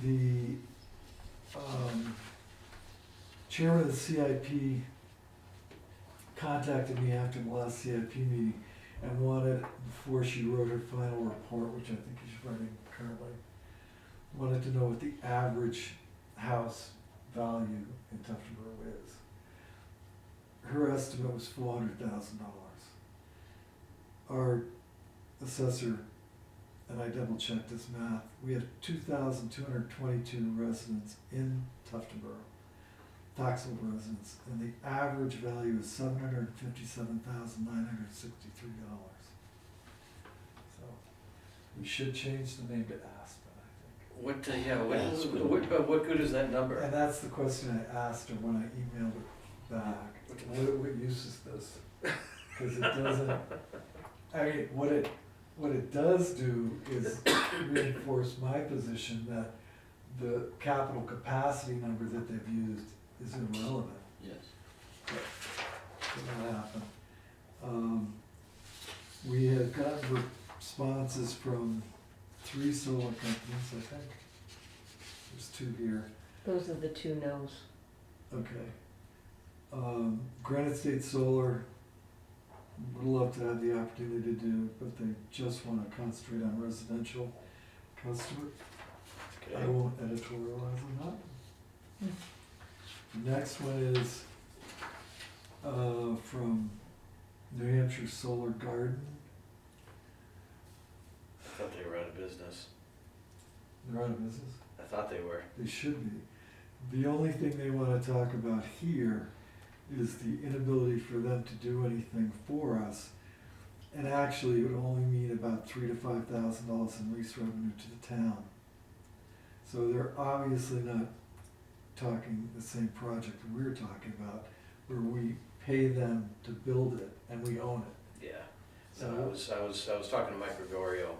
The chairman of the CIP contacted me after the last CIP meeting and wanted, before she wrote her final report, which I think she's writing currently, wanted to know what the average house value in Tuftonboro is. Her estimate was $400,000. Our assessor, and I double checked this math, we have 2,222 residents in Tuftonboro, taxable residents, and the average value is $757,963. So, we should change the name to Aspen, I What, yeah, Aspen. what good is that think. number? And that's the question I asked her when I emailed it back. What use is this? Cause it doesn't, I mean, what it does do is reinforce my position that the capital capacity number that they've used is irrelevant. Yes. That'll happen. We have gotten responses from 3 solar companies, I think. There's 2 here. Those are the two no's. Okay. Granite State Solar would love to have the opportunity to do, but they just wanna concentrate on residential customer. I Okay. won't editorialize on that. The next one is, from New Hampshire Solar Garden. I thought they were out of business. They're out of business. I thought they were. They should be. The only thing they wanna talk about here is the inability for them to do anything for us. And actually, it would only mean about $3,000 to $5,000 in lease revenue to the town. So they're obviously not talking the same project we're talking about, where we pay them to build it and we own it. Yeah. So- No, I was talking to Mike Gregorio,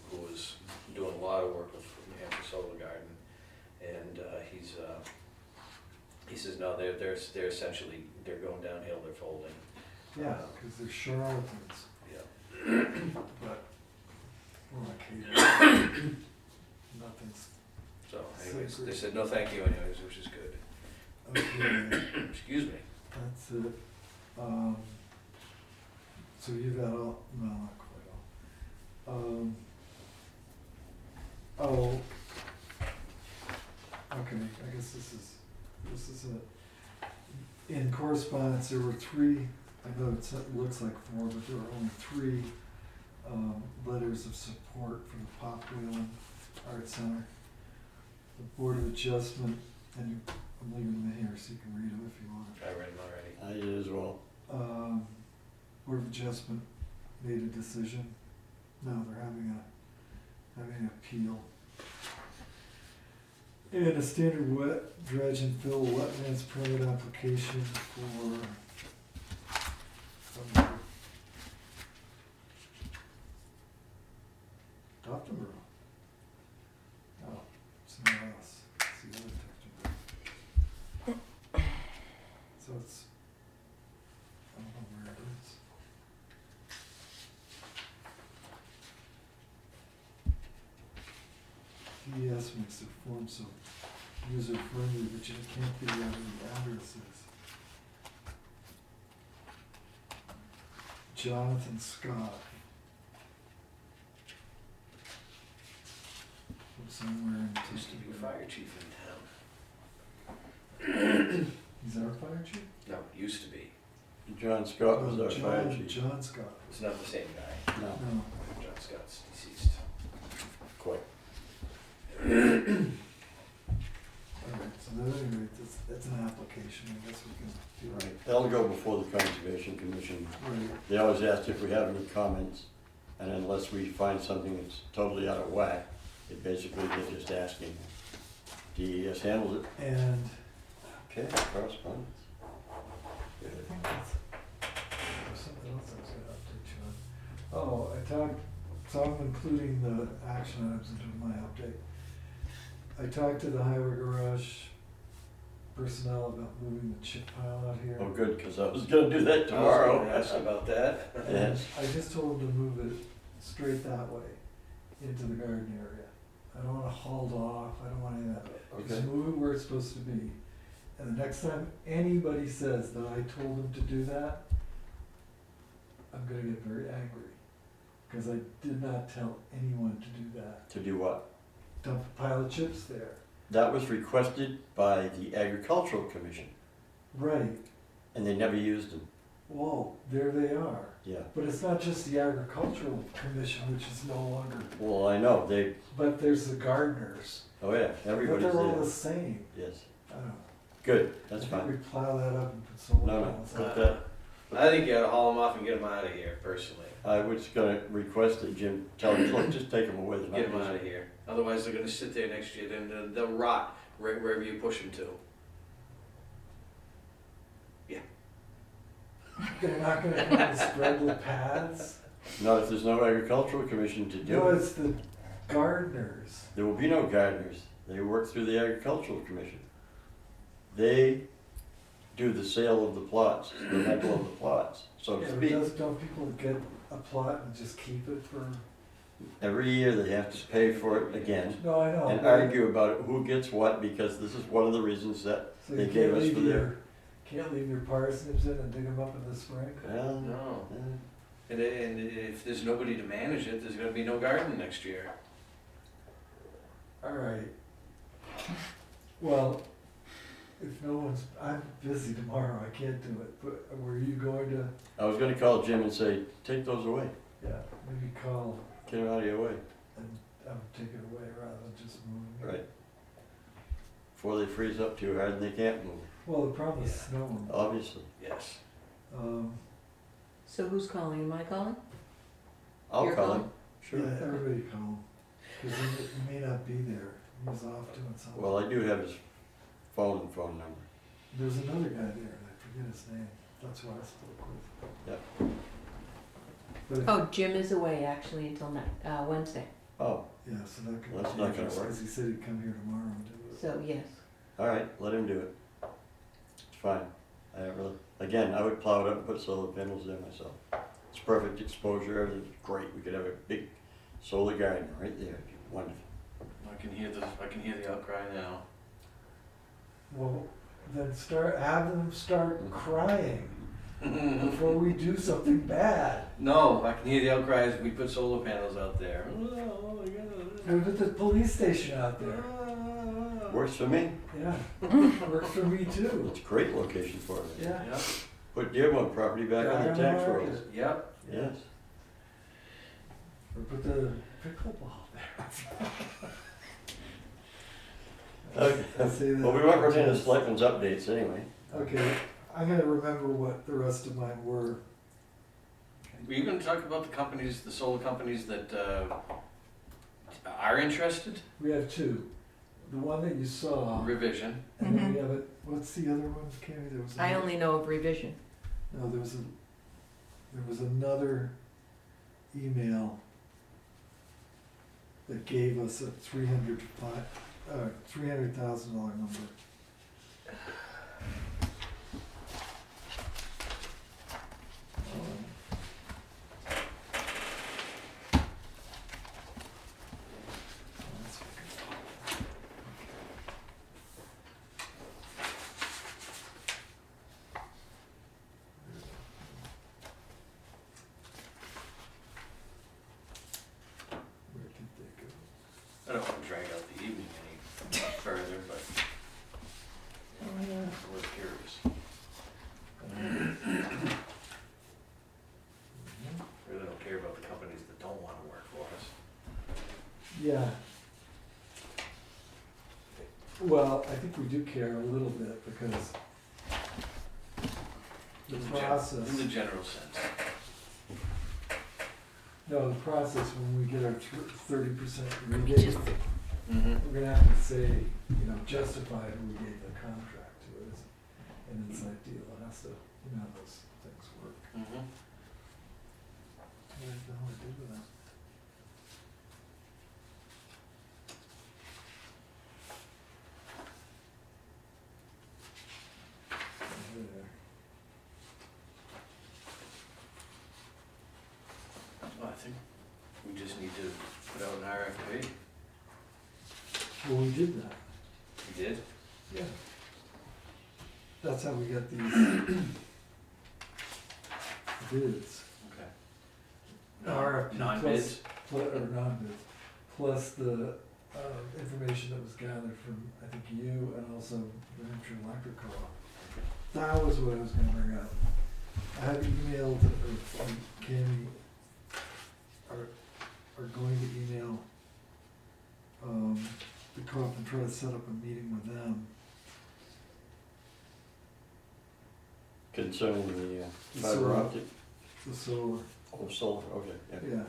who was doing a lot of work with New Hampshire Solar Garden, and he says, no, they're essentially, they're going downhill, they're folding. Yeah, cause they're charlatans, Yeah. but we're like haters. Nothing's, So anyways, they said, no, thank you anyways, which is good. okay, Excuse me. that's it. So you got all, no, not quite all. Oh, okay, I guess this is it. In correspondence, there were 3, I know it looks like 4, but there were only 3 letters of support for the Pop Whalen Art Center. The Board of Adjustment, and I'm leaving them here so you can read them if you want. I read them already. I did as well. Board of Adjustment made a decision. No, they're having an appeal. And a standard wet dredge and fill wetlands permit application for Tuftonboro. Oh, somewhere else. It's the other Tuftonboro. So it's, I don't know where it is. DES makes their form so user-friendly, but you can't figure out where the address is. Jonathan Scott. From somewhere in Used to be fire chief in town. He's our fire chief? No, used to be. John Scott was Oh, our fire John, chief. John Scott. It's not the same guy. No, No. John Scott's deceased. quite. Alright, so at any rate, that's an application, I guess we can do. Right, that'll go before the Conservation Commission. Right, They always ask if we have any comments, and unless we find something that's totally out of whack, it basically, they're just asking. DES handles it. and Okay, correspondence. I think that's, there's something else I was gonna update you on. Oh, I talked, so I'm including the action items into my update. I talked to the highway garage personnel about moving the chip pile out here. Oh, good, because I was gonna do that I tomorrow. was gonna ask about that. Yes. I just told them to move it straight that way, into the garden area. I don't wanna hauled off, I don't want any of that. Just Okay. move it where it's supposed to be. And the next time anybody says that I told them to do that, I'm gonna get very angry. Cause I did not tell anyone to do that. To do what? Dump a pile of chips there. That was requested by the Agricultural Commission, Right, and they never used them. whoa, there they are. Yeah. But it's not just the agricultural commission, which is no longer, Well, I know, they, but there's the gardeners. oh yeah, everybody's But they're all the there. same. Yes. I don't know. Good, that's I think fine. we plow that up and put solar No, no, panels put up. that, I think you ought to haul them off and get them out of here, personally. I was gonna request that Jim tell them, look, just take them away. They're not Get them using out of here. Otherwise, they're gonna sit there next year, then they'll rot right wherever you push them to. They're not gonna come and spread the paths. Not if there's no Agricultural Commission to do No, it. it's the gardeners. There will be no gardeners. They work through the Agricultural Commission. They do the sale of the plots, the rental of the plots, so to Yeah, but speak. don't people get a plot and just keep it for, Every year they have to pay for it again no, I know. and but- argue about it, who gets what, because this is one of the reasons that, So they you gave can't us leave for their- your, can't leave your parsnips in and dig them up in the spring? well, No. And if there's nobody to manage it, there's gonna be no garden next year. Alright. Well, if no one's, I'm busy tomorrow, I can't do it, but were you going to, I was gonna call Jim and say, take those away, yeah, maybe call get them out of your way, and take it away rather than just moving it? right? Before they freeze up too hard and they can't move, Well, the problem is Yeah. snowing. obviously. Yes. So who's calling? Am I calling? I'll You're call calling? him, sure. Yeah, everybody call him, cause he may not be there, he was off doing something. Well, I do have his phone number. There's another guy there, and I forget his name, that's who I spoke with. Yep. But, if- Oh, Jim is away actually until Wednesday. Oh, yeah, so that could Well, that's be not gonna interesting, work. cause he said he'd come here tomorrow and do it. So yes. all right, let him do it. It's fine. Again, I would plow it up and put solar panels there myself. It's perfect exposure, everything's great. We could have a big solar garden right there. It'd be wonderful. I can hear the outcry now. Well, then have them start crying before we do something bad. No, I can hear the outcry as we put solar panels out there. Oh my God. And put the police station out there, Works for me. yeah, works for me too, It's a great location for it. yeah. Yep, Put Dearborn property back on the Back tax the rolls. market. yep. Yes. Or put the pickleball there. Okay. I say that. Well, we went right into Selectmen's updates anyway. Okay, I'm gonna remember what the rest of mine were. Were you gonna talk about the companies, the solar companies that are interested? We have two. The one that you saw, Revision. and then we have it, what's the other one, Cammy? There was I another- only know of revision. No, there was another email that gave us a $300,000 number. I think we do care a little bit because the process, In the general sense. no, the process when we get our 30% rebate, Mm-hmm. we're gonna have to say, you know, justify who we gave the contract to as an inside deal. It has to, you know, how those things work. Mm-hmm. What the hell I did with that? There. Well, I think we just need to put out an RFP. Well, we did that. We did? Yeah. That's how we got these bids. Okay. RFP Non-bids? Or non-bids, plus the information that was gathered from, I think, you and also the New Hampshire Electric Co-op. That was what I was gonna bring up. I had emailed, or Candy are going to email the co-op and try to set up a meeting with them. Concerning the The fiber solar. optic, The solar, oh, solar, okay, yeah. yeah.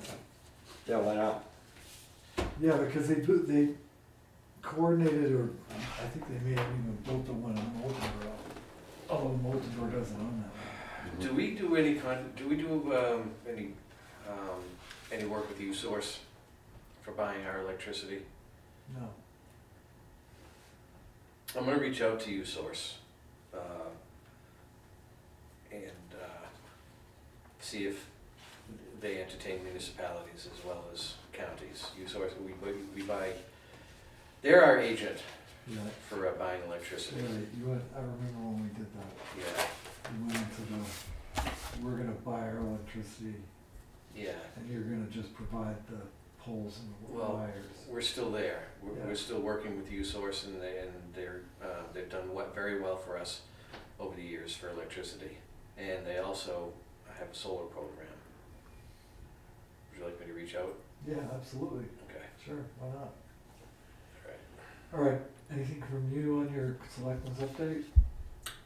Yeah, why not? Yeah, because they coordinated, or I think they may have even built the one in Moulton. Although Moulton doesn't own that. Do we do any any work with USource for buying our electricity? No. I'm gonna reach out to USource, and, see if they entertain municipalities as well as counties. USource, we buy, they're our agent Yeah. for buying electricity. Right, you went, I remember when we did that. Yeah, You went into we're gonna buy our electricity yeah. and you're gonna just provide the poles and the Well, wires. We're still there. Yeah. We're still working with USource, and they've done very well for us over the years for electricity. And they also have a solar program. Would you like me to reach out? Yeah, absolutely. Okay. Sure, why not? Right. All right, anything from you on your selectmen's update?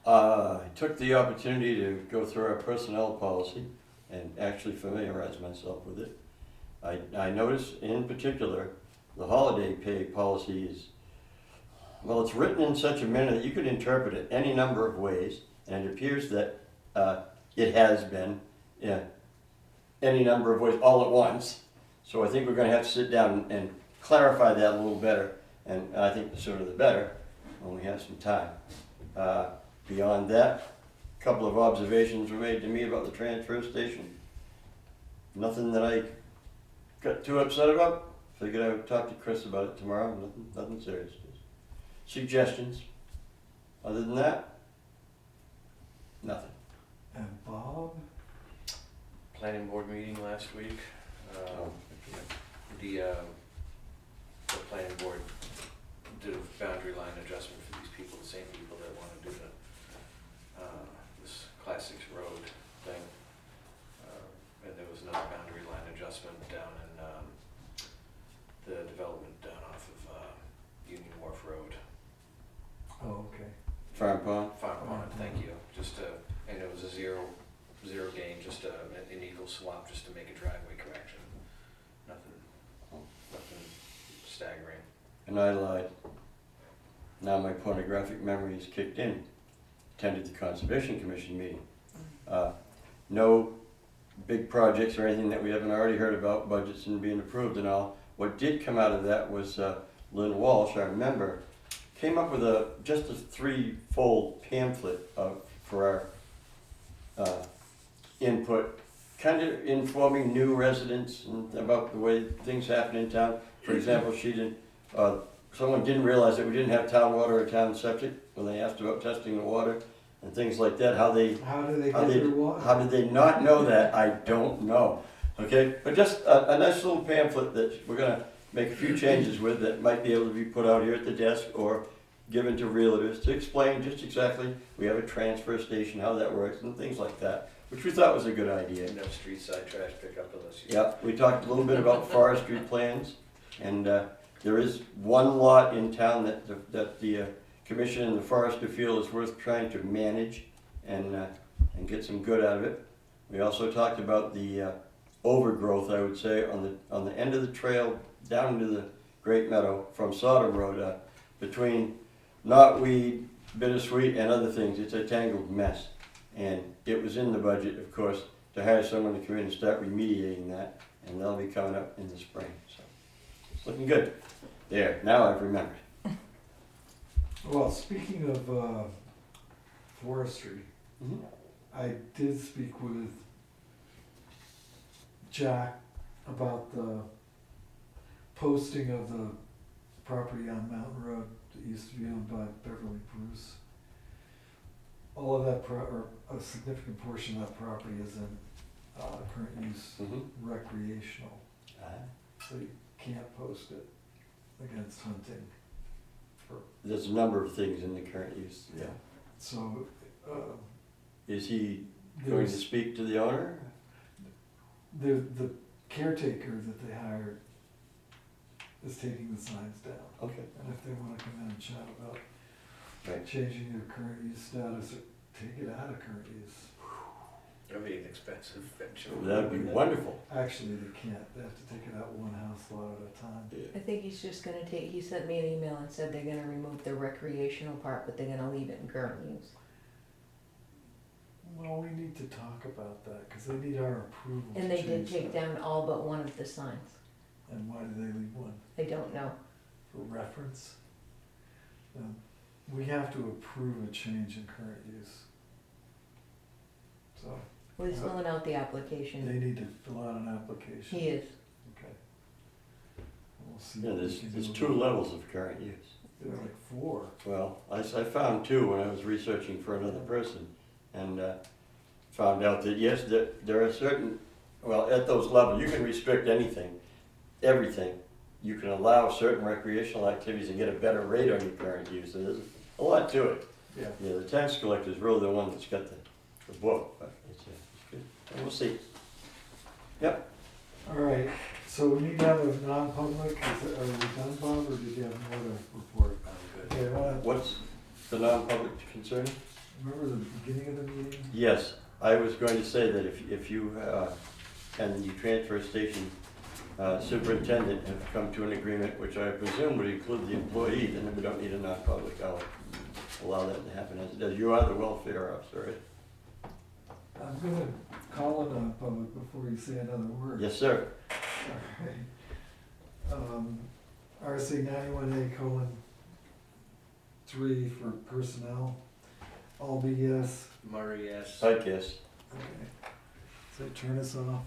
I took the opportunity to go through our personnel policy and actually familiarize myself with it. I noticed in particular, the holiday pay policy is, well, it's written in such a manner that you could interpret it any number of ways, and it appears that it has been any number of ways all at once. So I think we're gonna have to sit down and clarify that a little better, and I think the sooner the better, when we have some time. Beyond that, a couple of observations were made to me about the transfer station. Nothing that I got too upset about. Figured I would talk to Chris about it tomorrow. Nothing serious. Just suggestions. Other than that, nothing. And Bob? Planning board meeting last week. The planning board did a boundary line adjustment for these people, the same people that want to do this Class 6 road thing. And there was another boundary line adjustment down in the development down off of Union Wharf Road. Oh, okay. Farm Pond. Farm Pond, thank you. And it was a zero gain, just an equal swap, just to make a driveway correction. Nothing staggering. And I lied. Now my pornographic memory is kicked in. Attended the Conservation Commission meeting. No big projects or anything that we haven't already heard about, budgets and being approved and all. What did come out of that was Lynn Walsh, our member, came up with just a 3-fold pamphlet for our input, kind of informing new residents about the way things happen in town. For example, someone didn't realize that we didn't have town water or town septic when they asked about testing the water and things like that. How do they get their water? How did they not know that? I don't know. Okay, but just a nice little pamphlet that we're gonna make a few changes with that might be able to be put out here at the desk or given to realtors to explain just exactly, we have a transfer station, how that works and things like that, which we thought was a good idea. No street side trash pickup unless you. Yeah, we talked a little bit about forestry plans, and there is one lot in town that the commission and the forester feel is worth trying to manage and get some good out of it. We also talked about the overgrowth, I would say, on the end of the trail down to the Great Meadow from Sodom Road, between knotweed, bittersweet, and other things. It's a tangled mess. And it was in the budget, of course, to hire someone to come in and start remediating that, and they'll be coming up in the spring. So it's looking good. There, now I've remembered. Well, speaking of forestry, I did speak with Jack about the posting of the property on Mountain Road that used to be owned by Beverly Bruce. All of that, or a significant portion of that property is in current use recreational, so you can't post it against hunting. There's a number of things in the current use. Yeah. So, Is he going to speak to the owner? the caretaker that they hired is taking the signs down. Okay. And if they wanna come in and chat about Right. changing your current use status or take it out of current use. That'd be an expensive venture. That'd be wonderful. Actually, they can't, they have to take it out one house lot at a time. I think he's just gonna take, he sent me an email and said they're gonna remove the recreational part, but they're gonna leave it in current use. Well, we need to talk about that, cause they need our approval to And they did change take that. down all but one of the signs. And why did they leave one? I don't know. For reference? We have to approve a change in current use. So, Well, he's filling out the they application. need to fill out an application. He is. Okay. We'll see. Yeah, what we there's can there's do two about it. levels of current use. There are like 4. Well, I found 2 when I was researching for another person, and found out that yes, there are certain, well, at those levels, you can restrict anything, everything. You can allow certain recreational activities and get a better rate on your current use. There's a lot to it. Yeah. Yeah, the tax collector is really the one that's got the book, but it's good. And we'll see. Yep. All right, so we need to have a non-public, are we done, Bob, or did you have more to report? Okay, What's the non-public concern? remember the beginning of the meeting? Yes, I was going to say that if you and the transfer station superintendent have come to an agreement, which I presume would include the employee, then we don't need a non-public. I'll allow that to happen as it does. You are the welfare officer, right? I'm gonna call a non-public before you say another word. Yes, sir. All right. RSA 91A:3 for personnel. All be yes. Murray, yes. I guess. Okay. So turn us off.